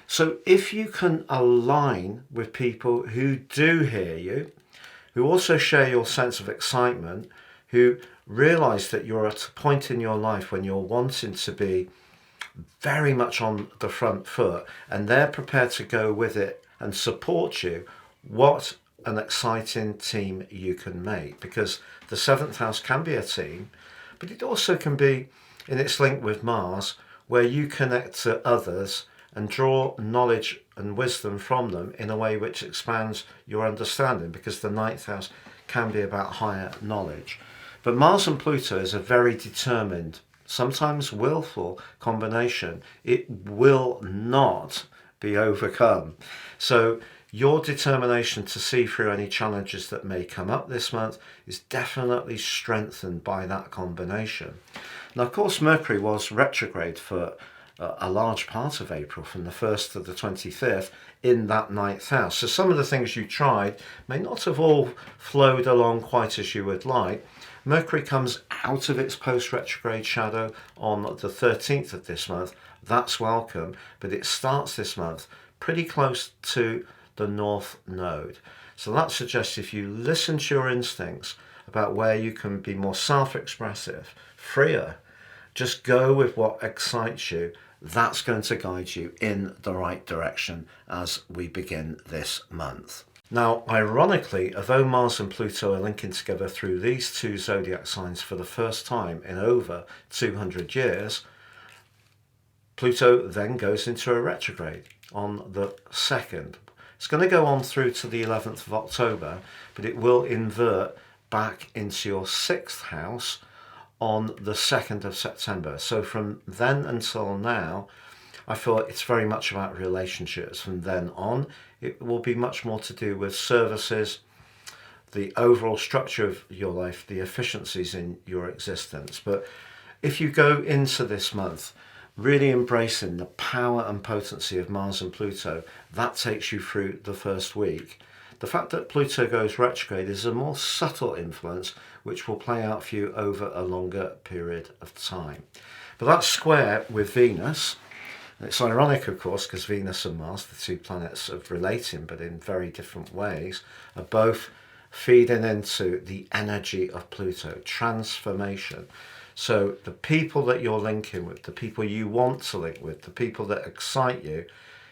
So if you can align with people who do hear you, who also share your sense of excitement, who realize that you're at a point in your life when you're wanting to be very much on the front foot and they're prepared to go with it and support you, what an exciting team you can make. Because the 7th house can be a team, but it also can be in its link with Mars, where you connect to others and draw knowledge and wisdom from them in a way which expands your understanding, because the 9th house can be about higher knowledge. But Mars and Pluto is a very determined, sometimes willful combination. It will not be overcome. So your determination to see through any challenges that may come up this month is definitely strengthened by that combination. Now, of course, Mercury was retrograde for a large part of April, from the 1st to the 25th, in that 9th house. So some of the things you tried may not have all flowed along quite as you would like. Mercury comes out of its post-retrograde shadow on the 13th of this month. That's welcome, but it starts this month pretty close to the North Node. So that suggests if you listen to your instincts about where you can be more self-expressive, freer, just go with what excites you, that's going to guide you in the right direction as we begin this month. Now, ironically, although Mars and Pluto are linking together through these two zodiac signs for the first time in over 200 years, Pluto then goes into a retrograde on the 2nd. It's going to go on through to the 11th of October, but it will invert back into your 6th house on the 2nd of September. So from then until now, I feel it's very much about relationships. From then on, it will be much more to do with services, the overall structure of your life, the efficiencies in your existence. But if you go into this month really embracing the power and potency of Mars and Pluto, that takes you through the first week. The fact that Pluto goes retrograde is a more subtle influence which will play out for you over a longer period of time. But that's square with Venus. It's ironic, of course, because Venus and Mars, the two planets of relating but in very different ways, are both feeding into the energy of Pluto, transformation. So the people that you're linking with, the people you want to link with, the people that excite you,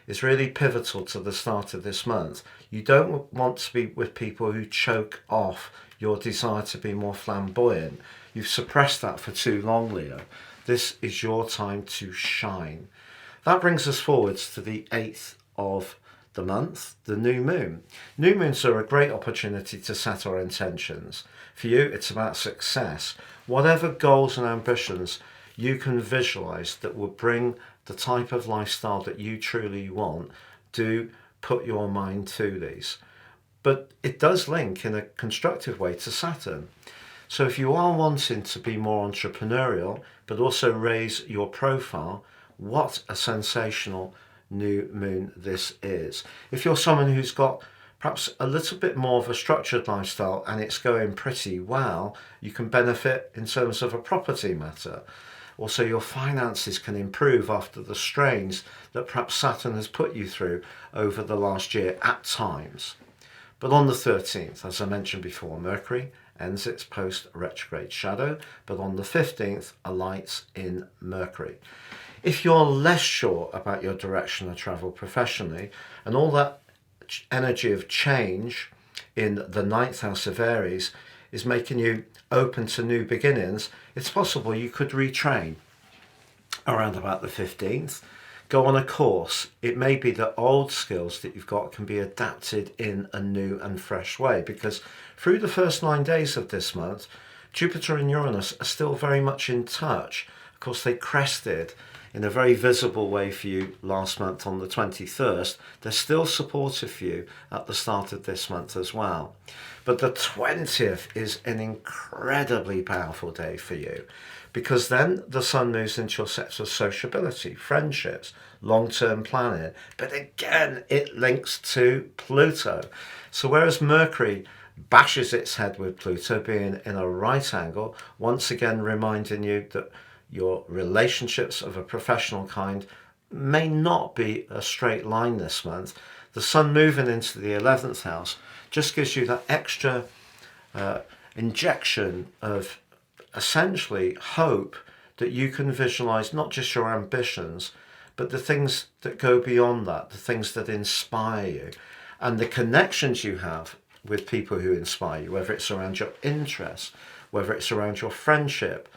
is really pivotal to the start of this month. You don't want to be with people who choke off your desire to be more flamboyant. You've suppressed that for too long, Leo. This is your time to shine. That brings us forwards to the 8th of the month, the new moon. New moons are a great opportunity to set our intentions. For you, it's about success. Whatever goals and ambitions you can visualize that will bring the type of lifestyle that you truly want, do put your mind to these. But it does link in a constructive way to Saturn. So if you are wanting to be more entrepreneurial, but also raise your profile, what a sensational new moon this is. If you're someone who's got perhaps a little bit more of a structured lifestyle and it's going pretty well, you can benefit in terms of a property matter. Also, your finances can improve after the strains that perhaps Saturn has put you through over the last year at times. But on the 13th, as I mentioned before, Mercury ends its post-retrograde shadow, but on the 15th, alights in Mercury. If you're less sure about your direction of travel professionally, and all that energy of change in the 9th house of Aries is making you open to new beginnings, it's possible you could retrain around about the 15th. Go on a course. It may be that old skills that you've got can be adapted in a new and fresh way, because through the first 9 days of this month, Jupiter and Uranus are still very much in touch. Of course, they crested in a very visible way for you last month on the 21st. They're still supportive for you at the start of this month as well. But the 20th is an incredibly powerful day for you, because then the sun moves into your sector of sociability, friendships, long-term planning. But again, it links to Pluto. So whereas Mercury bashes its head with Pluto being in a right angle, once again reminding you that your relationships of a professional kind may not be a straight line this month. The sun moving into the 11th house just gives you that extra injection of essentially hope that you can visualize not just your ambitions, but the things that go beyond that, the things that inspire you, and the connections you have with people who inspire you, whether it's around your interests, whether it's around your friendship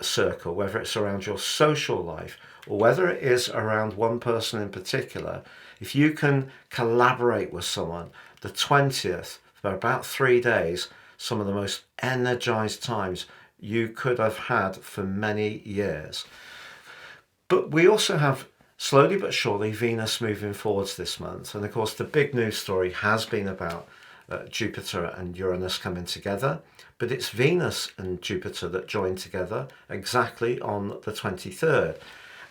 circle, whether it's around your social life, or whether it is around one person in particular. If you can collaborate with someone, the 20th, for about 3 days, some of the most energized times you could have had for many years. But we also have, slowly but surely, Venus moving forwards this month. And of course, the big news story has been about Jupiter and Uranus coming together. But it's Venus and Jupiter that join together exactly on the 23rd.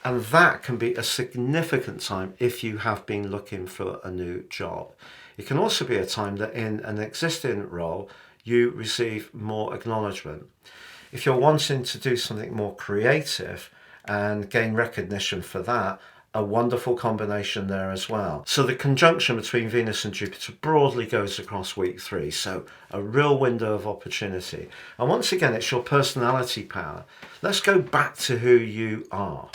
And that can be a significant time if you have been looking for a new job. It can also be a time that in an existing role, you receive more acknowledgement. If you're wanting to do something more creative and gain recognition for that, a wonderful combination there as well. So the conjunction between Venus and Jupiter broadly goes across week 3, so a real window of opportunity. And once again, it's your personality power. Let's go back to who you are.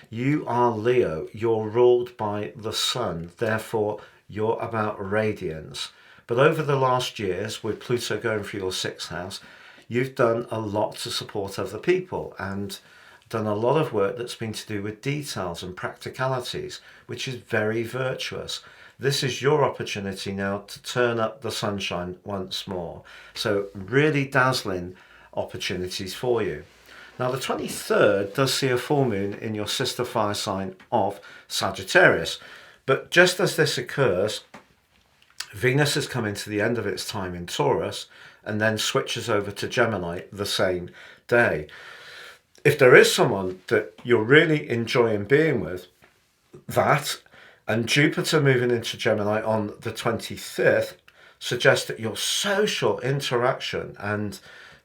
You are Leo, you're ruled by the sun, therefore you're about radiance. But over the last years, with Pluto going through your 6th house, you've done a lot to support other people and done a lot of work that's been to do with details and practicalities, which is very virtuous. This is your opportunity now to turn up the sunshine once more. So really dazzling opportunities for you. Now the 23rd does see a full moon in your sister fire sign of Sagittarius. But just as this occurs, Venus has come into the end of its time in Taurus and then switches over to Gemini the same day. If there is someone that you're really enjoying being with, that and Jupiter moving into Gemini on the 25th suggests that your social interaction and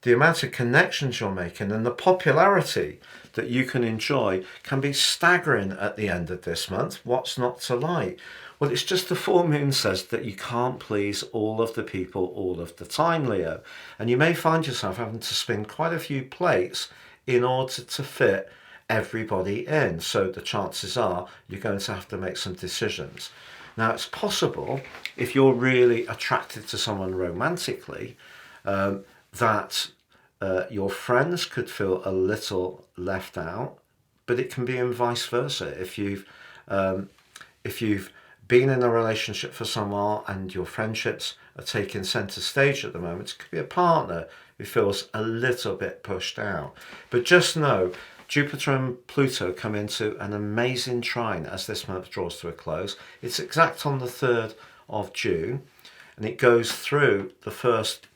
the amount of connections you're making and the popularity that you can enjoy can be staggering at the end of this month. What's not to like? Well, it's just the full moon says that you can't please all of the people all of the time, Leo. And you may find yourself having to spin quite a few plates in order to fit everybody in. So the chances are you're going to have to make some decisions. Now, it's possible, if you're really attracted to someone romantically, that your friends could feel a little left out, but it can be in vice versa. If you've been in a relationship for some while and your friendships are taking centre stage at the moment, it could be a partner who feels a little bit pushed out. But just know, Jupiter and Pluto come into an amazing trine as this month draws to a close. It's exact on the 3rd of June, and it goes through the first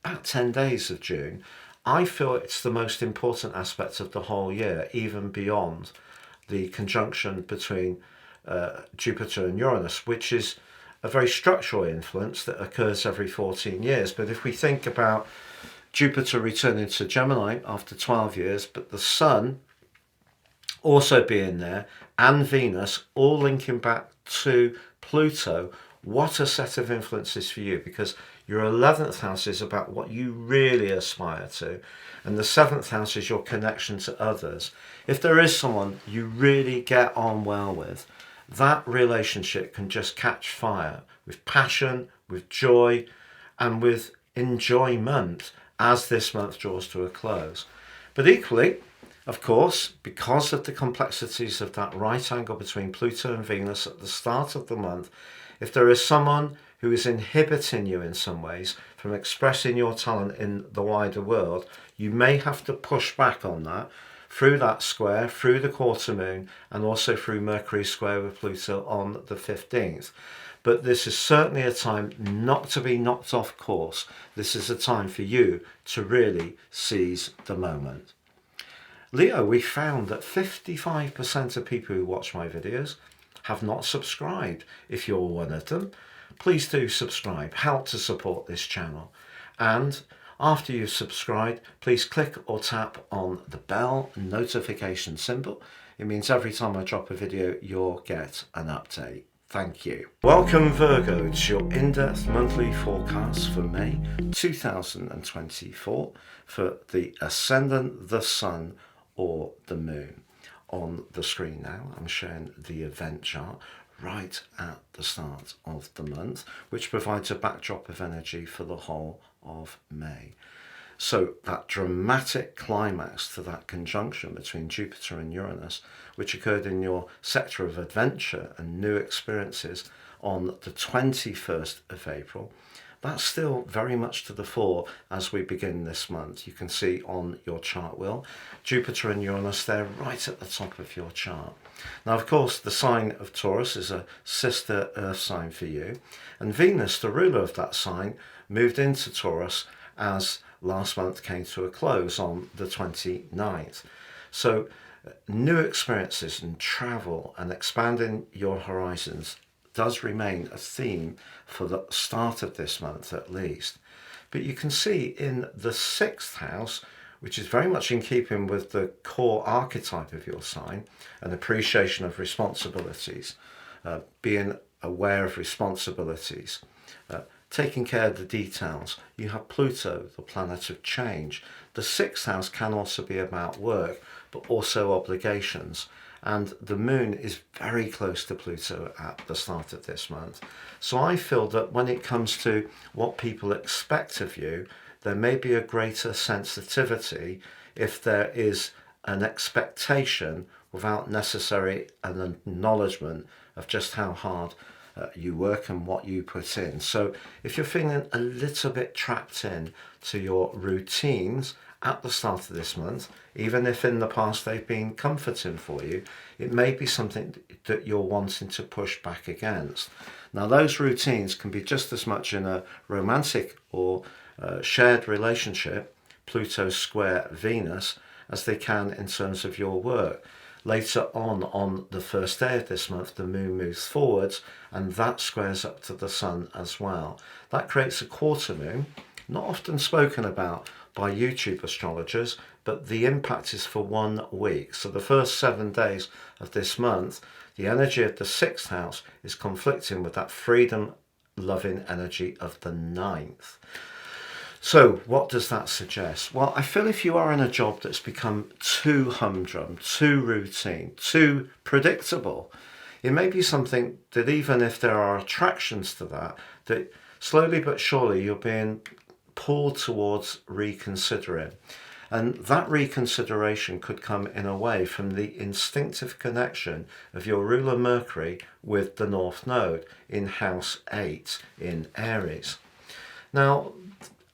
about 10 days of June. I feel it's the most important aspect of the whole year, even beyond the conjunction between Jupiter and Uranus, which is a very structural influence that occurs every 14 years. But if we think about Jupiter returning to Gemini after 12 years, but the Sun also being there, and Venus all linking back to Pluto, what a set of influences for you, because your 11th house is about what you really aspire to, and the 7th house is your connection to others. If there is someone you really get on well with, that relationship can just catch fire with passion, with joy, and with enjoyment as this month draws to a close. But equally, of course, because of the complexities of that right angle between Pluto and Venus at the start of the month, if there is someone who is inhibiting you in some ways from expressing your talent in the wider world, you may have to push back on that through that square, through the quarter moon, and also through Mercury square with Pluto on the 15th. But this is certainly a time not to be knocked off course. This is a time for you to really seize the moment. Leo, we found that 55% of people who watch my videos have not subscribed. If you're one of them, please do subscribe. Help to support this channel. And After you've subscribed, please click or tap on the bell notification symbol. It means every time I drop a video, you'll get an update. Thank you. Welcome Virgo to your in-depth monthly forecast for May 2024 for the ascendant, the sun or the moon. On the screen now, I'm showing the event chart right at the start of the month, which provides a backdrop of energy for the whole of May. So that dramatic climax to that conjunction between Jupiter and Uranus, which occurred in your sector of adventure and new experiences on the 21st of April, that's still very much to the fore as we begin this month. You can see on your chart wheel, Jupiter and Uranus, they're right at the top of your chart. Now, of course, the sign of Taurus is a sister earth sign for you, and Venus, the ruler of that sign, moved into Taurus as last month came to a close on the 29th. So new experiences and travel and expanding your horizons does remain a theme for the start of this month at least. But you can see in the 6th house, which is very much in keeping with the core archetype of your sign, an appreciation of responsibilities, being aware of responsibilities, taking care of the details. You have Pluto, the planet of change. The 6th house can also be about work, but also obligations. And the moon is very close to Pluto at the start of this month. So I feel that when it comes to what people expect of you, there may be a greater sensitivity if there is an expectation without necessary an acknowledgement of just how hard you work and what you put in. So if you're feeling a little bit trapped in to your routines at the start of this month, even if in the past they've been comforting for you, it may be something that you're wanting to push back against. Now, those routines can be just as much in a romantic or shared relationship, Pluto square Venus, as they can in terms of your work. Later on the first day of this month, the moon moves forwards and that squares up to the sun as well. That creates a quarter moon, not often spoken about by YouTube astrologers, but the impact is for 1 week. So the first 7 days of this month, the energy of the 6th house is conflicting with that freedom-loving energy of the 9th. So what does that suggest? Well, I feel if you are in a job that's become too humdrum, too routine, too predictable, it may be something that even if there are attractions to that slowly but surely you're being pulled towards reconsidering. And that reconsideration could come in a way from the instinctive connection of your ruler Mercury with the North Node in House 8 in Aries. Now,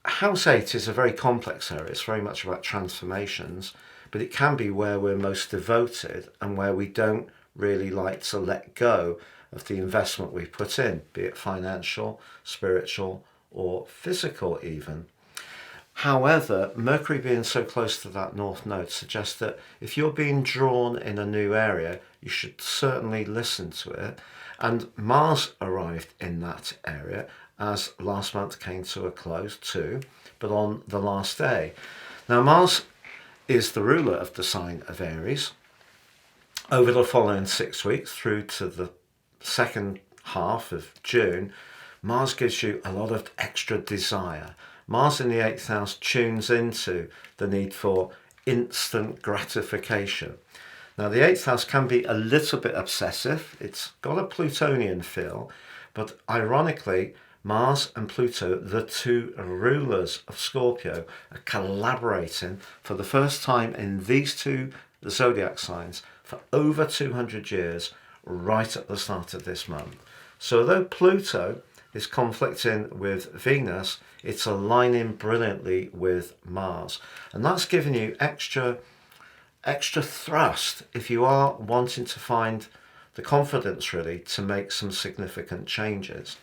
House 8 is a very complex area. It's very much about transformations, but it can be where we're most devoted and where we don't really like to let go of the investment we've put in, be it financial, spiritual, or physical even. However, Mercury being so close to that North Node suggests that if you're being drawn in a new area, you should certainly listen to it. And Mars arrived in that area as last month came to a close too, but on the last day. Now, Mars is the ruler of the sign of Aries. Over the following 6 weeks through to the second half of June, Mars gives you a lot of extra desire. Mars in the 8th house tunes into the need for instant gratification. Now, the 8th house can be a little bit obsessive. It's got a Plutonian feel, but ironically, Mars and Pluto, the two rulers of Scorpio, are collaborating for the first time in these two zodiac signs for over 200 years, right at the start of this month. So although Pluto is conflicting with Venus, it's aligning brilliantly with Mars. And that's giving you extra thrust if you are wanting to find the confidence really to make some significant changes.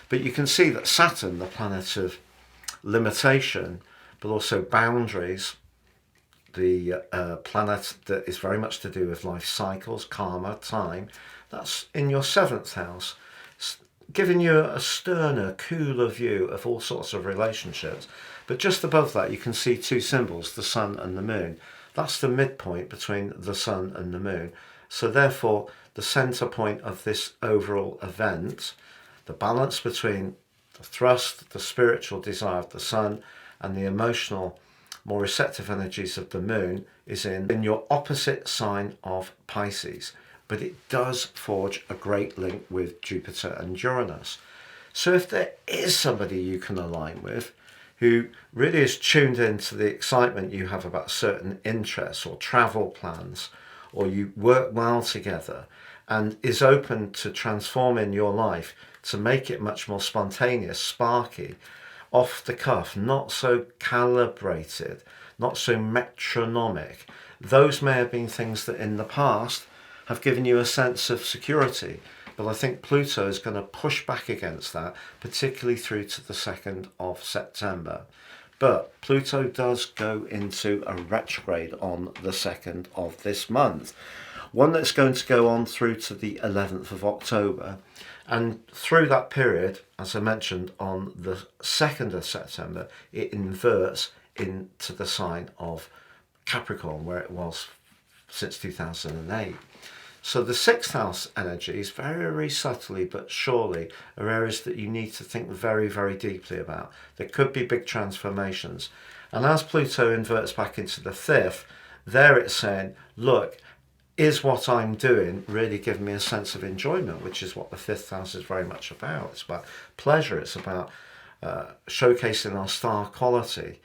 But you can see that Saturn, the planet of limitation, but also boundaries, the planet that is very much to do with life cycles, karma, time, that's in your 7th house. giving you a sterner, cooler view of all sorts of relationships. But just above that, you can see two symbols, the sun and the moon. That's the midpoint between the sun and the moon. So therefore, the center point of this overall event, the balance between the thrust, the spiritual desire of the sun, and the emotional, more receptive energies of the moon, is in your opposite sign of Pisces. But it does forge a great link with Jupiter and Uranus. So if there is somebody you can align with who really is tuned into the excitement you have about certain interests or travel plans, or you work well together and is open to transforming your life to make it much more spontaneous, sparky, off the cuff, not so calibrated, not so metronomic. Those may have been things that in the past have given you a sense of security. But I think Pluto is going to push back against that, particularly through to the 2nd of September. But Pluto does go into a retrograde on the 2nd of this month. One that's going to go on through to the 11th of October. And through that period, as I mentioned, on the 2nd of September, it inverts into the sign of Capricorn, where it was since 2008. So the 6th house energies, very subtly but surely, are areas that you need to think very, very deeply about. There could be big transformations. And as Pluto inverts back into the 5th, there it's saying, look, is what I'm doing really giving me a sense of enjoyment, which is what the 5th house is very much about. It's about pleasure. It's about showcasing our star quality.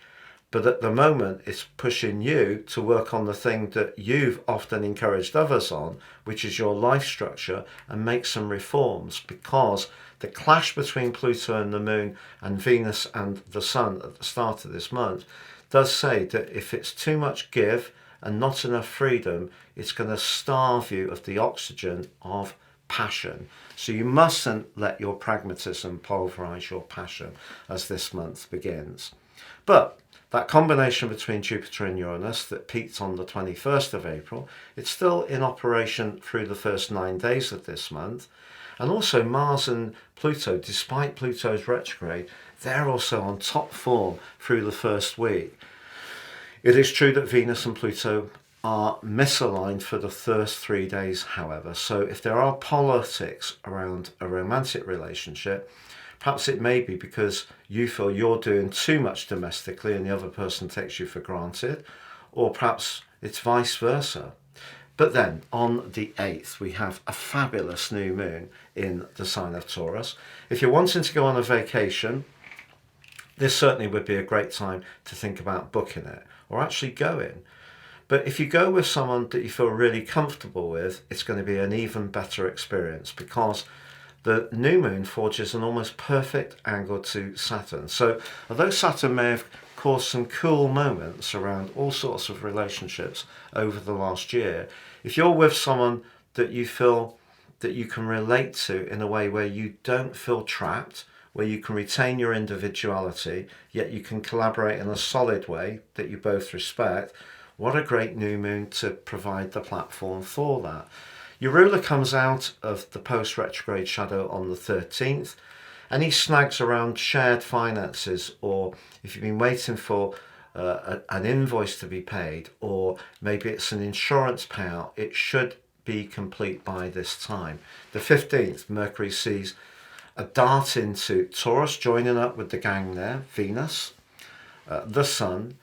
But at the moment, it's pushing you to work on the thing that you've often encouraged others on, which is your life structure, and make some reforms, because the clash between Pluto and the moon and Venus and the sun at the start of this month does say that if it's too much give and not enough freedom, it's going to starve you of the oxygen of passion. So you mustn't let your pragmatism pulverize your passion as this month begins. But that combination between Jupiter and Uranus that peaked on the 21st of April, it's still in operation through the first 9 days of this month. And also Mars and Pluto, despite Pluto's retrograde, they're also on top form through the first week. It is true that Venus and Pluto are misaligned for the first 3 days, however. So if there are politics around a romantic relationship, perhaps it may be because you feel you're doing too much domestically and the other person takes you for granted, or perhaps it's vice versa. But then on the 8th, we have a fabulous new moon in the sign of Taurus. If you're wanting to go on a vacation, this certainly would be a great time to think about booking it or actually going. But if you go with someone that you feel really comfortable with, it's going to be an even better experience, because the new moon forges an almost perfect angle to Saturn. So although Saturn may have caused some cool moments around all sorts of relationships over the last year, if you're with someone that you feel that you can relate to in a way where you don't feel trapped, where you can retain your individuality, yet you can collaborate in a solid way that you both respect, what a great new moon to provide the platform for that. Your ruler comes out of the post-retrograde shadow on the 13th, and he snags around shared finances, or if you've been waiting for an invoice to be paid, or maybe it's an insurance payout, it should be complete by this time. The 15th, Mercury sees a dart into Taurus, joining up with the gang there, Venus, the Sun,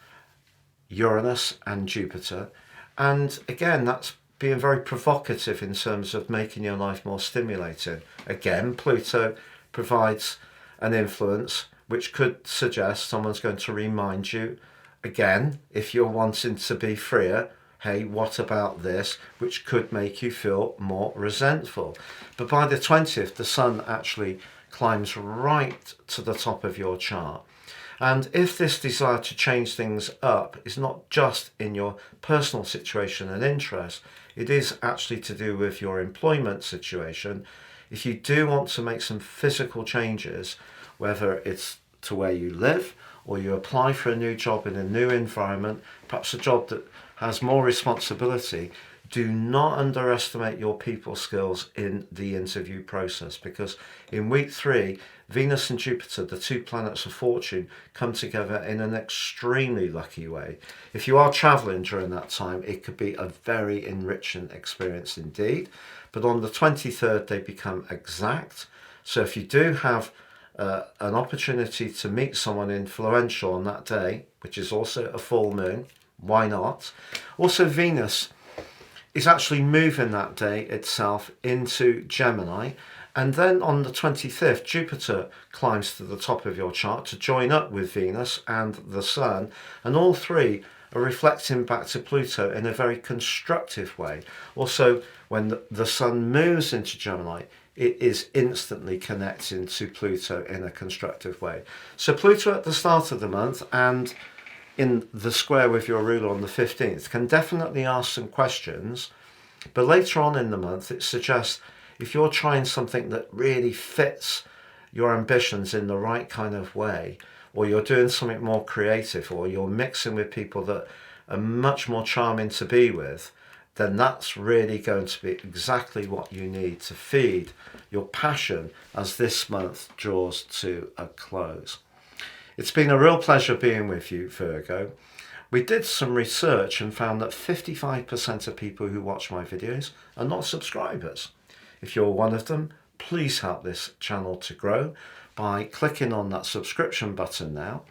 Uranus and Jupiter. And again, that's being very provocative in terms of making your life more stimulating. Again, Pluto provides an influence which could suggest someone's going to remind you, again, if you're wanting to be freer, hey, what about this, which could make you feel more resentful. But by the 20th, the sun actually climbs right to the top of your chart. And if this desire to change things up is not just in your personal situation and interest, it is actually to do with your employment situation. If you do want to make some physical changes, whether it's to where you live or you apply for a new job in a new environment, perhaps a job that has more responsibility, Do not underestimate your people skills in the interview process, because in week 3, Venus and Jupiter, the two planets of fortune, come together in an extremely lucky way. If you are traveling during that time, it could be a very enriching experience indeed. But on the 23rd, they become exact. So if you do have an opportunity to meet someone influential on that day, which is also a full moon, why not? Also, Venus is actually moving that day itself into Gemini, and then on the 25th Jupiter climbs to the top of your chart to join up with Venus and the Sun, and all three are reflecting back to Pluto in a very constructive way. Also, when the Sun moves into Gemini, it is instantly connecting to Pluto in a constructive way. So Pluto at the start of the month and in the square with your ruler on the 15th can definitely ask some questions, but later on in the month it suggests if you're trying something that really fits your ambitions in the right kind of way, or you're doing something more creative, or you're mixing with people that are much more charming to be with, then that's really going to be exactly what you need to feed your passion as this month draws to a close. It's been a real pleasure being with you, Virgo. We did some research and found that 55% of people who watch my videos are not subscribers. If you're one of them, please help this channel to grow by clicking on that subscription button now,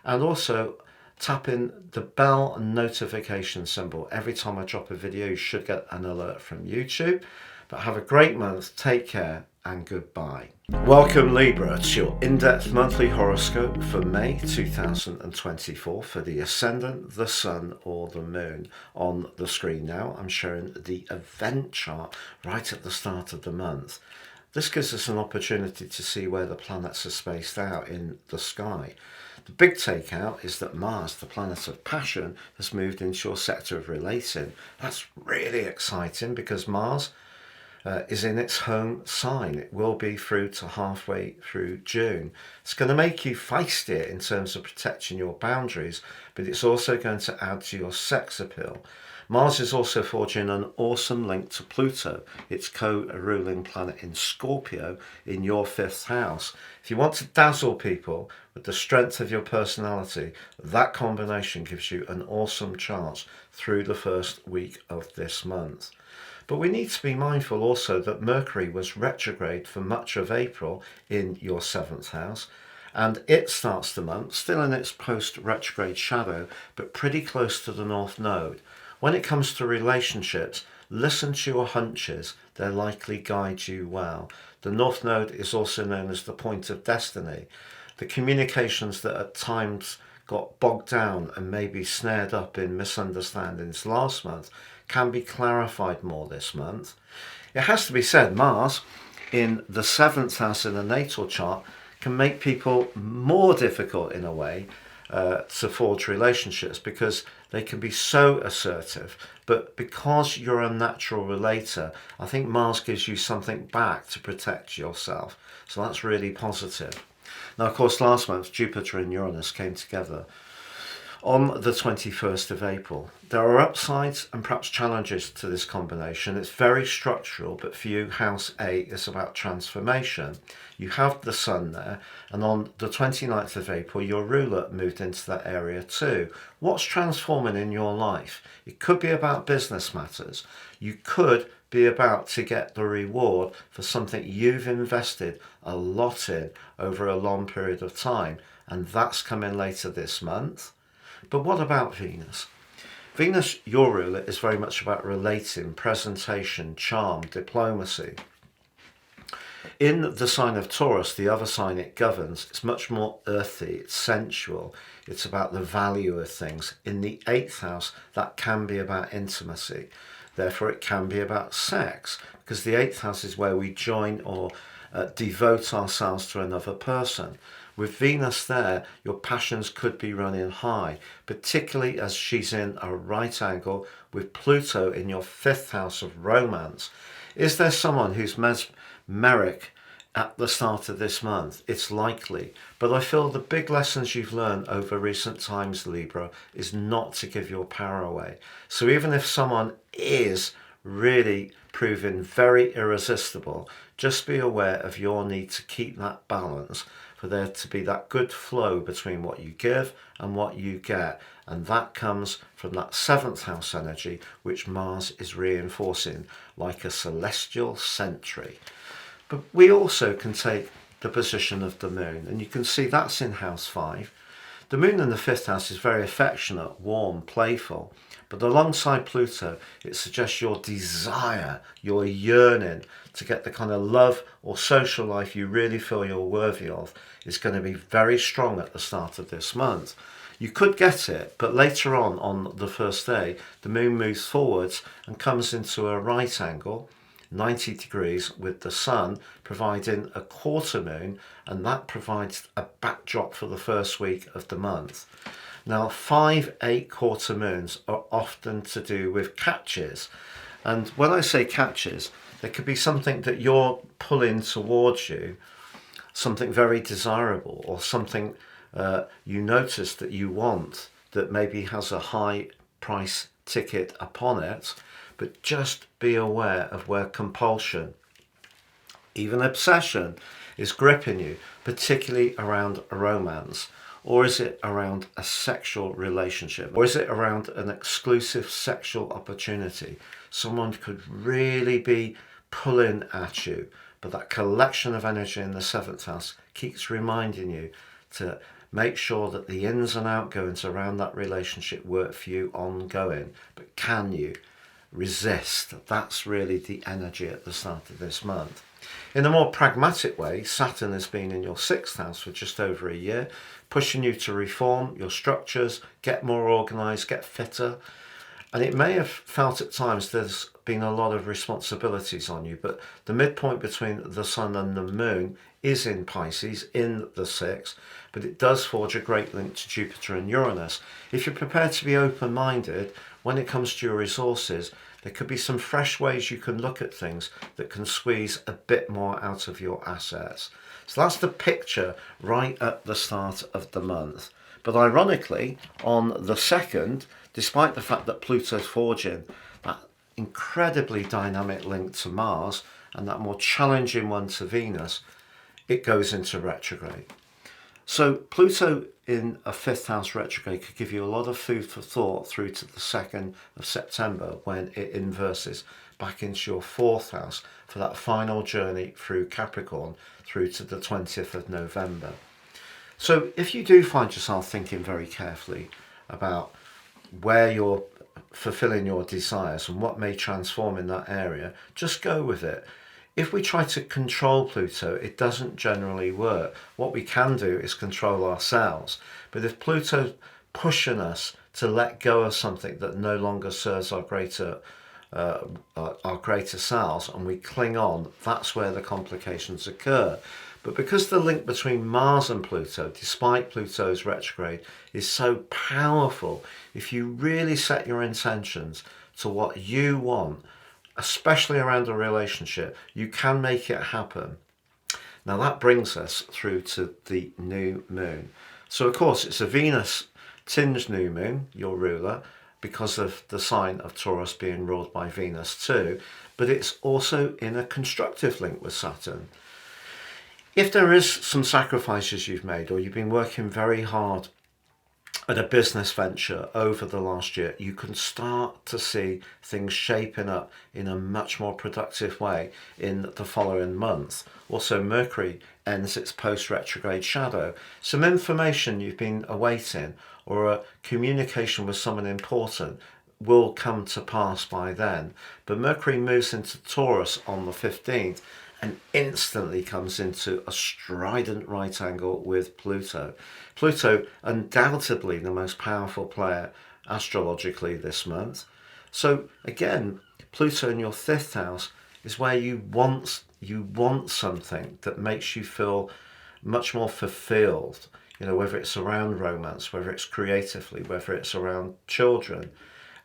and also tapping the bell and notification symbol. Every time I drop a video, you should get an alert from YouTube. But have a great month, take care, and goodbye. Welcome Libra to your in-depth monthly horoscope for May 2024 for the Ascendant, the Sun or the Moon. On the screen now I'm showing the event chart right at the start of the month. This gives us an opportunity to see where the planets are spaced out in the sky. The big takeout is that Mars, the planet of passion, has moved into your sector of relating. That's really exciting because Mars is in its home sign. It will be through to halfway through June. It's going to make you feistier in terms of protecting your boundaries, but it's also going to add to your sex appeal. Mars is also forging an awesome link to Pluto, its co-ruling planet in Scorpio in your 5th house. If you want to dazzle people with the strength of your personality, that combination gives you an awesome chance through the first week of this month. But we need to be mindful also that Mercury was retrograde for much of April in your 7th house, and it starts the month still in its post-retrograde shadow, but pretty close to the North Node. When it comes to relationships, listen to your hunches, they'll likely guide you well. The North Node is also known as the point of destiny. The communications that at times got bogged down and maybe snared up in misunderstandings last month can be clarified more this month. It has to be said, Mars in the 7th house in the natal chart can make people more difficult in a way to forge relationships because they can be so assertive. But because you're a natural relator, I think Mars gives you something back to protect yourself. So that's really positive. Now, of course, last month, Jupiter and Uranus came together on the 21st of April. There are upsides and perhaps challenges to this combination. It's very structural, but for you, House A is about transformation. You have the Sun there, and on the 29th of April, your ruler moved into that area too. What's transforming in your life? It could be about business matters. You could be about to get the reward for something you've invested a lot in over a long period of time, and that's coming later this month. But what about Venus? Venus, your ruler, is very much about relating, presentation, charm, diplomacy. In the sign of Taurus, the other sign it governs, it's much more earthy, it's sensual, it's about the value of things. In the 8th house, that can be about intimacy. Therefore, it can be about sex, because the 8th house is where we join or devote ourselves to another person. With Venus there, your passions could be running high, particularly as she's in a right angle with Pluto in your 5th house of romance. Is there someone who's mesmeric at the start of this month. It's likely. But I feel the big lessons you've learned over recent times, Libra, is not to give your power away. So even if someone is really proving very irresistible, just be aware of your need to keep that balance, for there to be that good flow between what you give and what you get. And that comes from that 7th house energy, which Mars is reinforcing like a celestial sentry. But we also can take the position of the moon, and you can see that's in house 5. The moon in the 5th house is very affectionate, warm, playful. But alongside Pluto, it suggests your desire, your yearning to get the kind of love or social life you really feel you're worthy of is going to be very strong at the start of this month. You could get it, but later on the first day, the moon moves forwards and comes into a right angle, 90 degrees, with the sun, providing a quarter moon, and that provides a backdrop for the first week of the month. Now, 5-8 quarter moons are often to do with catches. And when I say catches, there could be something that you're pulling towards you, something very desirable, or something you notice that you want that maybe has a high price ticket upon it. But just be aware of where compulsion, even obsession, is gripping you, particularly around a romance. Or is it around a sexual relationship? Or is it around an exclusive sexual opportunity? Someone could really be pulling at you, but that collection of energy in the 7th house keeps reminding you to make sure that the ins and outgoings around that relationship work for you ongoing. But can you resist? That's really the energy at the start of this month. In a more pragmatic way, Saturn has been in your 6th house for just over a year, pushing you to reform your structures, get more organised, get fitter. And it may have felt at times there's been a lot of responsibilities on you, but the midpoint between the sun and the moon is in Pisces, in the 6th, but it does forge a great link to Jupiter and Uranus. If you're prepared to be open-minded when it comes to your resources, there could be some fresh ways you can look at things that can squeeze a bit more out of your assets. So that's the picture right at the start of the month. But ironically, on the 2nd, despite the fact that Pluto's forging that incredibly dynamic link to Mars and that more challenging one to Venus, it goes into retrograde. So Pluto in a 5th house retrograde could give you a lot of food for thought through to the 2nd of September when it inverses back into your 4th house for that final journey through Capricorn through to the 20th of November. So if you do find yourself thinking very carefully about where you're fulfilling your desires and what may transform in that area, just go with it. If we try to control Pluto, it doesn't generally work. What we can do is control ourselves. But if Pluto's pushing us to let go of something that no longer serves our greater selves, and we cling on, that's where the complications occur. But because the link between Mars and Pluto, despite Pluto's retrograde, is so powerful, if you really set your intentions to what you want, especially around a relationship, you can make it happen. Now that brings us through to the new moon. So of course it's a Venus tinged new moon, your ruler, because of the sign of Taurus being ruled by Venus too, but it's also in a constructive link with Saturn. If there is some sacrifices you've made, or you've been working very hard at a business venture over the last year, you can start to see things shaping up in a much more productive way in the following month. Also, Mercury ends its post-retrograde shadow. Some information you've been awaiting or a communication with someone important will come to pass by then. But Mercury moves into Taurus on the 15th and instantly comes into a strident right angle with Pluto. Pluto, undoubtedly the most powerful player astrologically this month. So again, Pluto in your 5th house is where you want something that makes you feel much more fulfilled. You know, whether it's around romance, whether it's creatively, whether it's around children.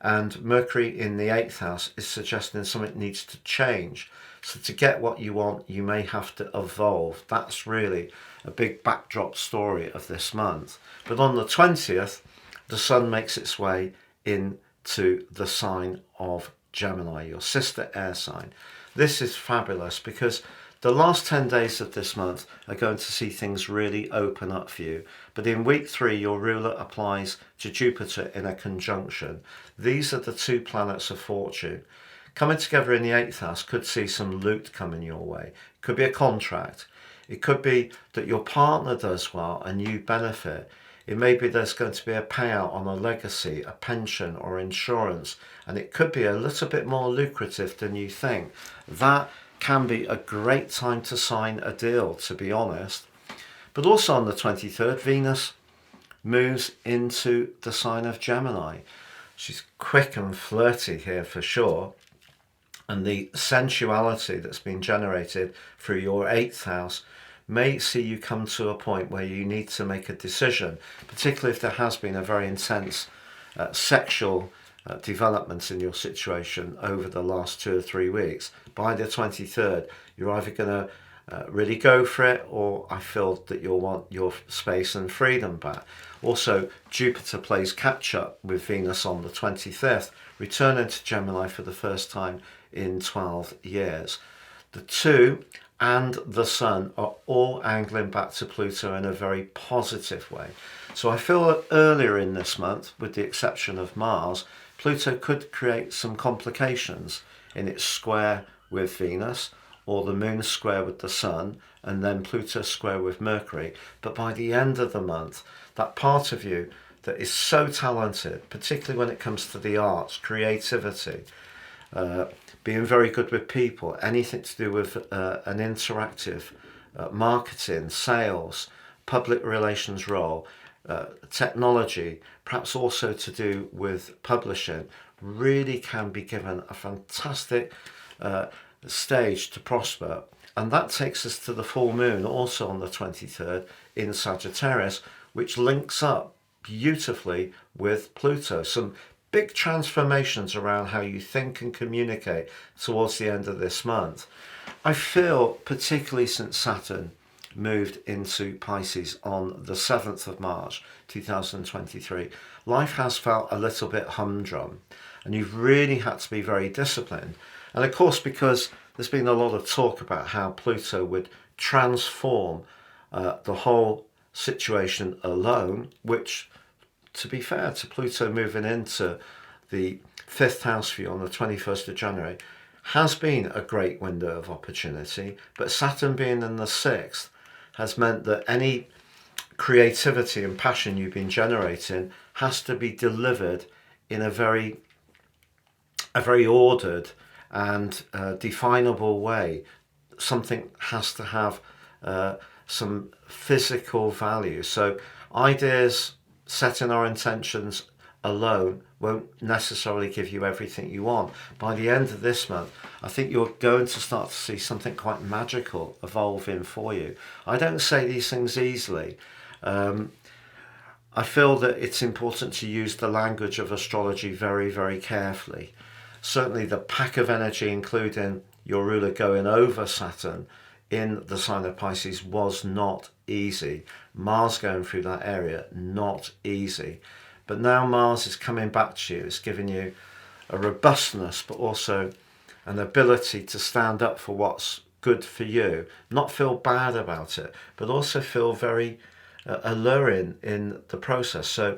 and Mercury in the 8th house is suggesting something needs to change. So to get what you want, you may have to evolve. That's really a big backdrop story of this month. But on the 20th, the Sun makes its way into the sign of Gemini, your sister air sign. This is fabulous because the last 10 days of this month are going to see things really open up for you. But in week 3, your ruler applies to Jupiter in a conjunction. These are the two planets of fortune. Coming together in the 8th house could see some loot coming your way. It could be a contract. It could be that your partner does well and you benefit. It may be there's going to be a payout on a legacy, a pension or insurance, and it could be a little bit more lucrative than you think. That can be a great time to sign a deal, to be honest. But also on the 23rd, Venus moves into the sign of Gemini. She's quick and flirty here for sure. And the sensuality that's been generated through your 8th house may see you come to a point where you need to make a decision, particularly if there has been a very intense sexual development in your situation over the last 2 or 3 weeks. By the 23rd, you're either going to really go for it, or I feel that you'll want your space and freedom back. Also, Jupiter plays catch up with Venus on the 25th, returning to Gemini for the first time in 12 years. The 2 and the Sun are all angling back to Pluto in a very positive way. So I feel that earlier in this month, with the exception of Mars, Pluto could create some complications in its square with Venus, or the Moon square with the Sun, and then Pluto square with Mercury. But by the end of the month, that part of you that is so talented, particularly when it comes to the arts, creativity, being very good with people, anything to do with an interactive marketing, sales, public relations role, technology, perhaps also to do with publishing, really can be given a fantastic stage to prosper. And that takes us to the full moon, also on the 23rd in Sagittarius, which links up beautifully with Pluto. Some big transformations around how you think and communicate towards the end of this month. I feel, particularly since Saturn moved into Pisces on the 7th of March 2023, life has felt a little bit humdrum, and you've really had to be very disciplined. And of course, because there's been a lot of talk about how Pluto would transform the whole situation alone, which, to be fair to Pluto moving into the 5th house for you on the 21st of January, has been a great window of opportunity. But Saturn being in the 6th has meant that any creativity and passion you've been generating has to be delivered in a very ordered and definable way. Something has to have some physical value. So ideas, setting our intentions alone won't necessarily give you everything you want. By the end of this month, I think you're going to start to see something quite magical evolving for you. I don't say these things easily. I feel that it's important to use the language of astrology very, very carefully. Certainly the pack of energy, including your ruler going over Saturn in the sign of Pisces, was not easy. Mars going through that area, not easy. But now Mars is coming back to you. It's giving you a robustness, but also an ability to stand up for what's good for you. Not feel bad about it, but also feel very alluring in the process. So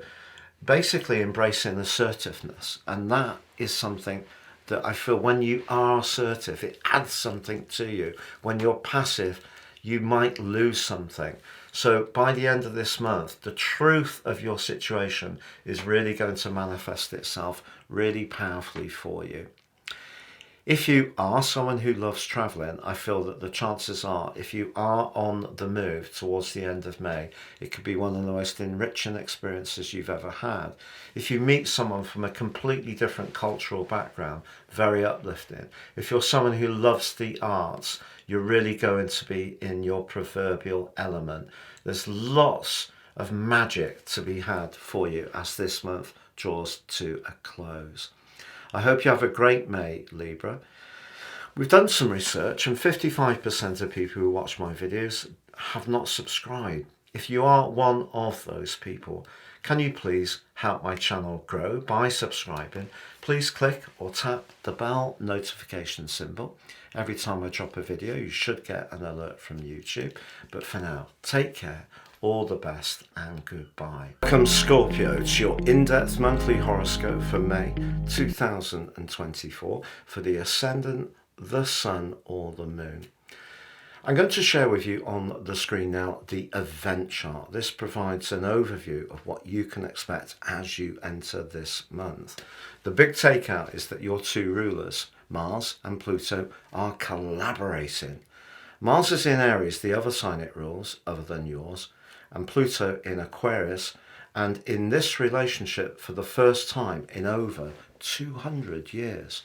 basically embracing assertiveness. And that is something that I feel when you are assertive, it adds something to you. When you're passive, you might lose something. So by the end of this month, the truth of your situation is really going to manifest itself really powerfully for you. If you are someone who loves traveling, I feel that the chances are, if you are on the move towards the end of May, it could be one of the most enriching experiences you've ever had. If you meet someone from a completely different cultural background, very uplifting. If you're someone who loves the arts, you're really going to be in your proverbial element. There's lots of magic to be had for you as this month draws to a close. I hope you have a great May, Libra. We've done some research and 55% of people who watch my videos have not subscribed. If you are one of those people, can you please help my channel grow by subscribing? Please click or tap the bell notification symbol. Every time I drop a video, you should get an alert from YouTube. But for now, take care, all the best, and goodbye. Welcome, Scorpio, to your in-depth monthly horoscope for May 2024 for the Ascendant, the Sun, or the Moon. I'm going to share with you on the screen now the event chart. This provides an overview of what you can expect as you enter this month. The big takeout is that your two rulers, Mars and Pluto, are collaborating. Mars is in Aries, the other sign it rules, other than yours, and Pluto in Aquarius, and in this relationship for the first time in over 200 years.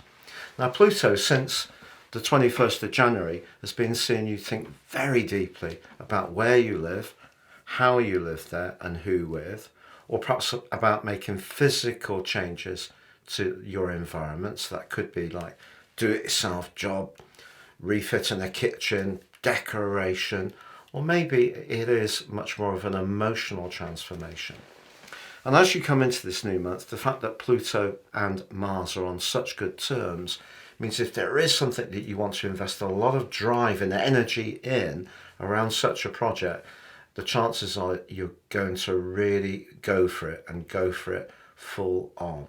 Now, Pluto, since the 21st of January, has been seeing you think very deeply about where you live, how you live there, and who with, or perhaps about making physical changes to your environment. So that could be like do-it-yourself job, refitting a kitchen, decoration, or maybe it is much more of an emotional transformation. And as you come into this new month, the fact that Pluto and Mars are on such good terms means if there is something that you want to invest a lot of drive and energy in around such a project, the chances are you're going to really go for it and go for it full on.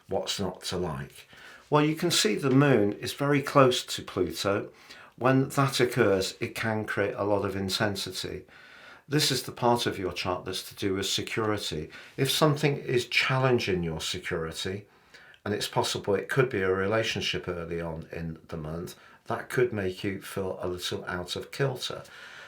What's not to like? Well, you can see the moon is very close to Pluto. When that occurs, it can create a lot of intensity. This is the part of your chart that's to do with security. If something is challenging your security, and it's possible it could be a relationship early on in the month, that could make you feel a little out of kilter.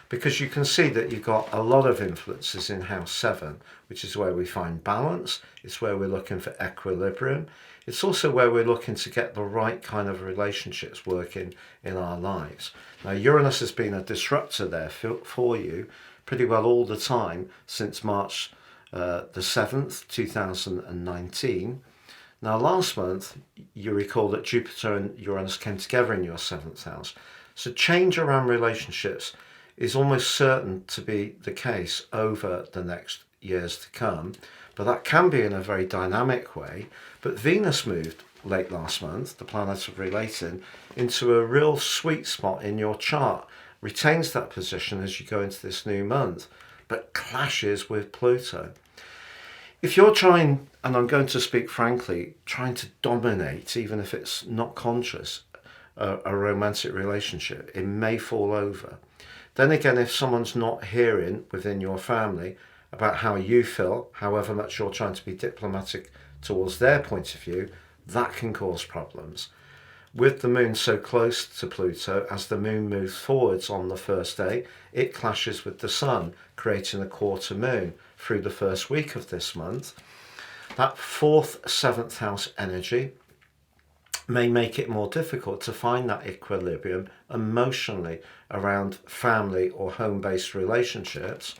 Because you can see that you've got a lot of influences in house 7, which is where we find balance. It's where we're looking for equilibrium. It's also where we're looking to get the right kind of relationships working in our lives. Now, Uranus has been a disruptor there for you pretty well all the time since March the 7th, 2019. Now, last month, you recall that Jupiter and Uranus came together in your 7th house. So change around relationships is almost certain to be the case over the next years to come. But that can be in a very dynamic way. But Venus moved late last month, the planet of relating, into a real sweet spot in your chart. Retains that position as you go into this new month, but clashes with Pluto. If you're trying, and I'm going to speak frankly, trying to dominate, even if it's not conscious, a romantic relationship, it may fall over. Then again, if someone's not hearing within your family about how you feel, however much you're trying to be diplomatic towards their point of view, that can cause problems. With the moon so close to Pluto, as the moon moves forwards on the first day, it clashes with the sun, creating a quarter moon through the first week of this month. That 4th, 7th house energy may make it more difficult to find that equilibrium emotionally around family or home-based relationships,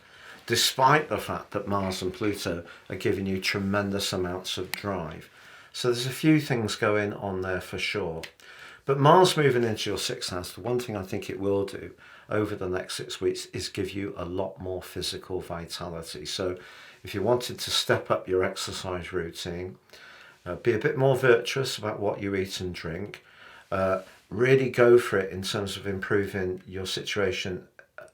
despite the fact that Mars and Pluto are giving you tremendous amounts of drive. So there's a few things going on there for sure. But Mars moving into your 6th house, the one thing I think it will do over the next 6 weeks is give you a lot more physical vitality. So if you wanted to step up your exercise routine, be a bit more virtuous about what you eat and drink, really go for it in terms of improving your situation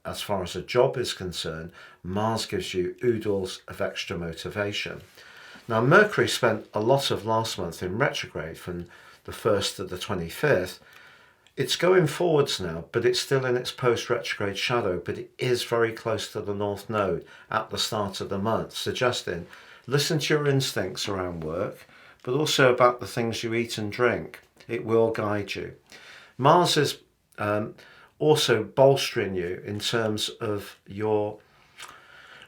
as far as a job is concerned. Mars gives you oodles of extra motivation. Now, Mercury spent a lot of last month in retrograde from the 1st to the 25th. It's going forwards now, but it's still in its post-retrograde shadow, but it is very close to the North Node at the start of the month, suggesting listen to your instincts around work, but also about the things you eat and drink. It will guide you. Mars is also bolstering you in terms of your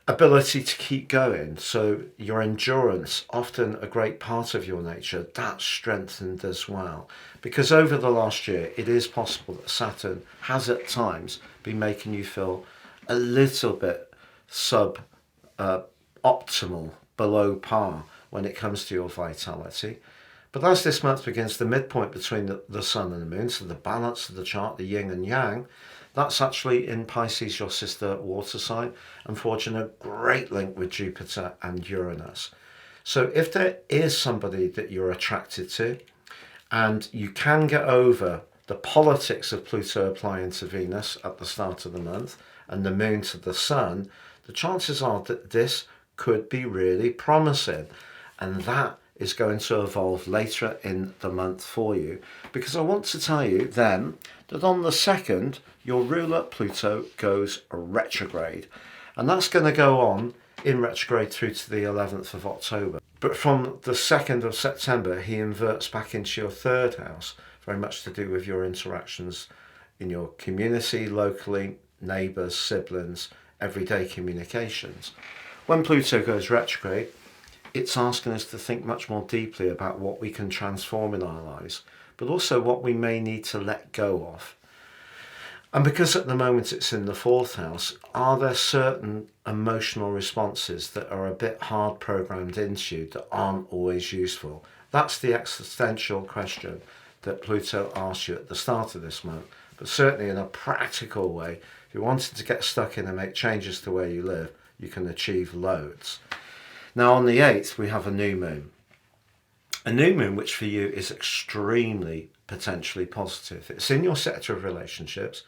ability to keep going. So your endurance, often a great part of your nature, that's strengthened as well. Because over the last year, it is possible that Saturn has at times been making you feel a little bit optimal, below par when it comes to your vitality. But as this month begins, the midpoint between the sun and the moon, so the balance of the chart, the yin and yang, that's actually in Pisces, your sister water sign, and forging a great link with Jupiter and Uranus. So if there is somebody that you're attracted to, and you can get over the politics of Pluto applying to Venus at the start of the month and the moon to the sun, the chances are that this could be really promising. And that is going to evolve later in the month for you, because I want to tell you then that on the 2nd, your ruler Pluto goes retrograde. And that's going to go on in retrograde through to the 11th of October. But from the 2nd of September, he inverts back into your 3rd house, very much to do with your interactions in your community, locally, neighbours, siblings, everyday communications. When Pluto goes retrograde, it's asking us to think much more deeply about what we can transform in our lives, but also what we may need to let go of. And because at the moment it's in the 4th house, are there certain emotional responses that are a bit hard programmed into you that aren't always useful? That's the existential question that Pluto asks you at the start of this month. But certainly in a practical way, if you wanted to get stuck in and make changes to where you live, you can achieve loads. Now on the 8th, we have a new moon. A new moon which for you is extremely potentially positive. It's in your sector of relationships,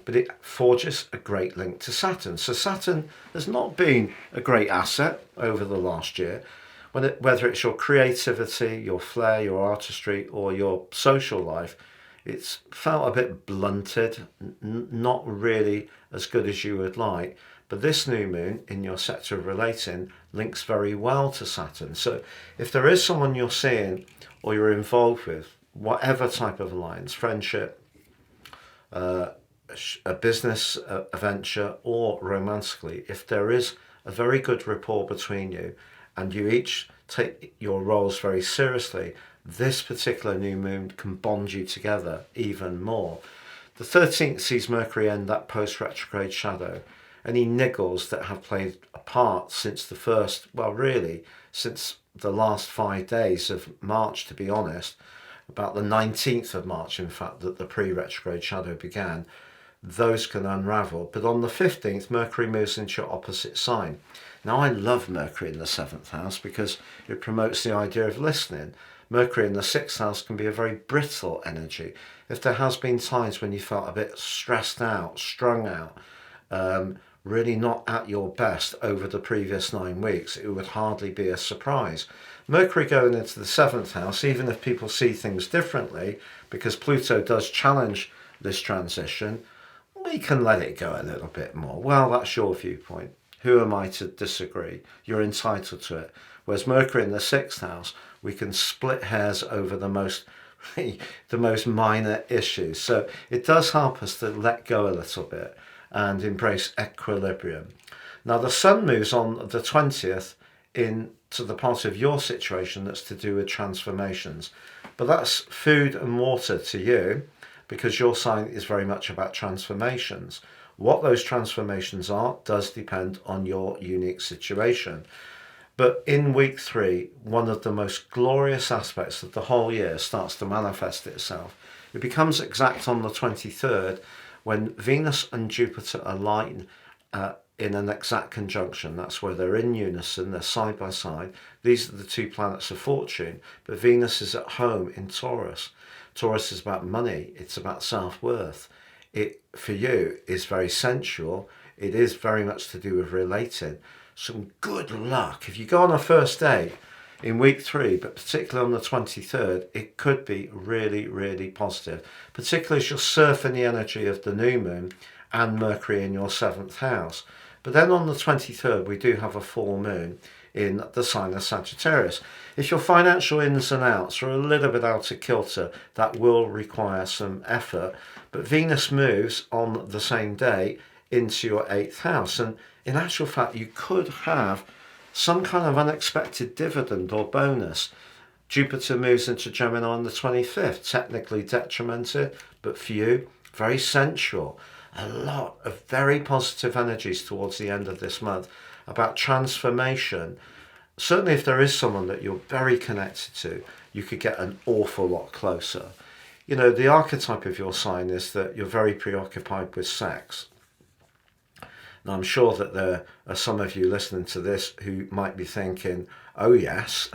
but it forges a great link to Saturn. So Saturn has not been a great asset over the last year, whether it's your creativity, your flair, your artistry, or your social life. It's felt a bit blunted, not really as good as you would like. But this new moon in your sector of relating links very well to Saturn. So if there is someone you're seeing or you're involved with, whatever type of alliance, friendship, a business venture, or romantically, if there is a very good rapport between you and you each take your roles very seriously, this particular new moon can bond you together even more. The 13th sees Mercury end that post-retrograde shadow. Any niggles that have played a part since the first, well really, since the last 5 days of March, to be honest, about the 19th of March, in fact, that the pre-retrograde shadow began, those can unravel. But on the 15th, Mercury moves into your opposite sign. Now, I love Mercury in the 7th house because it promotes the idea of listening. Mercury in the 6th house can be a very brittle energy. If there has been times when you felt a bit stressed out, strung out, really not at your best over the previous 9 weeks, it would hardly be a surprise. Mercury going into the 7th house, even if people see things differently, because Pluto does challenge this transition, we can let it go a little bit more. Well, that's your viewpoint. Who am I to disagree? You're entitled to it. Whereas Mercury in the 6th house, we can split hairs over the most minor issues. So it does help us to let go a little bit and embrace equilibrium. Now the sun moves on the 20th into the part of your situation that's to do with transformations. But that's food and water to you, because your sign is very much about transformations. What those transformations are does depend on your unique situation. But in week 3, one of the most glorious aspects of the whole year starts to manifest itself. It becomes exact on the 23rd, when Venus and Jupiter align in an exact conjunction. That's where they're in unison, they're side by side. These are the 2 planets of fortune, but Venus is at home in Taurus. Taurus is about money, it's about self-worth. It, for you, is very sensual. It is very much to do with relating. Some good luck. If you go on a first date in week 3, but particularly on the 23rd, it could be really, really positive, particularly as you're surfing the energy of the new moon and Mercury in your 7th house. But then on the 23rd, we do have a full moon in the sign of Sagittarius. If your financial ins and outs are a little bit out of kilter, that will require some effort. But Venus moves on the same day into your 8th house. And in actual fact, you could have some kind of unexpected dividend or bonus. Jupiter moves into Gemini on the 25th, technically detrimented, but for you, very sensual. A lot of very positive energies towards the end of this month about transformation. Certainly if there is someone that you're very connected to, you could get an awful lot closer. You know, the archetype of your sign is that you're very preoccupied with sex. Now, I'm sure that there are some of you listening to this who might be thinking, oh yes,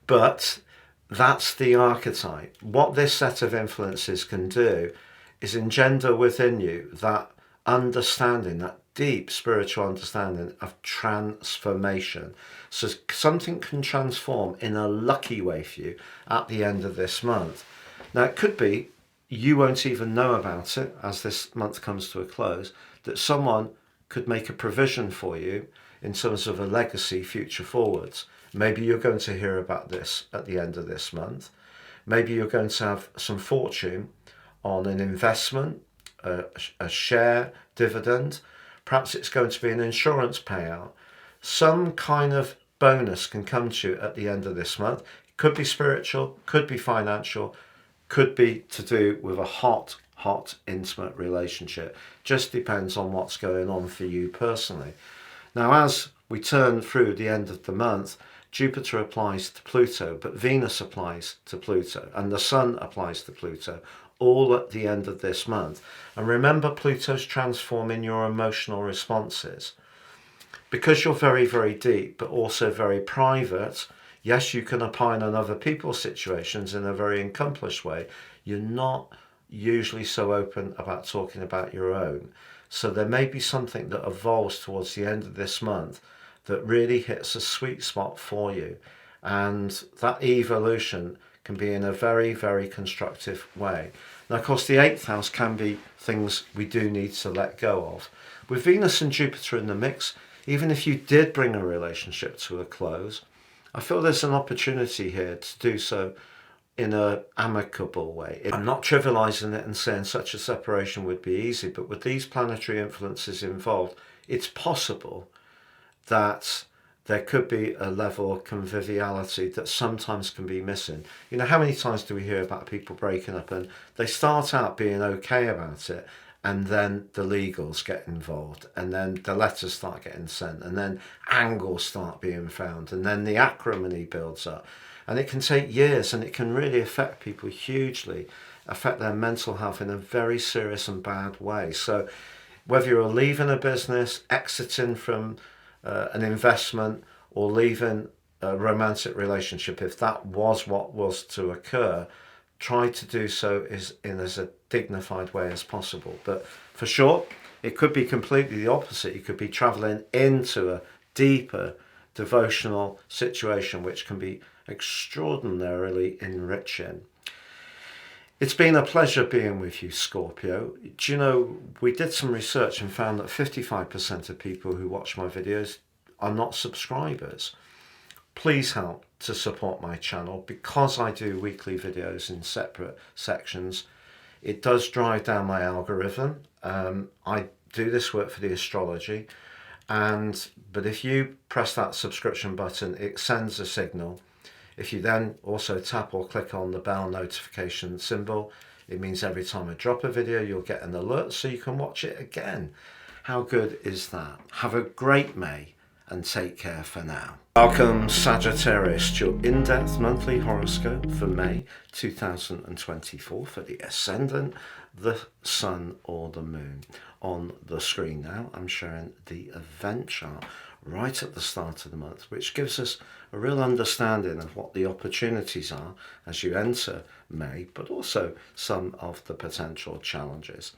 but that's the archetype. What this set of influences can do is engender within you that understanding, that deep spiritual understanding of transformation. So something can transform in a lucky way for you at the end of this month. Now, it could be you won't even know about it as this month comes to a close, that someone could make a provision for you in terms of a legacy future forwards. Maybe you're going to hear about this at the end of this month. Maybe you're going to have some fortune on an investment, a share dividend. Perhaps it's going to be an insurance payout. Some kind of bonus can come to you at the end of this month. It could be spiritual, could be financial, could be to do with a hot, intimate relationship. Just depends on what's going on for you personally. Now, as we turn through the end of the month, Jupiter applies to Pluto, but Venus applies to Pluto, and the Sun applies to Pluto, all at the end of this month. And remember, Pluto's transforming your emotional responses. Because you're very, very deep, but also very private, yes, you can opine on other people's situations in a very accomplished way. You're not usually so open about talking about your own. So there may be something that evolves towards the end of this month that really hits a sweet spot for you. And that evolution can be in a very, very constructive way. Now, of course, the 8th house can be things we do need to let go of. With Venus and Jupiter in the mix, even if you did bring a relationship to a close, I feel there's an opportunity here to do so in an amicable way. I'm not trivializing it and saying such a separation would be easy, but with these planetary influences involved, it's possible that there could be a level of conviviality that sometimes can be missing. You know, how many times do we hear about people breaking up and they start out being okay about it, and then the legals get involved, and then the letters start getting sent, and then angles start being found, and then the acrimony builds up. And it can take years, and it can really affect people hugely, affect their mental health in a very serious and bad way. So whether you're leaving a business, exiting from an investment, or leaving a romantic relationship, if that was what was to occur, try to do so in as a dignified way as possible. But for sure, it could be completely the opposite. You could be traveling into a deeper devotional situation, which can be extraordinarily enriching. It's been a pleasure being with you, Scorpio. Do you know, we did some research and found that 55% of people who watch my videos are not subscribers. Please help to support my channel. Because I do weekly videos in separate sections, it does drive down my algorithm. I do this work for the Astrology, but if you press that subscription button, it sends a signal. If you then also tap or click on the bell notification symbol, it means every time I drop a video, you'll get an alert so you can watch it again. How good is that? Have a great May and take care for now. Welcome, Sagittarius, to your in-depth monthly horoscope for May 2024 for the ascendant, the sun or the moon. On the screen now, I'm showing the event chart right at the start of the month, which gives us a real understanding of what the opportunities are as you enter May, but also some of the potential challenges.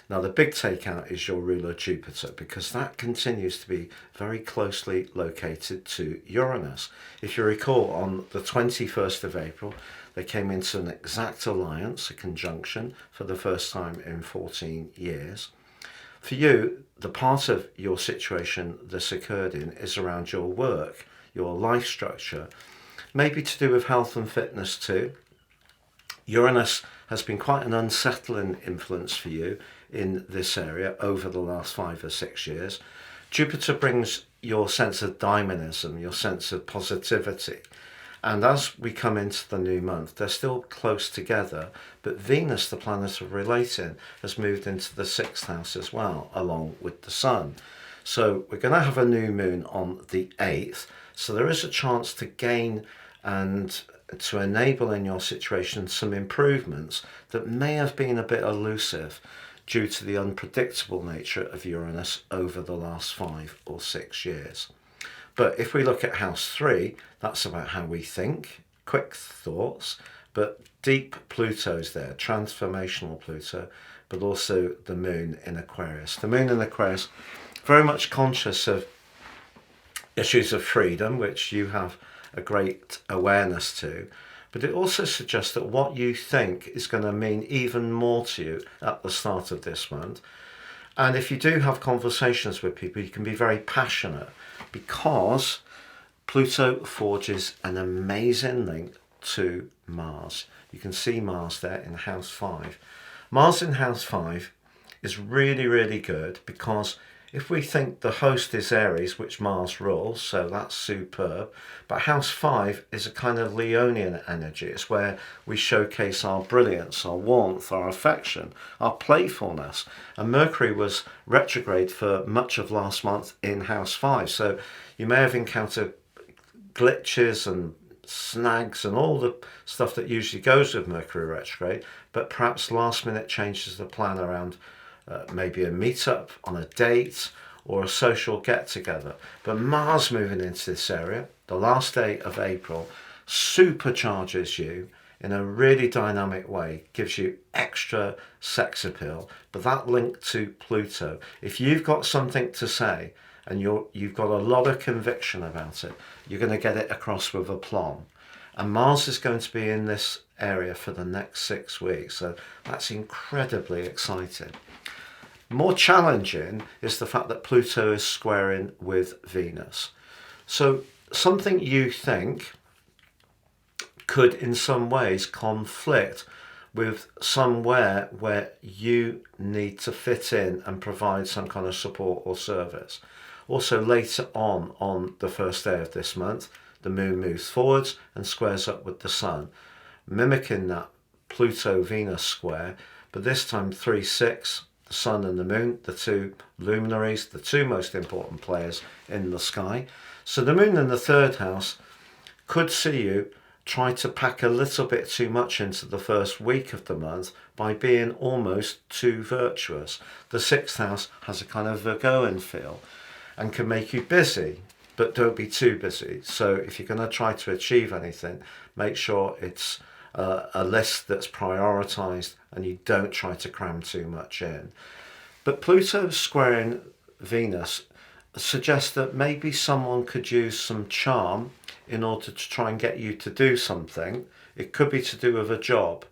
Now, the big takeout is your ruler Jupiter, because that continues to be very closely located to Uranus. If you recall, on the 21st of April, they came into an exact alliance, a conjunction, for the first time in 14 years. For you, the part of your situation this occurred in is around your work, your life structure, maybe to do with health and fitness too. Uranus has been quite an unsettling influence for you in this area over the last 5 or 6 years. Jupiter brings your sense of dynamism, your sense of positivity. And as we come into the new month, they're still close together, but Venus, the planet of relating, has moved into the 6th house as well, along with the Sun. So we're going to have a new moon on the 8th, so there is a chance to gain and to enable in your situation some improvements that may have been a bit elusive due to the unpredictable nature of Uranus over the last 5 or 6 years. But if we look at house 3, that's about how we think, quick thoughts, but deep Pluto's there, transformational Pluto, but also the moon in Aquarius. The moon in Aquarius, very much conscious of issues of freedom, which you have a great awareness to, but it also suggests that what you think is going to mean even more to you at the start of this month. And if you do have conversations with people, you can be very passionate, because Pluto forges an amazing link to Mars. You can see Mars there in house 5. Mars in house 5 is really, really good, because if we think the host is Aries, which Mars rules, so that's superb, but house 5 is a kind of Leonian energy. It's where we showcase our brilliance, our warmth, our affection, our playfulness. And Mercury was retrograde for much of last month in house 5, so you may have encountered glitches and snags and all the stuff that usually goes with Mercury retrograde, but perhaps last minute changes the plan around maybe a meetup on a date or a social get-together. But Mars moving into this area, the last day of April, supercharges you in a really dynamic way, gives you extra sex appeal. But that link to Pluto, if you've got something to say and you've got a lot of conviction about it, you're going to get it across with aplomb. And Mars is going to be in this area for the next 6 weeks, so that's incredibly exciting. More challenging is the fact that Pluto is squaring with Venus. So something you think could in some ways conflict with somewhere where you need to fit in and provide some kind of support or service. Also later on the first day of this month, the moon moves forwards and squares up with the sun, mimicking that Pluto-Venus square, but this time 3-6, the sun and the moon, the two luminaries, the two most important players in the sky. So the moon in the 3rd house could see you try to pack a little bit too much into the first week of the month by being almost too virtuous. The 6th house has a kind of Virgoan feel and can make you busy, but don't be too busy. So if you're going to try to achieve anything, make sure it's a list that's prioritized and you don't try to cram too much in. But Pluto squaring Venus suggests that maybe someone could use some charm in order to try and get you to do something. It could be to do with a job.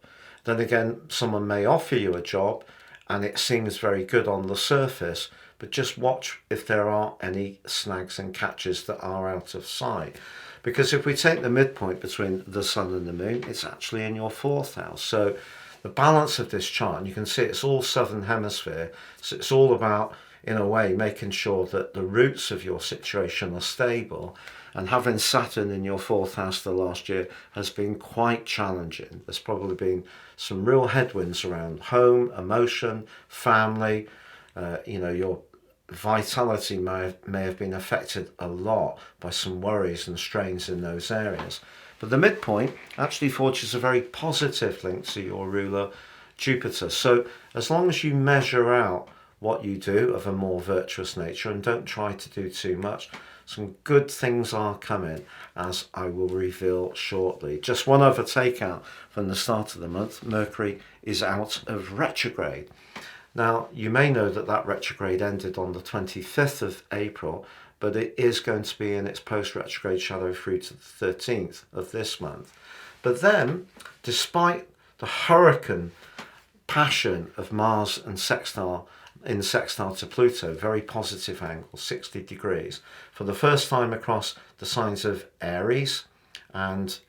Then again, someone may offer you a job and it seems very good on the surface, but just watch if there are any snags and catches that are out of sight. Because if we take the midpoint between the sun and the moon, it's actually in your 4th house. So the balance of this chart, and you can see it's all southern hemisphere, so it's all about, in a way, making sure that the roots of your situation are stable. And having Saturn in your 4th house the last year has been quite challenging. There's probably been some real headwinds around home, emotion, family, your vitality may have been affected a lot by some worries and strains in those areas. But the midpoint actually forges a very positive link to your ruler Jupiter. So as long as you measure out what you do of a more virtuous nature and don't try to do too much, some good things are coming, as I will reveal shortly. Just one other takeout from the start of the month: Mercury is out of retrograde. Now, you may know that retrograde ended on the 25th of April, but it is going to be in its post-retrograde shadow through to the 13th of this month. But then, despite the hurricane passion of Mars and sextile to Pluto, very positive angle, 60 degrees, for the first time across the signs of Aries and,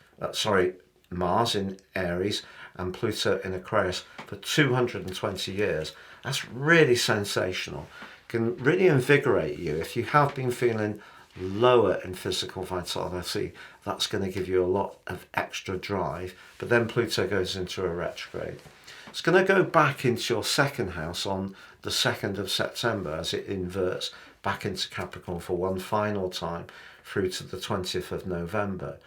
Mars in Aries and Pluto in Aquarius for 220 years. That's really sensational. Can really invigorate you. If you have been feeling lower in physical vitality, that's going to give you a lot of extra drive. But then Pluto goes into a retrograde. It's going to go back into your 2nd house on the 2nd of September as it inverts back into Capricorn for one final time through to the 20th of November.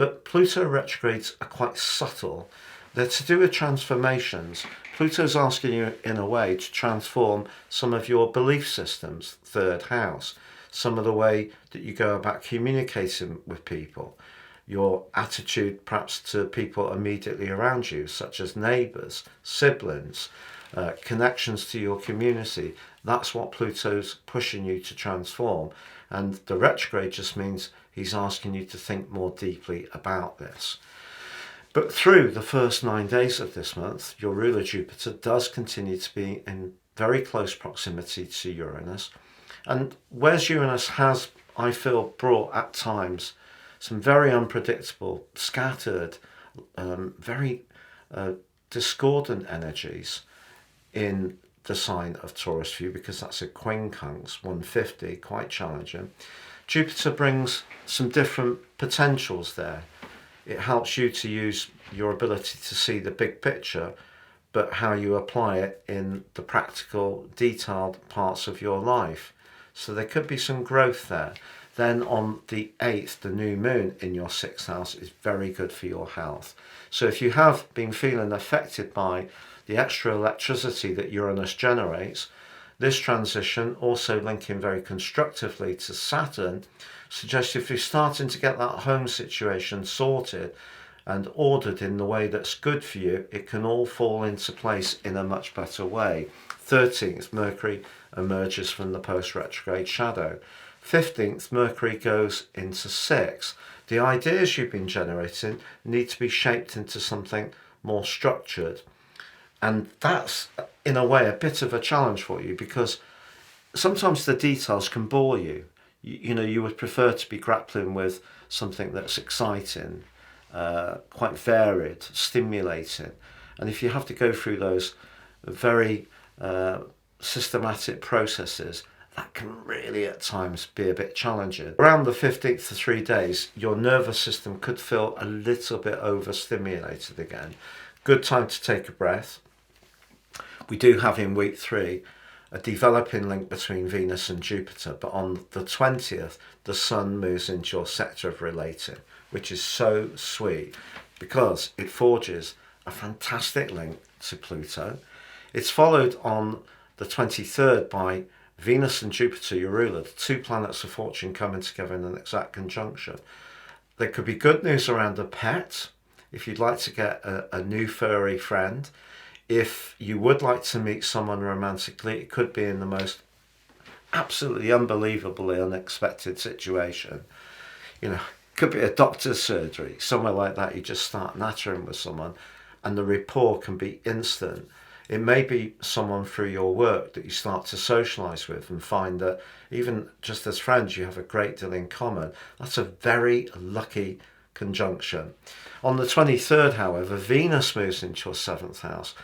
But Pluto retrogrades are quite subtle. They're to do with transformations. Pluto's asking you, in a way, to transform some of your belief systems, third house, some of the way that you go about communicating with people, your attitude perhaps to people immediately around you, such as neighbours, siblings, connections to your community. That's what Pluto's pushing you to transform. And the retrograde just means he's asking you to think more deeply about this. But through the first 9 days of this month, your ruler Jupiter does continue to be in very close proximity to Uranus. And whereas Uranus has, I feel, brought at times some very unpredictable, scattered, very discordant energies in the sign of Taurus for you, because that's a quincunx, 150, quite challenging. Jupiter brings some different potentials there. It helps you to use your ability to see the big picture, but how you apply it in the practical, detailed parts of your life. So there could be some growth there. Then on the 8th, the new moon in your 6th house is very good for your health. So if you have been feeling affected by the extra electricity that Uranus generates, this transition, also linking very constructively to Saturn, suggests if you're starting to get that home situation sorted and ordered in the way that's good for you, it can all fall into place in a much better way. 13th, Mercury emerges from the post-retrograde shadow. 15th, Mercury goes into 6. The ideas you've been generating need to be shaped into something more structured. And that's, in a way, a bit of a challenge for you, because sometimes the details can bore you. You know, you would prefer to be grappling with something that's exciting, quite varied, stimulating. And if you have to go through those very systematic processes, that can really at times be a bit challenging. Around the 15th to 3 days, your nervous system could feel a little bit overstimulated again. Good time to take a breath. We do have in week 3 a developing link between Venus and Jupiter, but on the 20th, the Sun moves into your sector of relating, which is so sweet because it forges a fantastic link to Pluto. It's followed on the 23rd by Venus and Jupiter, your ruler, the two planets of fortune coming together in an exact conjunction. There could be good news around a pet, if you'd like to get a new furry friend. If you would like to meet someone romantically, it could be in the most absolutely unbelievably unexpected situation. You know, it could be a doctor's surgery, somewhere like that. You just start nattering with someone and the rapport can be instant. It may be someone through your work that you start to socialise with and find that even just as friends, you have a great deal in common. That's a very lucky conjunction. On the 23rd, however, Venus moves into your 7th house.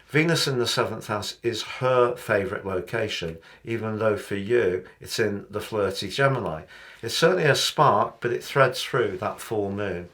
Venus in the 7th house is her favourite location, even though for you it's in the flirty Gemini. It's certainly a spark, but it threads through that full moon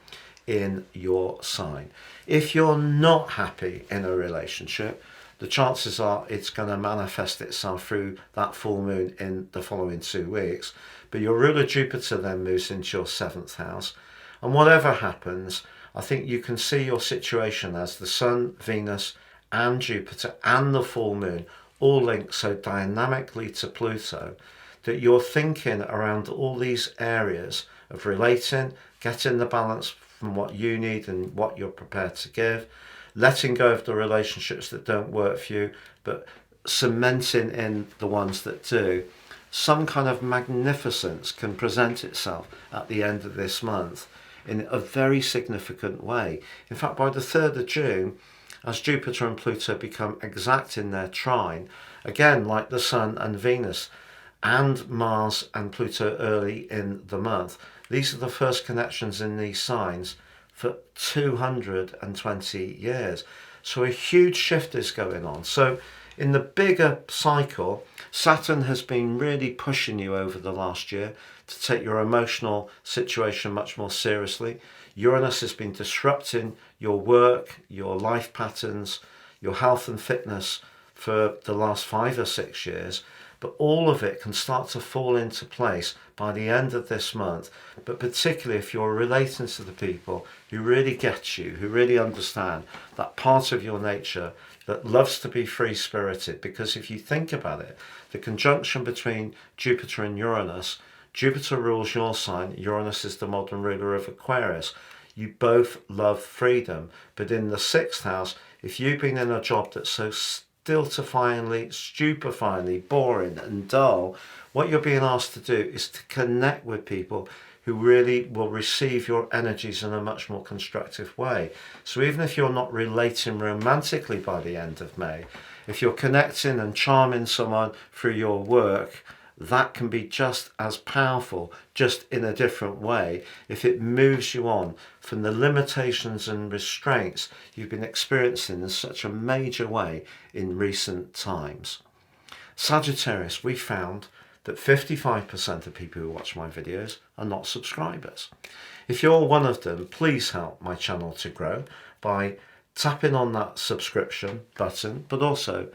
in your sign. If you're not happy in a relationship, the chances are it's going to manifest itself through that full moon in the following 2 weeks. But your ruler Jupiter then moves into your 7th house. And whatever happens, I think you can see your situation as the Sun, Venus, and Jupiter and the full moon all link so dynamically to Pluto that you're thinking around all these areas of relating, getting the balance from what you need and what you're prepared to give, letting go of the relationships that don't work for you, but cementing in the ones that do. Some kind of magnificence can present itself at the end of this month in a very significant way. In fact, by the 3rd of June, as Jupiter and Pluto become exact in their trine, again, like the Sun and Venus, and Mars and Pluto early in the month, these are the first connections in these signs for 220 years. So a huge shift is going on. So in the bigger cycle, Saturn has been really pushing you over the last year to take your emotional situation much more seriously. Uranus has been disrupting your work, your life patterns, your health and fitness for the last 5 or 6 years. but all of it can start to fall into place by the end of this month. But particularly if you're relating to the people who really get you, who really understand that part of your nature that loves to be free-spirited. Because if you think about it, the conjunction between Jupiter and Uranus, Jupiter rules your sign, Uranus is the modern ruler of Aquarius. You both love freedom, but in the 6th house, if you've been in a job that's so stupefyingly boring and dull, what you're being asked to do is to connect with people who really will receive your energies in a much more constructive way. So even if you're not relating romantically by the end of May, if you're connecting and charming someone through your work, that can be just as powerful, just in a different way, if it moves you on from the limitations and restraints you've been experiencing in such a major way in recent times. Sagittarius, we found that 55% of people who watch my videos are not subscribers. If you're one of them, please help my channel to grow by tapping on that subscription button, but also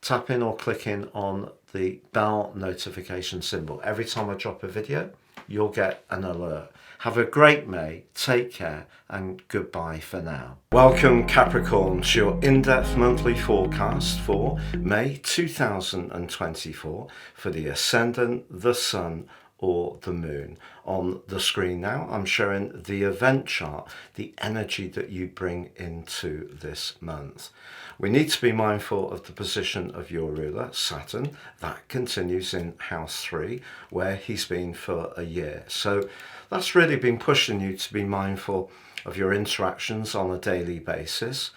tapping or clicking on the bell notification symbol. Every time I drop a video, you'll get an alert. Have a great May, take care, and goodbye for now. Welcome Capricorn to your in-depth monthly forecast for May 2024 for the Ascendant, the Sun, or the Moon. On the screen now, I'm showing the event chart, the energy that you bring into this month. We need to be mindful of the position of your ruler, Saturn. That continues in house 3, where he's been for a year. So that's really been pushing you to be mindful of your interactions on a daily basis.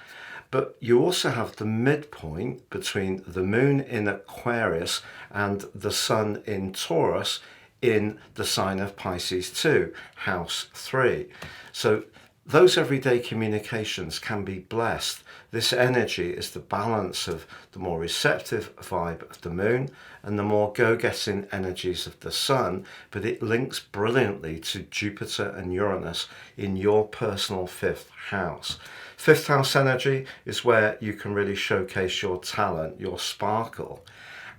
But you also have the midpoint between the Moon in Aquarius and the Sun in Taurus in the sign of Pisces 2, house 3. So those everyday communications can be blessed. This energy is the balance of the more receptive vibe of the Moon and the more go-getting energies of the Sun, but it links brilliantly to Jupiter and Uranus in your personal 5th house. 5th house energy is where you can really showcase your talent, your sparkle.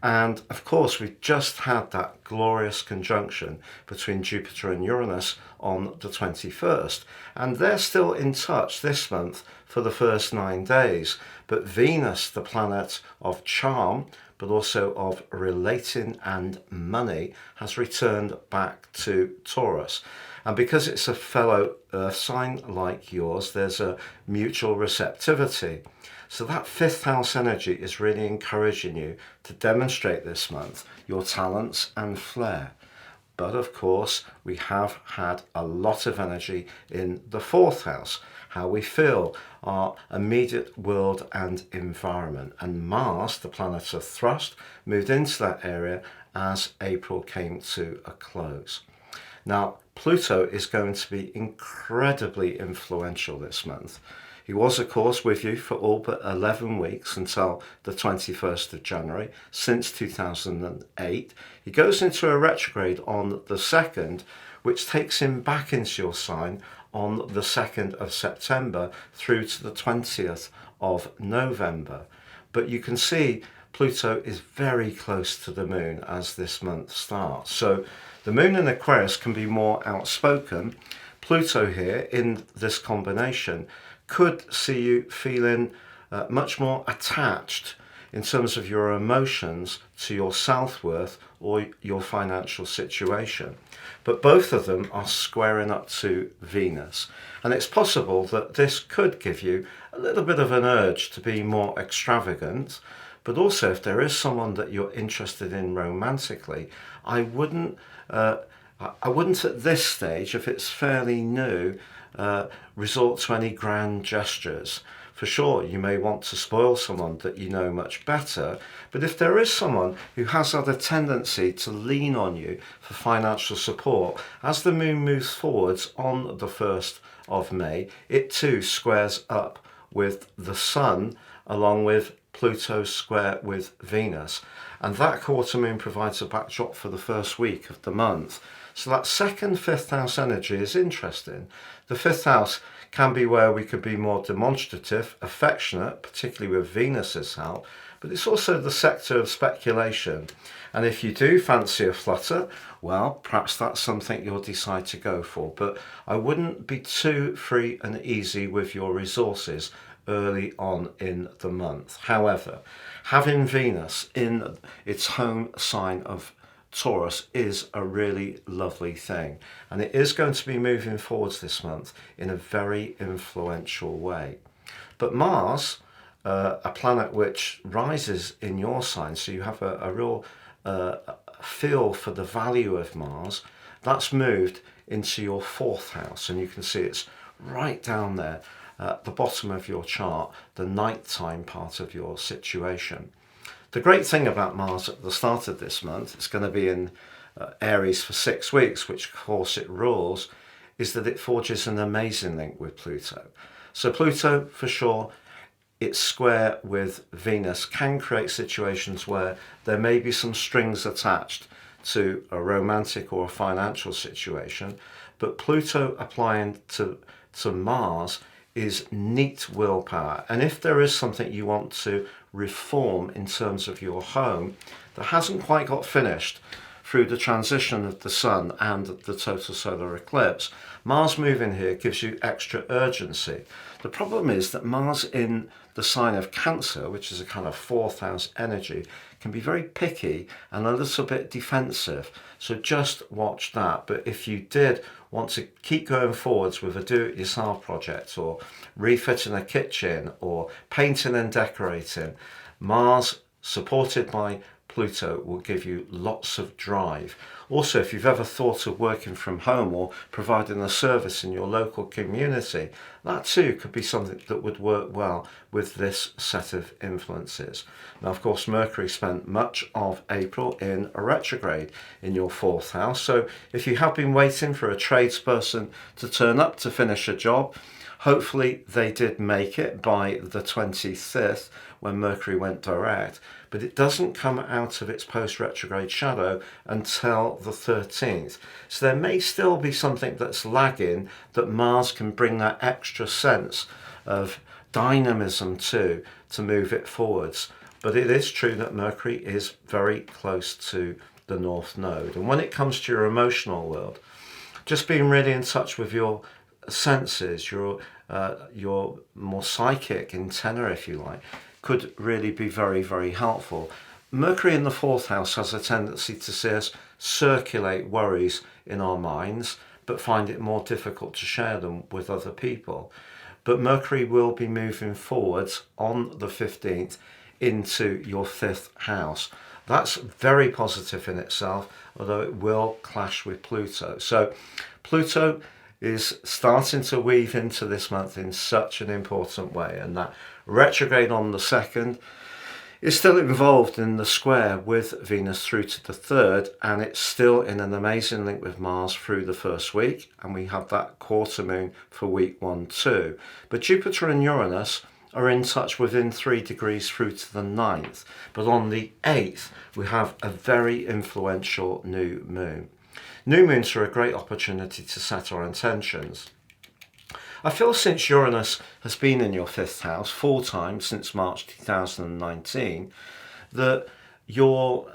And of course, we've just had that glorious conjunction between Jupiter and Uranus on the 21st. And they're still in touch this month for the first 9 days. But Venus, the planet of charm, but also of relating and money, has returned back to Taurus. And because it's a fellow Earth sign like yours, there's a mutual receptivity. So that 5th house energy is really encouraging you to demonstrate this month your talents and flair. But of course, we have had a lot of energy in the 4th house, how we feel, our immediate world and environment. And Mars, the planet of thrust, moved into that area as April came to a close. Now, Pluto is going to be incredibly influential this month. He was, of course, with you for all but 11 weeks until the 21st of January, since 2008. He goes into a retrograde on the 2nd, which takes him back into your sign on the 2nd of September through to the 20th of November. But you can see Pluto is very close to the Moon as this month starts. So the Moon in Aquarius can be more outspoken. Pluto here in this combination could see you feeling much more attached in terms of your emotions to your self-worth or your financial situation. But both of them are squaring up to Venus. And it's possible that this could give you a little bit of an urge to be more extravagant. But also, if there is someone that you're interested in romantically, I wouldn't at this stage, if it's fairly new, resort to any grand gestures. For sure, you may want to spoil someone that you know much better, but if there is someone who has had a tendency to lean on you for financial support, as the Moon moves forwards on the 1st of May, it too squares up with the Sun along with Pluto square with Venus. And that quarter moon provides a backdrop for the first week of the month. So that second, fifth house energy is interesting. The fifth house can be where we could be more demonstrative, affectionate, particularly with Venus's help, but it's also the sector of speculation. And if you do fancy a flutter, well, perhaps that's something you'll decide to go for. But I wouldn't be too free and easy with your resources early on in the month. However, having Venus in its home sign of Taurus is a really lovely thing, and it is going to be moving forwards this month in a very influential way. But Mars, a planet which rises in your sign, so you have a real feel for the value of Mars, that's moved into your fourth house, and you can see it's right down there at the bottom of your chart, the nighttime part of your situation. The great thing about Mars at the start of this month, it's going to be in Aries for 6 weeks, which of course it rules, is that it forges an amazing link with Pluto. So Pluto, for sure, its square with Venus can create situations where there may be some strings attached to a romantic or a financial situation, but Pluto applying to Mars is neat willpower. And if there is something you want to reform in terms of your home that hasn't quite got finished through the transition of the sun and the total solar eclipse, Mars moving here gives you extra urgency. The problem is that Mars in the sign of Cancer, which is a kind of fourth house energy, can be very picky and a little bit defensive. So just watch that. But if you did want to keep going forwards with a do-it-yourself project, or refitting a kitchen, or painting and decorating, Mars, supported by Pluto, will give you lots of drive. Also, if you've ever thought of working from home or providing a service in your local community, that too could be something that would work well with this set of influences. Now, of course, Mercury spent much of April in a retrograde in your fourth house. So if you have been waiting for a tradesperson to turn up to finish a job, hopefully they did make it by the 25th when Mercury went direct, but it doesn't come out of its post-retrograde shadow until the 13th. So there may still be something that's lagging that Mars can bring that extra sense of dynamism to move it forwards. But it is true that Mercury is very close to the North Node. And when it comes to your emotional world, just being really in touch with your senses, your more psychic antenna, if you like, could really be very, very helpful. Mercury in the fourth house has a tendency to see us circulate worries in our minds, but find it more difficult to share them with other people. But Mercury will be moving forwards on the 15th into your fifth house. That's very positive in itself, although it will clash with Pluto. So Pluto is starting to weave into this month in such an important way, and that retrograde on the 2nd is still involved in the square with Venus through to the 3rd, and it's still in an amazing link with Mars through the first week, and we have that quarter moon for week 1 too. But Jupiter and Uranus are in touch within 3 degrees through to the 9th, but on the 8th we have a very influential new moon. New moons are a great opportunity to set our intentions. I feel since Uranus has been in your fifth house full time since March 2019, that your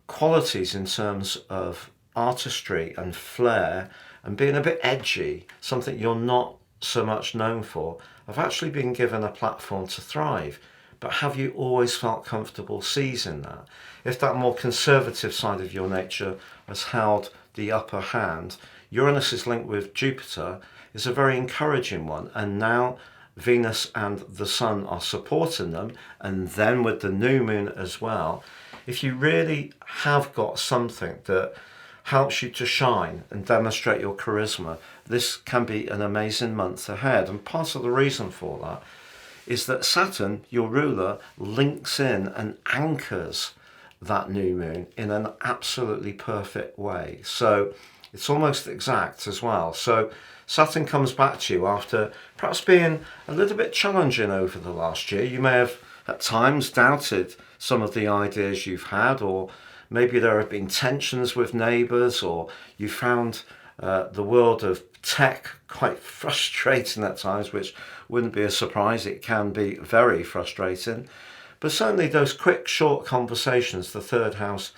qualities in terms of artistry and flair and being a bit edgy, something you're not so much known for, have actually been given a platform to thrive. But have you always felt comfortable seizing that? If that more conservative side of your nature has held the upper hand, Uranus's link with Jupiter is a very encouraging one, and now Venus and the Sun are supporting them, and then with the new moon as well. If you really have got something that helps you to shine and demonstrate your charisma, this can be an amazing month ahead. And part of the reason for that is that Saturn, your ruler, links in and anchors that new moon in an absolutely perfect way. So it's almost exact as well. So Saturn comes back to you after perhaps being a little bit challenging over the last year. You may have at times doubted some of the ideas you've had, or maybe there have been tensions with neighbours, or you found the world of tech quite frustrating at times, which wouldn't be a surprise. It can be very frustrating. But certainly those quick, short conversations the third house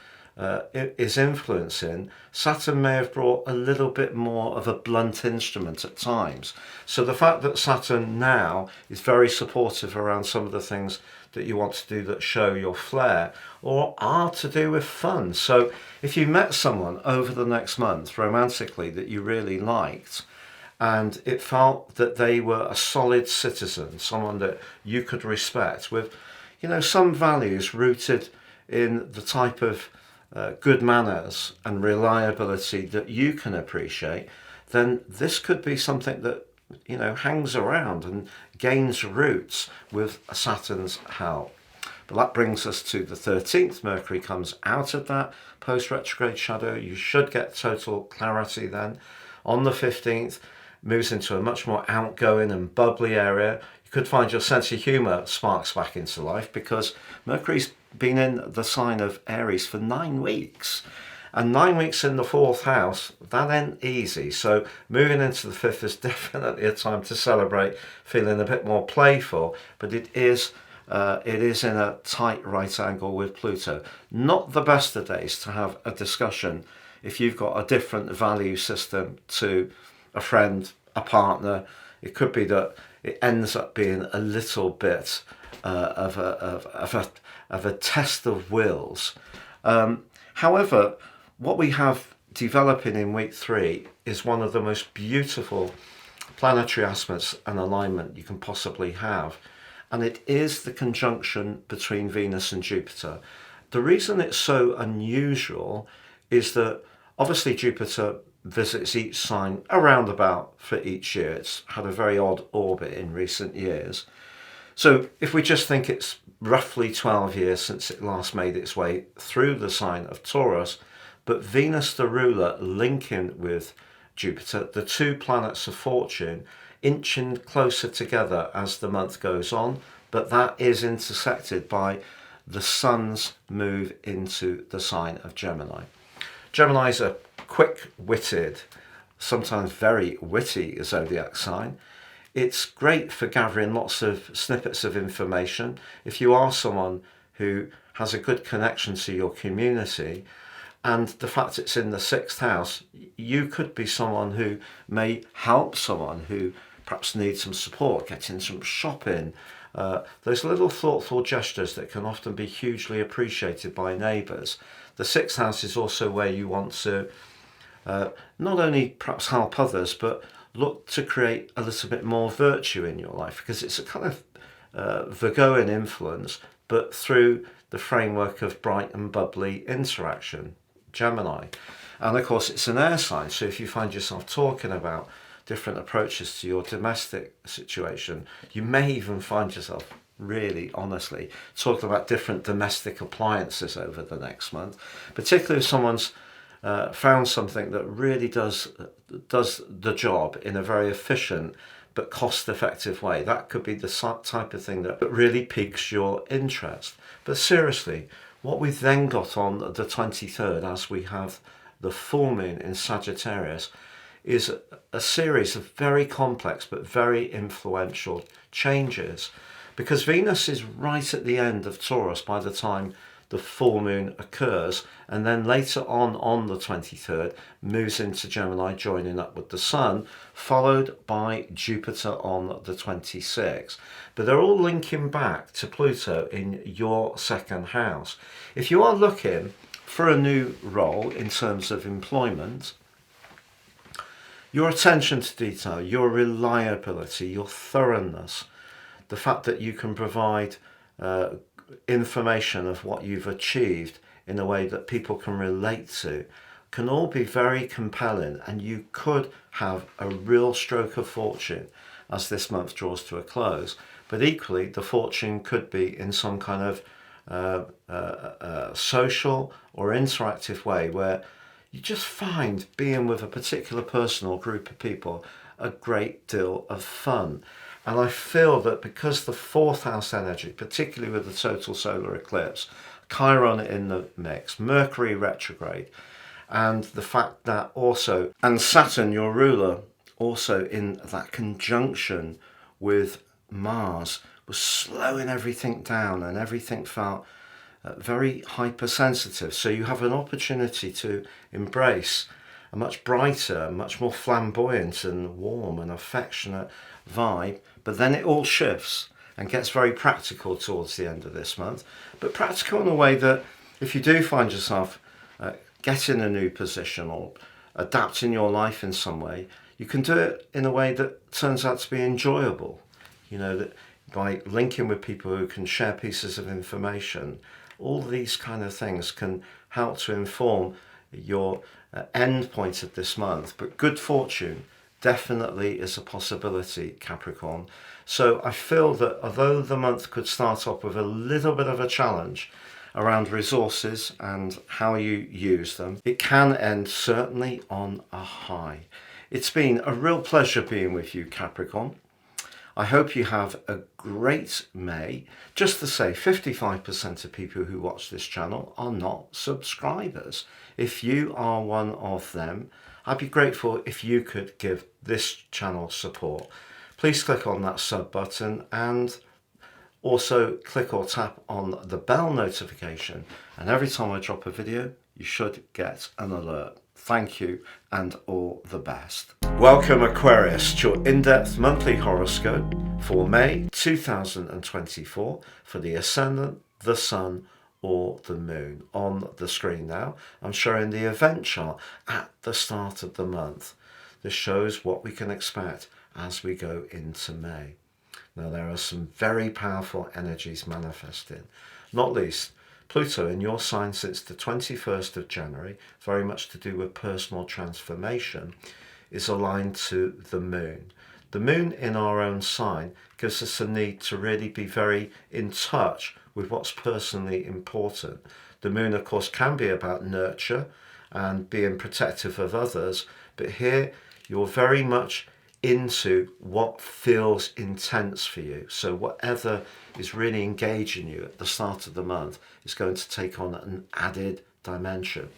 is influencing, Saturn may have brought a little bit more of a blunt instrument at times. So the fact that Saturn now is very supportive around some of the things that you want to do that show your flair or are to do with fun. So if you met someone over the next month romantically that you really liked, and it felt that they were a solid citizen, someone that you could respect with, you know, some values rooted in the type of good manners and reliability that you can appreciate, then this could be something that, you know, hangs around and gains roots with Saturn's help. But that brings us to the 13th. Mercury comes out of that post-retrograde shadow. You should get total clarity then. On the 15th, moves into a much more outgoing and bubbly area. You could find your sense of humour sparks back into life because Mercury's been in the sign of Aries for 9 weeks. And 9 weeks in the 4th house, that ain't easy. So moving into the 5th is definitely a time to celebrate, feeling a bit more playful, but it is in a tight right angle with Pluto. Not the best of days to have a discussion if you've got a different value system to a friend, a partner. It could be that it ends up being a little bit of a test of wills. However, what we have developing in week 3 is one of the most beautiful planetary aspects and alignment you can possibly have, and it is the conjunction between Venus and Jupiter. The reason it's so unusual is that obviously Jupiter visits each sign around about for each year. It's had a very odd orbit in recent years. So if we just think it's roughly 12 years since it last made its way through the sign of Taurus, but Venus the ruler linking with Jupiter, the two planets of fortune, inching closer together as the month goes on, but that is intersected by the sun's move into the sign of Gemini. Gemini is a quick-witted, sometimes very witty zodiac sign. It's great for gathering lots of snippets of information. If you are someone who has a good connection to your community, and the fact it's in the 6th house, you could be someone who may help someone who perhaps needs some support, getting some shopping. Those little thoughtful gestures that can often be hugely appreciated by neighbours. The 6th house is also where you want to not only perhaps help others, but look to create a little bit more virtue in your life, because it's a kind of Virgoan influence, but through the framework of bright and bubbly interaction, Gemini. And of course it's an air sign, so if you find yourself talking about different approaches to your domestic situation, you may even find yourself really honestly talking about different domestic appliances over the next month, particularly if someone's found something that really does the job in a very efficient but cost-effective way. That could be the type of thing that really piques your interest. But seriously, what we've then got on the 23rd, as we have the full moon in Sagittarius, is a series of very complex but very influential changes, because Venus is right at the end of Taurus by the time the full moon occurs, and then later on the 23rd moves into Gemini, joining up with the Sun, followed by Jupiter on the 26th. But they're all linking back to Pluto in your 2nd house. If you are looking for a new role in terms of employment, your attention to detail, your reliability, your thoroughness, the fact that you can provide information of what you've achieved in a way that people can relate to, can all be very compelling, and you could have a real stroke of fortune as this month draws to a close. But equally, the fortune could be in some kind of social or interactive way where you just find being with a particular person or group of people a great deal of fun. And I feel that because the fourth house energy, particularly with the total solar eclipse, Chiron in the mix, Mercury retrograde, and the fact that also, and Saturn, your ruler, also in that conjunction with Mars, was slowing everything down and everything felt very hypersensitive. So you have an opportunity to embrace a much brighter, much more flamboyant and warm and affectionate vibe. But then it all shifts and gets very practical towards the end of this month. But practical in a way that if you do find yourself getting a new position or adapting your life in some way, you can do it in a way that turns out to be enjoyable. You know, that by linking with people who can share pieces of information, all these kind of things can help to inform your end point of this month. But good fortune definitely is a possibility, Capricorn. So I feel that although the month could start off with a little bit of a challenge around resources and how you use them, it can end certainly on a high. It's been a real pleasure being with you, Capricorn. I hope you have a great May. Just to say, 55% of people who watch this channel are not subscribers. If you are one of them, I'd be grateful if you could give this channel support. Please click on that sub button and also click or tap on the bell notification. And every time I drop a video, you should get an alert. Thank you and all the best. Welcome Aquarius to your in-depth monthly horoscope for May 2024 for the Ascendant, the Sun or the Moon. On the screen now, I'm showing the event chart at the start of the month. This shows what we can expect as we go into May. Now there are some very powerful energies manifesting, not least Pluto in your sign since the 21st of January, very much to do with personal transformation, is aligned to the Moon. The Moon in our own sign gives us a need to really be very in touch with what's personally important. The Moon, of course, can be about nurture and being protective of others, but here you're very much into what feels intense for you. So whatever is really engaging you at the start of the month is going to take on an added dimension.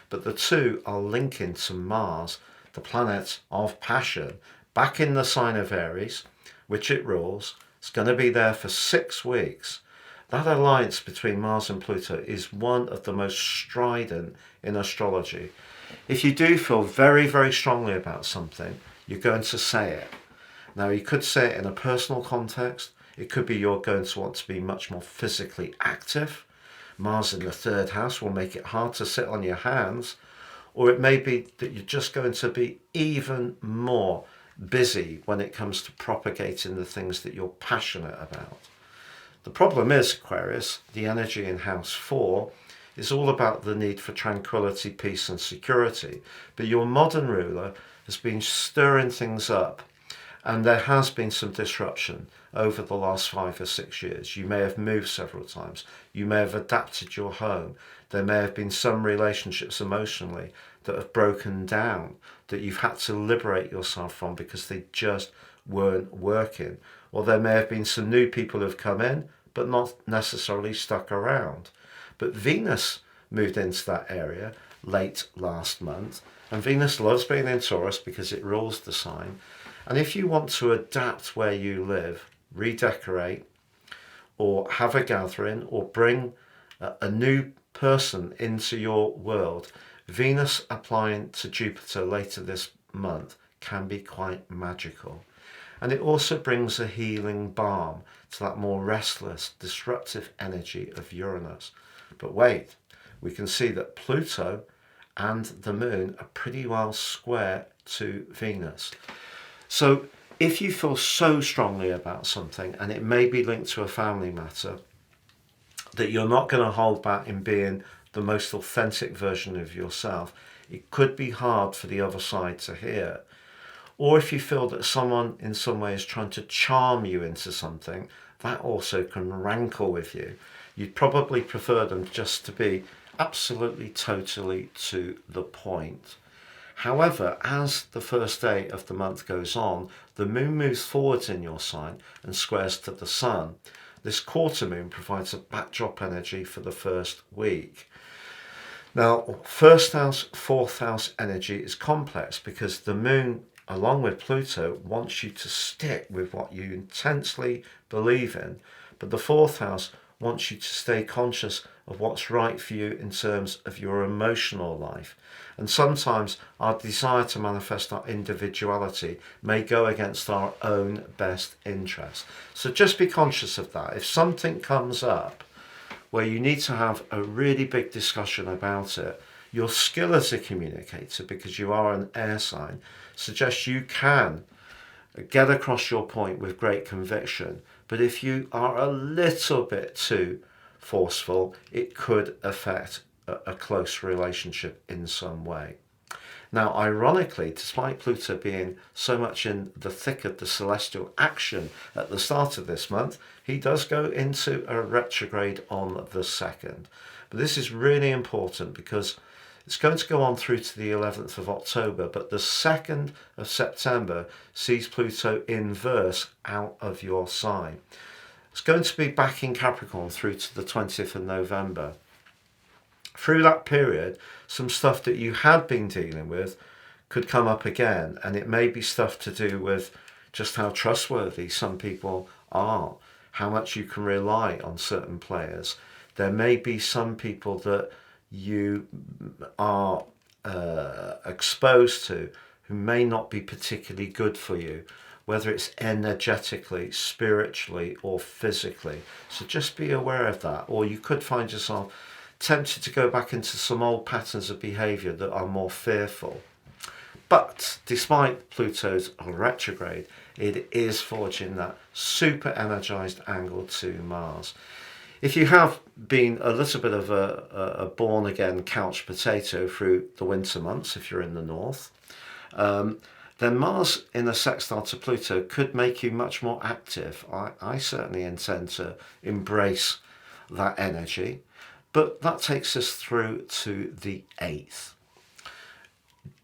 But the two are linking to Mars, the planet of passion, back in the sign of Aries, which it rules. It's going to be there for 6 weeks. That alliance between Mars and Pluto is one of the most strident in astrology. If you do feel very, very strongly about something, you're going to say it. Now, you could say it in a personal context. It could be you're going to want to be much more physically active. Mars in the 3rd house will make it hard to sit on your hands. Or it may be that you're just going to be even more busy when it comes to propagating the things that you're passionate about. The problem is, Aquarius, the energy in house 4 is all about the need for tranquility, peace and security. But your modern ruler has been stirring things up, and there has been some disruption over the last 5 or 6 years. You may have moved several times. You may have adapted your home. There may have been some relationships emotionally that have broken down, that you've had to liberate yourself from because they just weren't working. Or there may have been some new people who have come in, but not necessarily stuck around. But Venus moved into that area late last month, and Venus loves being in Taurus because it rules the sign. And if you want to adapt where you live, redecorate, or have a gathering, or bring a new person into your world, Venus applying to Jupiter later this month can be quite magical. And it also brings a healing balm to that more restless, disruptive energy of Uranus. But wait, we can see that Pluto and the Moon are pretty well square to Venus. So if you feel so strongly about something, and it may be linked to a family matter, that you're not going to hold back in being the most authentic version of yourself, it could be hard for the other side to hear. Or if you feel that someone in some way is trying to charm you into something, that also can rankle with you. You'd probably prefer them just to be absolutely, totally to the point. However, as the first day of the month goes on, the moon moves forwards in your sign and squares to the sun. This quarter moon provides a backdrop energy for the first week. Now, first house, fourth house energy is complex because the moon, along with Pluto, wants you to stick with what you intensely believe in, but the fourth house wants you to stay conscious of what's right for you in terms of your emotional life. And sometimes our desire to manifest our individuality may go against our own best interest. So just be conscious of that. If something comes up where you need to have a really big discussion about it, your skill as a communicator, because you are an air sign, suggests you can get across your point with great conviction. But if you are a little bit too forceful, it could affect a close relationship in some way. Now, ironically, despite Pluto being so much in the thick of the celestial action at the start of this month, he does go into a retrograde on the 2nd. But this is really important because it's going to go on through to the 11th of October, but the 2nd of September sees Pluto inverse out of your sign. It's going to be back in Capricorn through to the 20th of November. Through that period, some stuff that you had been dealing with could come up again, and it may be stuff to do with just how trustworthy some people are, how much you can rely on certain players. There may be some people that you are exposed to who may not be particularly good for you, whether it's energetically, spiritually, or physically. So just be aware of that. Or you could find yourself tempted to go back into some old patterns of behaviour that are more fearful. But despite Pluto's retrograde, it is forging that super energized angle to Mars. If you have been a little bit of a born-again couch potato through the winter months, if you're in the north, then Mars in a sextile to Pluto could make you much more active. I certainly intend to embrace that energy. But that takes us through to the 8th.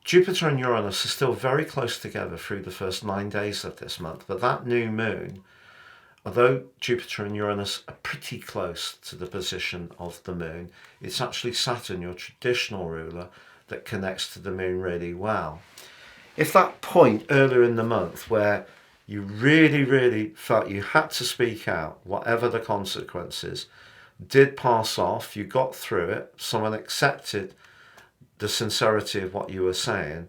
Jupiter and Uranus are still very close together through the first 9 days of this month, but that new moon, although Jupiter and Uranus are pretty close to the position of the moon, it's actually Saturn, your traditional ruler, that connects to the moon really well. If that point earlier in the month where you really felt you had to speak out, whatever the consequences, did pass off, you got through it, someone accepted the sincerity of what you were saying,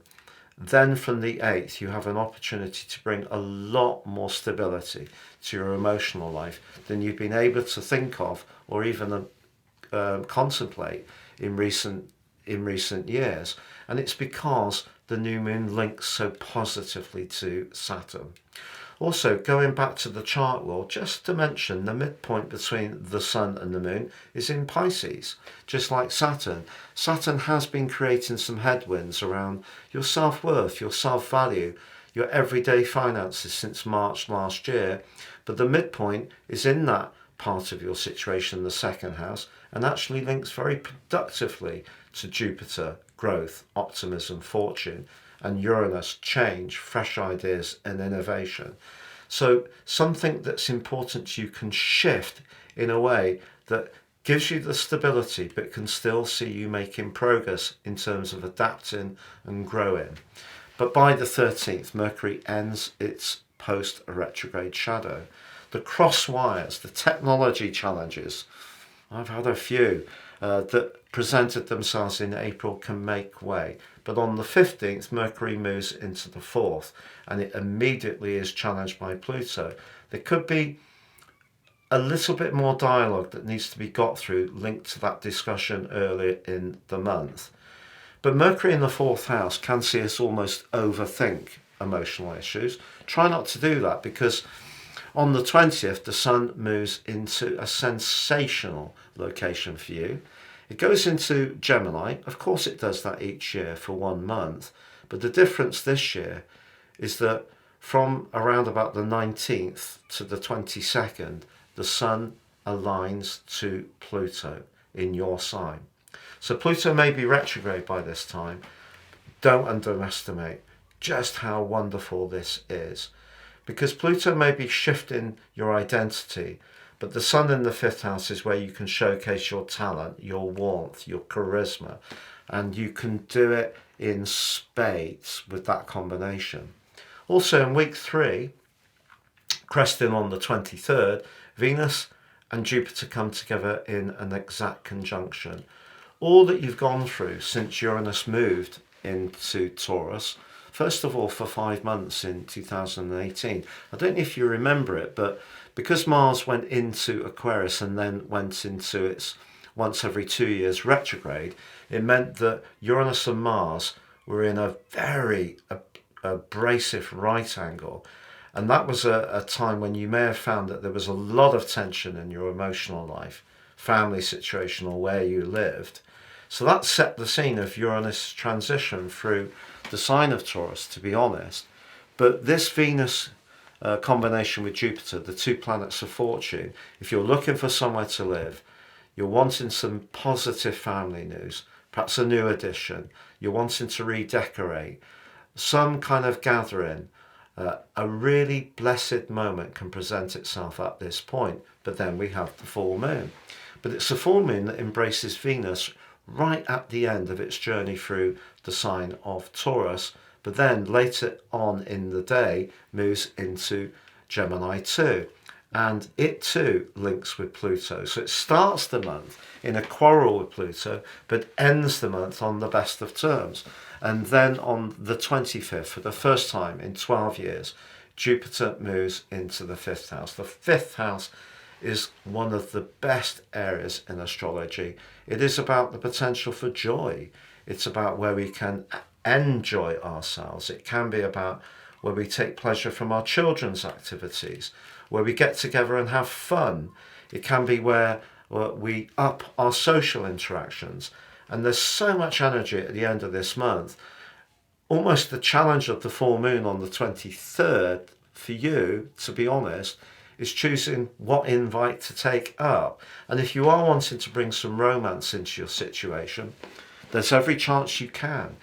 then from the 8th you have an opportunity to bring a lot more stability to your emotional life than you've been able to think of or even contemplate in recent years. And it's because the new moon links so positively to Saturn. Also, going back to the chart world, just to mention the midpoint between the Sun and the Moon is in Pisces, just like Saturn. Saturn has been creating some headwinds around your self-worth, your self-value, your everyday finances since March last year, but the midpoint is in that part of your situation, the 2nd house, and actually links very productively to Jupiter, growth, optimism, fortune, and Uranus, change, fresh ideas and innovation. So something that's important to you can shift in a way that gives you the stability but can still see you making progress in terms of adapting and growing. But by the 13th, Mercury ends its post-retrograde shadow. The cross wires, the technology challenges, I've had a few that presented themselves in April can make way. But on the 15th, Mercury moves into the 4th and it immediately is challenged by Pluto. There could be a little bit more dialogue that needs to be got through linked to that discussion earlier in the month. But Mercury in the 4th house can see us almost overthink emotional issues. Try not to do that, because on the 20th, the Sun moves into a sensational location for you. It goes into Gemini. Of course it does that each year for 1 month. But the difference this year is that from around about the 19th to the 22nd, the Sun aligns to Pluto in your sign. So Pluto may be retrograde by this time, don't underestimate just how wonderful this is. Because Pluto may be shifting your identity, but the sun in the 5th house is where you can showcase your talent, your warmth, your charisma, and you can do it in spades with that combination. Also in week 3, cresting on the 23rd, Venus and Jupiter come together in an exact conjunction. All that you've gone through since Uranus moved into Taurus, first of all for 5 months in 2018. I don't know if you remember it, but because Mars went into Aquarius and then went into its once every 2 years retrograde, it meant that Uranus and Mars were in a very abrasive right angle. And that was a time when you may have found that there was a lot of tension in your emotional life, family situation, or where you lived. So that set the scene of Uranus' transition through the sign of Taurus, to be honest. But this Venus combination with Jupiter, the 2 planets of fortune, if you're looking for somewhere to live, you're wanting some positive family news, perhaps a new addition, you're wanting to redecorate, some kind of gathering, a really blessed moment can present itself at this point. But then we have the full moon. But it's a full moon that embraces Venus right at the end of its journey through the sign of Taurus, but then later on in the day moves into Gemini too. And it too links with Pluto. So it starts the month in a quarrel with Pluto, but ends the month on the best of terms. And then on the 25th, for the first time in 12 years, Jupiter moves into the 5th house. The 5th house is one of the best areas in astrology. It is about the potential for joy. It's about where we can enjoy ourselves. It can be about where we take pleasure from our children's activities, where we get together and have fun. It can be where we up our social interactions. And there's so much energy at the end of this month. Almost the challenge of the full moon on the 23rd for you, to be honest, is choosing what invite to take up. And if you are wanting to bring some romance into your situation, there's every chance you can.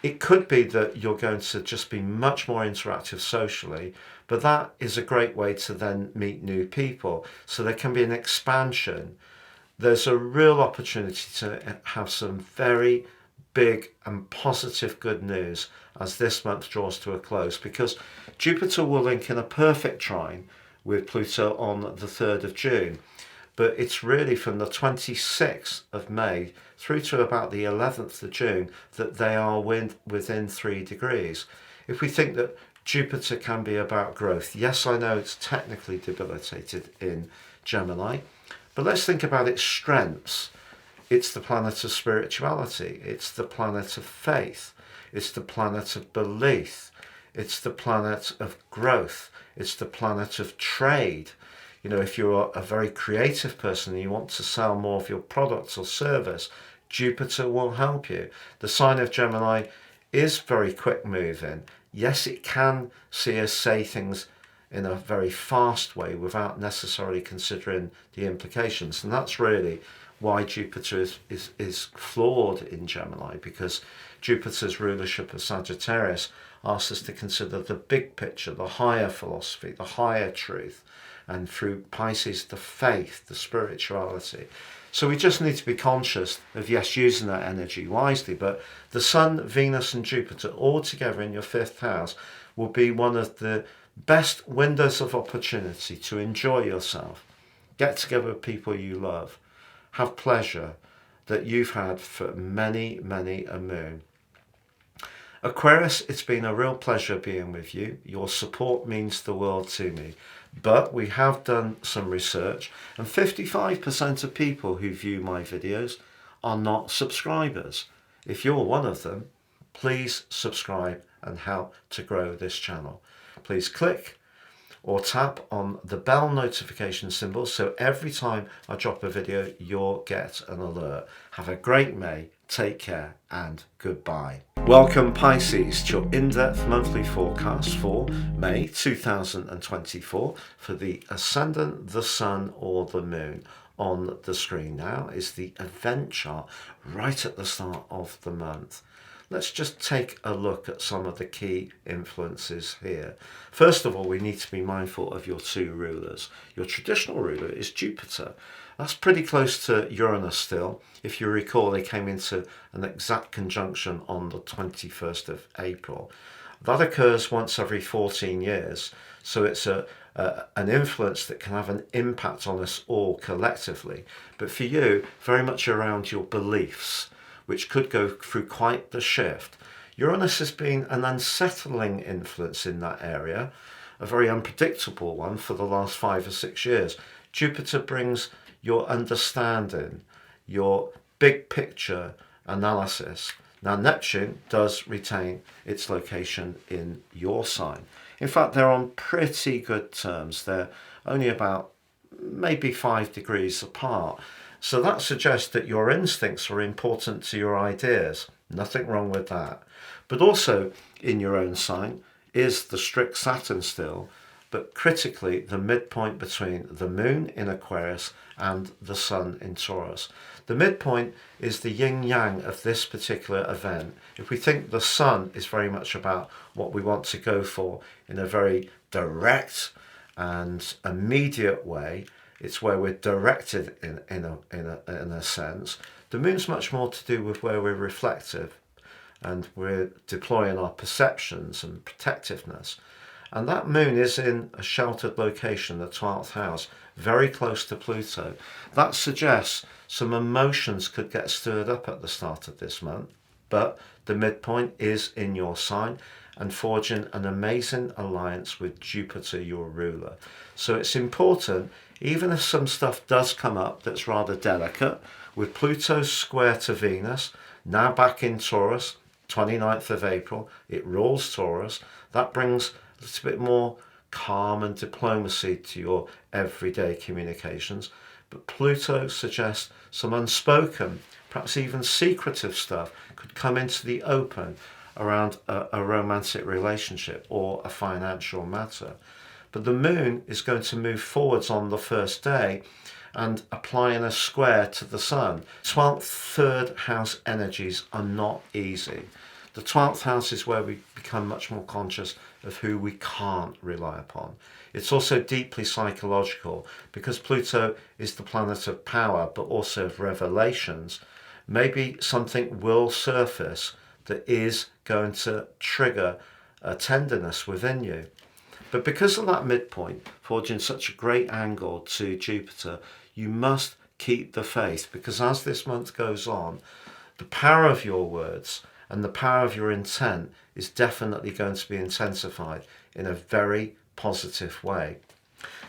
It could be that you're going to just be much more interactive socially, but that is a great way to then meet new people. So there can be an expansion. There's a real opportunity to have some very big and positive good news as this month draws to a close, because Jupiter will link in a perfect trine with Pluto on the 3rd of June. But it's really from the 26th of May through to about the 11th of June that they are within 3 degrees. If we think that Jupiter can be about growth, yes, I know it's technically debilitated in Gemini, but let's think about its strengths. It's the planet of spirituality. It's the planet of faith. It's the planet of belief. It's the planet of growth. It's the planet of trade. You know, if you're a very creative person and you want to sell more of your products or service, Jupiter will help you. The sign of Gemini is very quick moving. Yes, it can see us say things in a very fast way without necessarily considering the implications. And that's really why Jupiter is flawed in Gemini, because Jupiter's rulership of Sagittarius asks us to consider the big picture, the higher philosophy, the higher truth, and through Pisces, the faith, the spirituality. So we just need to be conscious of, yes, using that energy wisely, but the Sun, Venus and Jupiter all together in your 5th house will be one of the best windows of opportunity to enjoy yourself, get together with people you love, have pleasure that you've had for many, many a moon. Aquarius, it's been a real pleasure being with you. Your support means the world to me. But we have done some research, and 55% of people who view my videos are not subscribers. If you're one of them, please subscribe and help to grow this channel. Please click or tap on the bell notification symbol so every time I drop a video you'll get an alert. Have a great May, take care and goodbye. Welcome Pisces to your in-depth monthly forecast for May 2024 for the Ascendant, the Sun or the Moon. On the screen now is the event chart right at the start of the month. Let's just take a look at some of the key influences here. First of all, we need to be mindful of your two rulers. Your traditional ruler is Jupiter. That's pretty close to Uranus still. If you recall, they came into an exact conjunction on the 21st of April. That occurs once every 14 years, so it's an influence that can have an impact on us all collectively. But for you, very much around your beliefs, which could go through quite the shift. Uranus has been an unsettling influence in that area, a very unpredictable one for the last 5 or 6 years. Jupiter brings your understanding, your big picture analysis. Now, Neptune does retain its location in your sign. In fact, they're on pretty good terms. They're only about maybe 5 degrees apart. So that suggests that your instincts are important to your ideas. Nothing wrong with that. But also in your own sign is the strict Saturn still, but critically the midpoint between the moon in Aquarius and the sun in Taurus. The midpoint is the yin-yang of this particular event. If we think the sun is very much about what we want to go for in a very direct and immediate way, it's where we're directed in a sense. The moon's much more to do with where we're reflective and we're deploying our perceptions and protectiveness. And that moon is in a sheltered location, the 12th house, very close to Pluto. That suggests some emotions could get stirred up at the start of this month, but the midpoint is in your sign and forging an amazing alliance with Jupiter, your ruler. So it's important, even if some stuff does come up that's rather delicate, with Pluto square to Venus, now back in Taurus, 29th of April, it rules Taurus. That brings a little bit more calm and diplomacy to your everyday communications. But Pluto suggests some unspoken, perhaps even secretive stuff could come into the open around a romantic relationship or a financial matter. But the moon is going to move forwards on the first day and applying a square to the sun. 12th, third house energies are not easy. The 12th house is where we become much more conscious of who we can't rely upon. It's also deeply psychological because Pluto is the planet of power but also of revelations. Maybe something will surface that is going to trigger a tenderness within you. But because of that midpoint forging such a great angle to Jupiter, you must keep the faith, because as this month goes on, the power of your words and the power of your intent is definitely going to be intensified in a very positive way.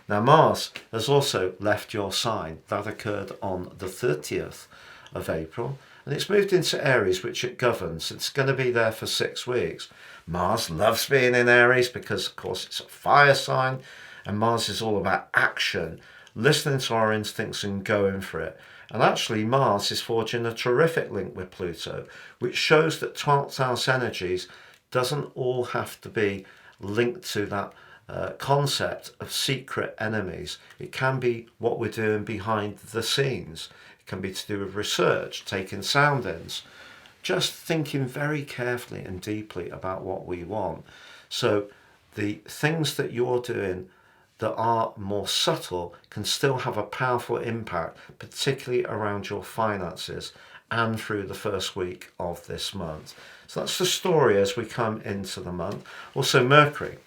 Now, Mars has also left your sign. That occurred on the 30th of April, and it's moved into Aries, which it governs. It's going to be there for 6 weeks. Mars loves being in Aries because, of course, it's a fire sign, and Mars is all about action, listening to our instincts and going for it. And actually, Mars is forging a terrific link with Pluto, which shows that 12th house energies doesn't all have to be linked to that concept of secret enemies. It can be what we're doing behind the scenes. It can be to do with research, taking soundings, just thinking very carefully and deeply about what we want. So the things that you're doing that are more subtle can still have a powerful impact, particularly around your finances and through the first week of this month. So that's the story as we come into the month. Also, Mercury,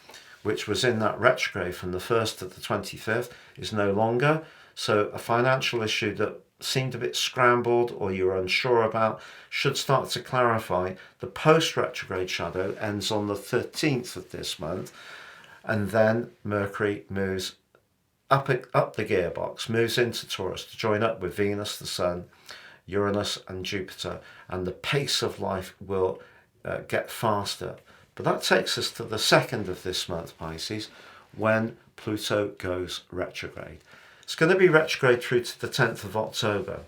which was in that retrograde from the 1st to the 25th, is no longer. So a financial issue that seemed a bit scrambled or you were unsure about should start to clarify. The post-retrograde shadow ends on the 13th of this month, and then Mercury moves up the gearbox, moves into Taurus to join up with Venus, the Sun, Uranus and Jupiter, and the pace of life will get faster. But that takes us to the 2nd of this month, Pisces, when Pluto goes retrograde. It's going to be retrograde through to the 10th of October.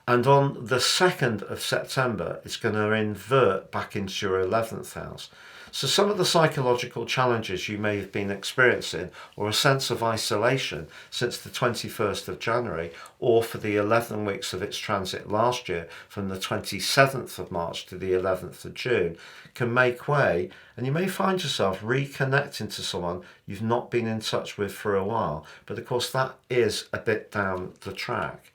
And on the 2nd of September, it's going to invert back into your 11th house. So some of the psychological challenges you may have been experiencing, or a sense of isolation since the 21st of January, or for the 11 weeks of its transit last year from the 27th of March to the 11th of June, can make way, and you may find yourself reconnecting to someone you've not been in touch with for a while. But of course that is a bit down the track.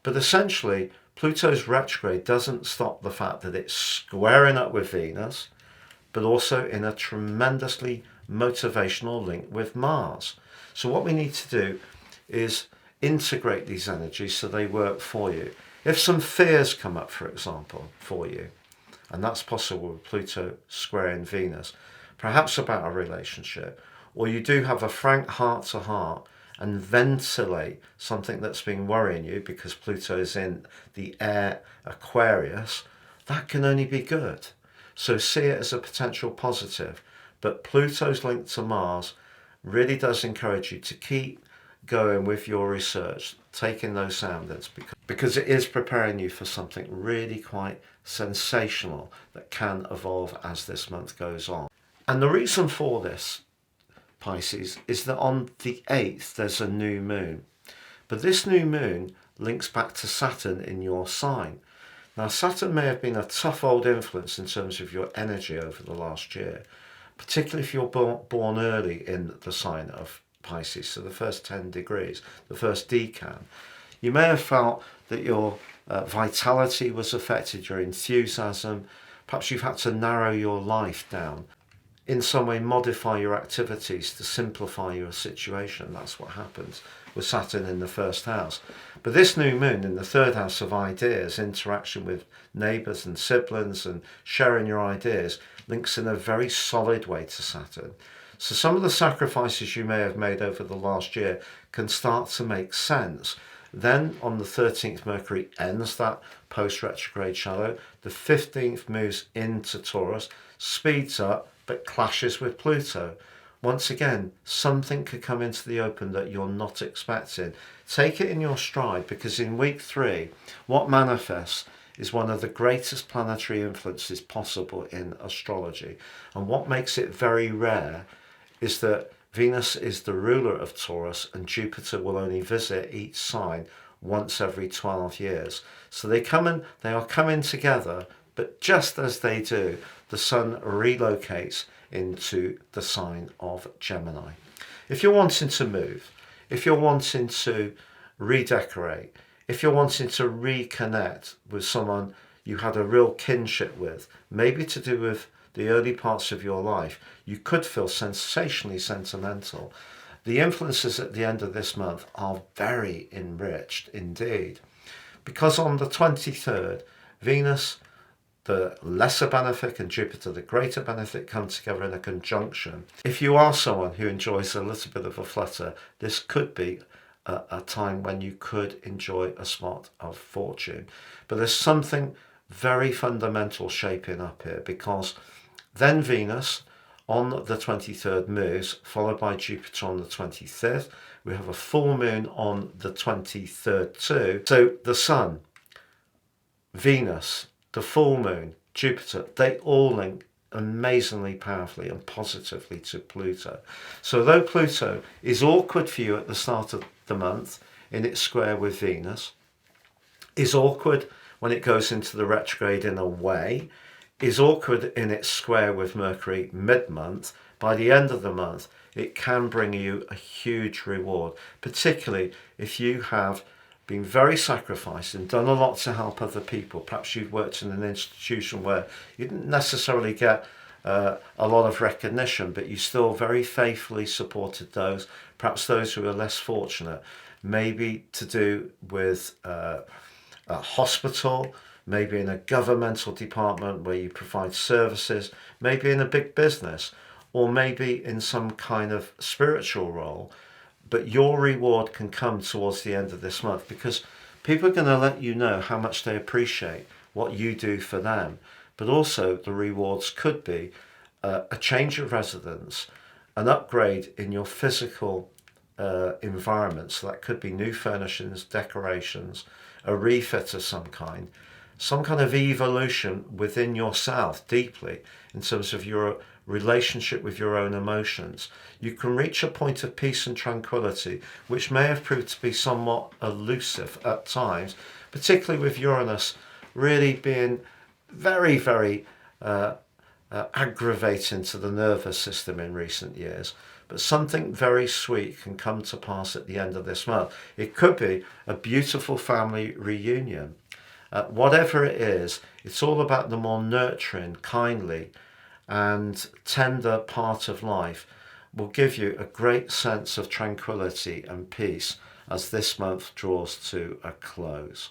But essentially, Pluto's retrograde doesn't stop the fact that it's squaring up with Venus, but also in a tremendously motivational link with Mars. So what we need to do is integrate these energies so they work for you. If some fears come up, for example, for you, and that's possible with Pluto squaring Venus, perhaps about a relationship, or you do have a frank heart-to-heart and ventilate something that's been worrying you because Pluto is in the air Aquarius, that can only be good. So see it as a potential positive. But Pluto's link to Mars really does encourage you to keep going with your research, taking those soundings, because it is preparing you for something really quite sensational that can evolve as this month goes on. And the reason for this, Pisces, is that on the 8th there's a new moon. But this new moon links back to Saturn in your sign. Now, Saturn may have been a tough old influence in terms of your energy over the last year, particularly if you're born early in the sign of Pisces, so the first 10 degrees, the first decan. You may have felt that your vitality was affected, your enthusiasm. Perhaps you've had to narrow your life down, in some way modify your activities to simplify your situation. That's what happens with Saturn in the first house. But this new moon in the third house of ideas, interaction with neighbours and siblings and sharing your ideas, links in a very solid way to Saturn. So some of the sacrifices you may have made over the last year can start to make sense. Then on the 13th, Mercury ends that post-retrograde shadow. The 15th moves into Taurus, speeds up, but clashes with Pluto. Once again, something could come into the open that you're not expecting. Take it in your stride, because in week 3, what manifests is one of the greatest planetary influences possible in astrology. And what makes it very rare is that Venus is the ruler of Taurus and Jupiter will only visit each sign once every 12 years. So they are coming together, but just as they do, the Sun relocates into the sign of Gemini. If you're wanting to move, if you're wanting to redecorate, if you're wanting to reconnect with someone you had a real kinship with, maybe to do with the early parts of your life, you could feel sensationally sentimental. The influences at the end of this month are very enriched indeed, because on the 23rd, Venus, the lesser benefic, and Jupiter, the greater benefic, come together in a conjunction. If you are someone who enjoys a little bit of a flutter, this could be a time when you could enjoy a spot of fortune. But there's something very fundamental shaping up here, because then Venus on the 23rd moves, followed by Jupiter on the 25th. We have a full moon on the 23rd too. So the Sun, Venus, the full moon, Jupiter, they all link amazingly powerfully and positively to Pluto. So though Pluto is awkward for you at the start of the month in its square with Venus, is awkward when it goes into the retrograde in a way, is awkward in its square with Mercury mid-month, by the end of the month it can bring you a huge reward, particularly if you have been very sacrificed and done a lot to help other people. Perhaps you've worked in an institution where you didn't necessarily get a lot of recognition, but you still very faithfully supported those, perhaps those who are less fortunate, maybe to do with a hospital, maybe in a governmental department where you provide services, maybe in a big business, or maybe in some kind of spiritual role. But your reward can come towards the end of this month, because people are going to let you know how much they appreciate what you do for them. But also the rewards could be a change of residence, an upgrade in your physical environment. So that could be new furnishings, decorations, a refit of some kind. some kind of evolution within yourself deeply in terms of your relationship with your own emotions. You can reach a point of peace and tranquility, which may have proved to be somewhat elusive at times, particularly with Uranus really being very, very aggravating to the nervous system in recent years. But something very sweet can come to pass at the end of this month. It could be a beautiful family reunion. Whatever it is, it's all about the more nurturing, kindly, and tender part of life will give you a great sense of tranquility and peace as this month draws to a close.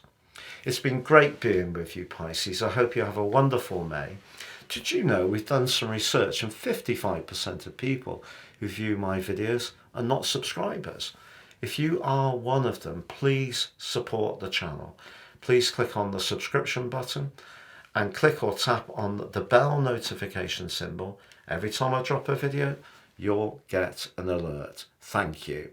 It's been great being with you, Pisces. I hope you have a wonderful May. Did you know we've done some research and 55% of people who view my videos are not subscribers? If you are one of them, please support the channel. Please click on the subscription button and click or tap on the bell notification symbol. Every time I drop a video, you'll get an alert. Thank you.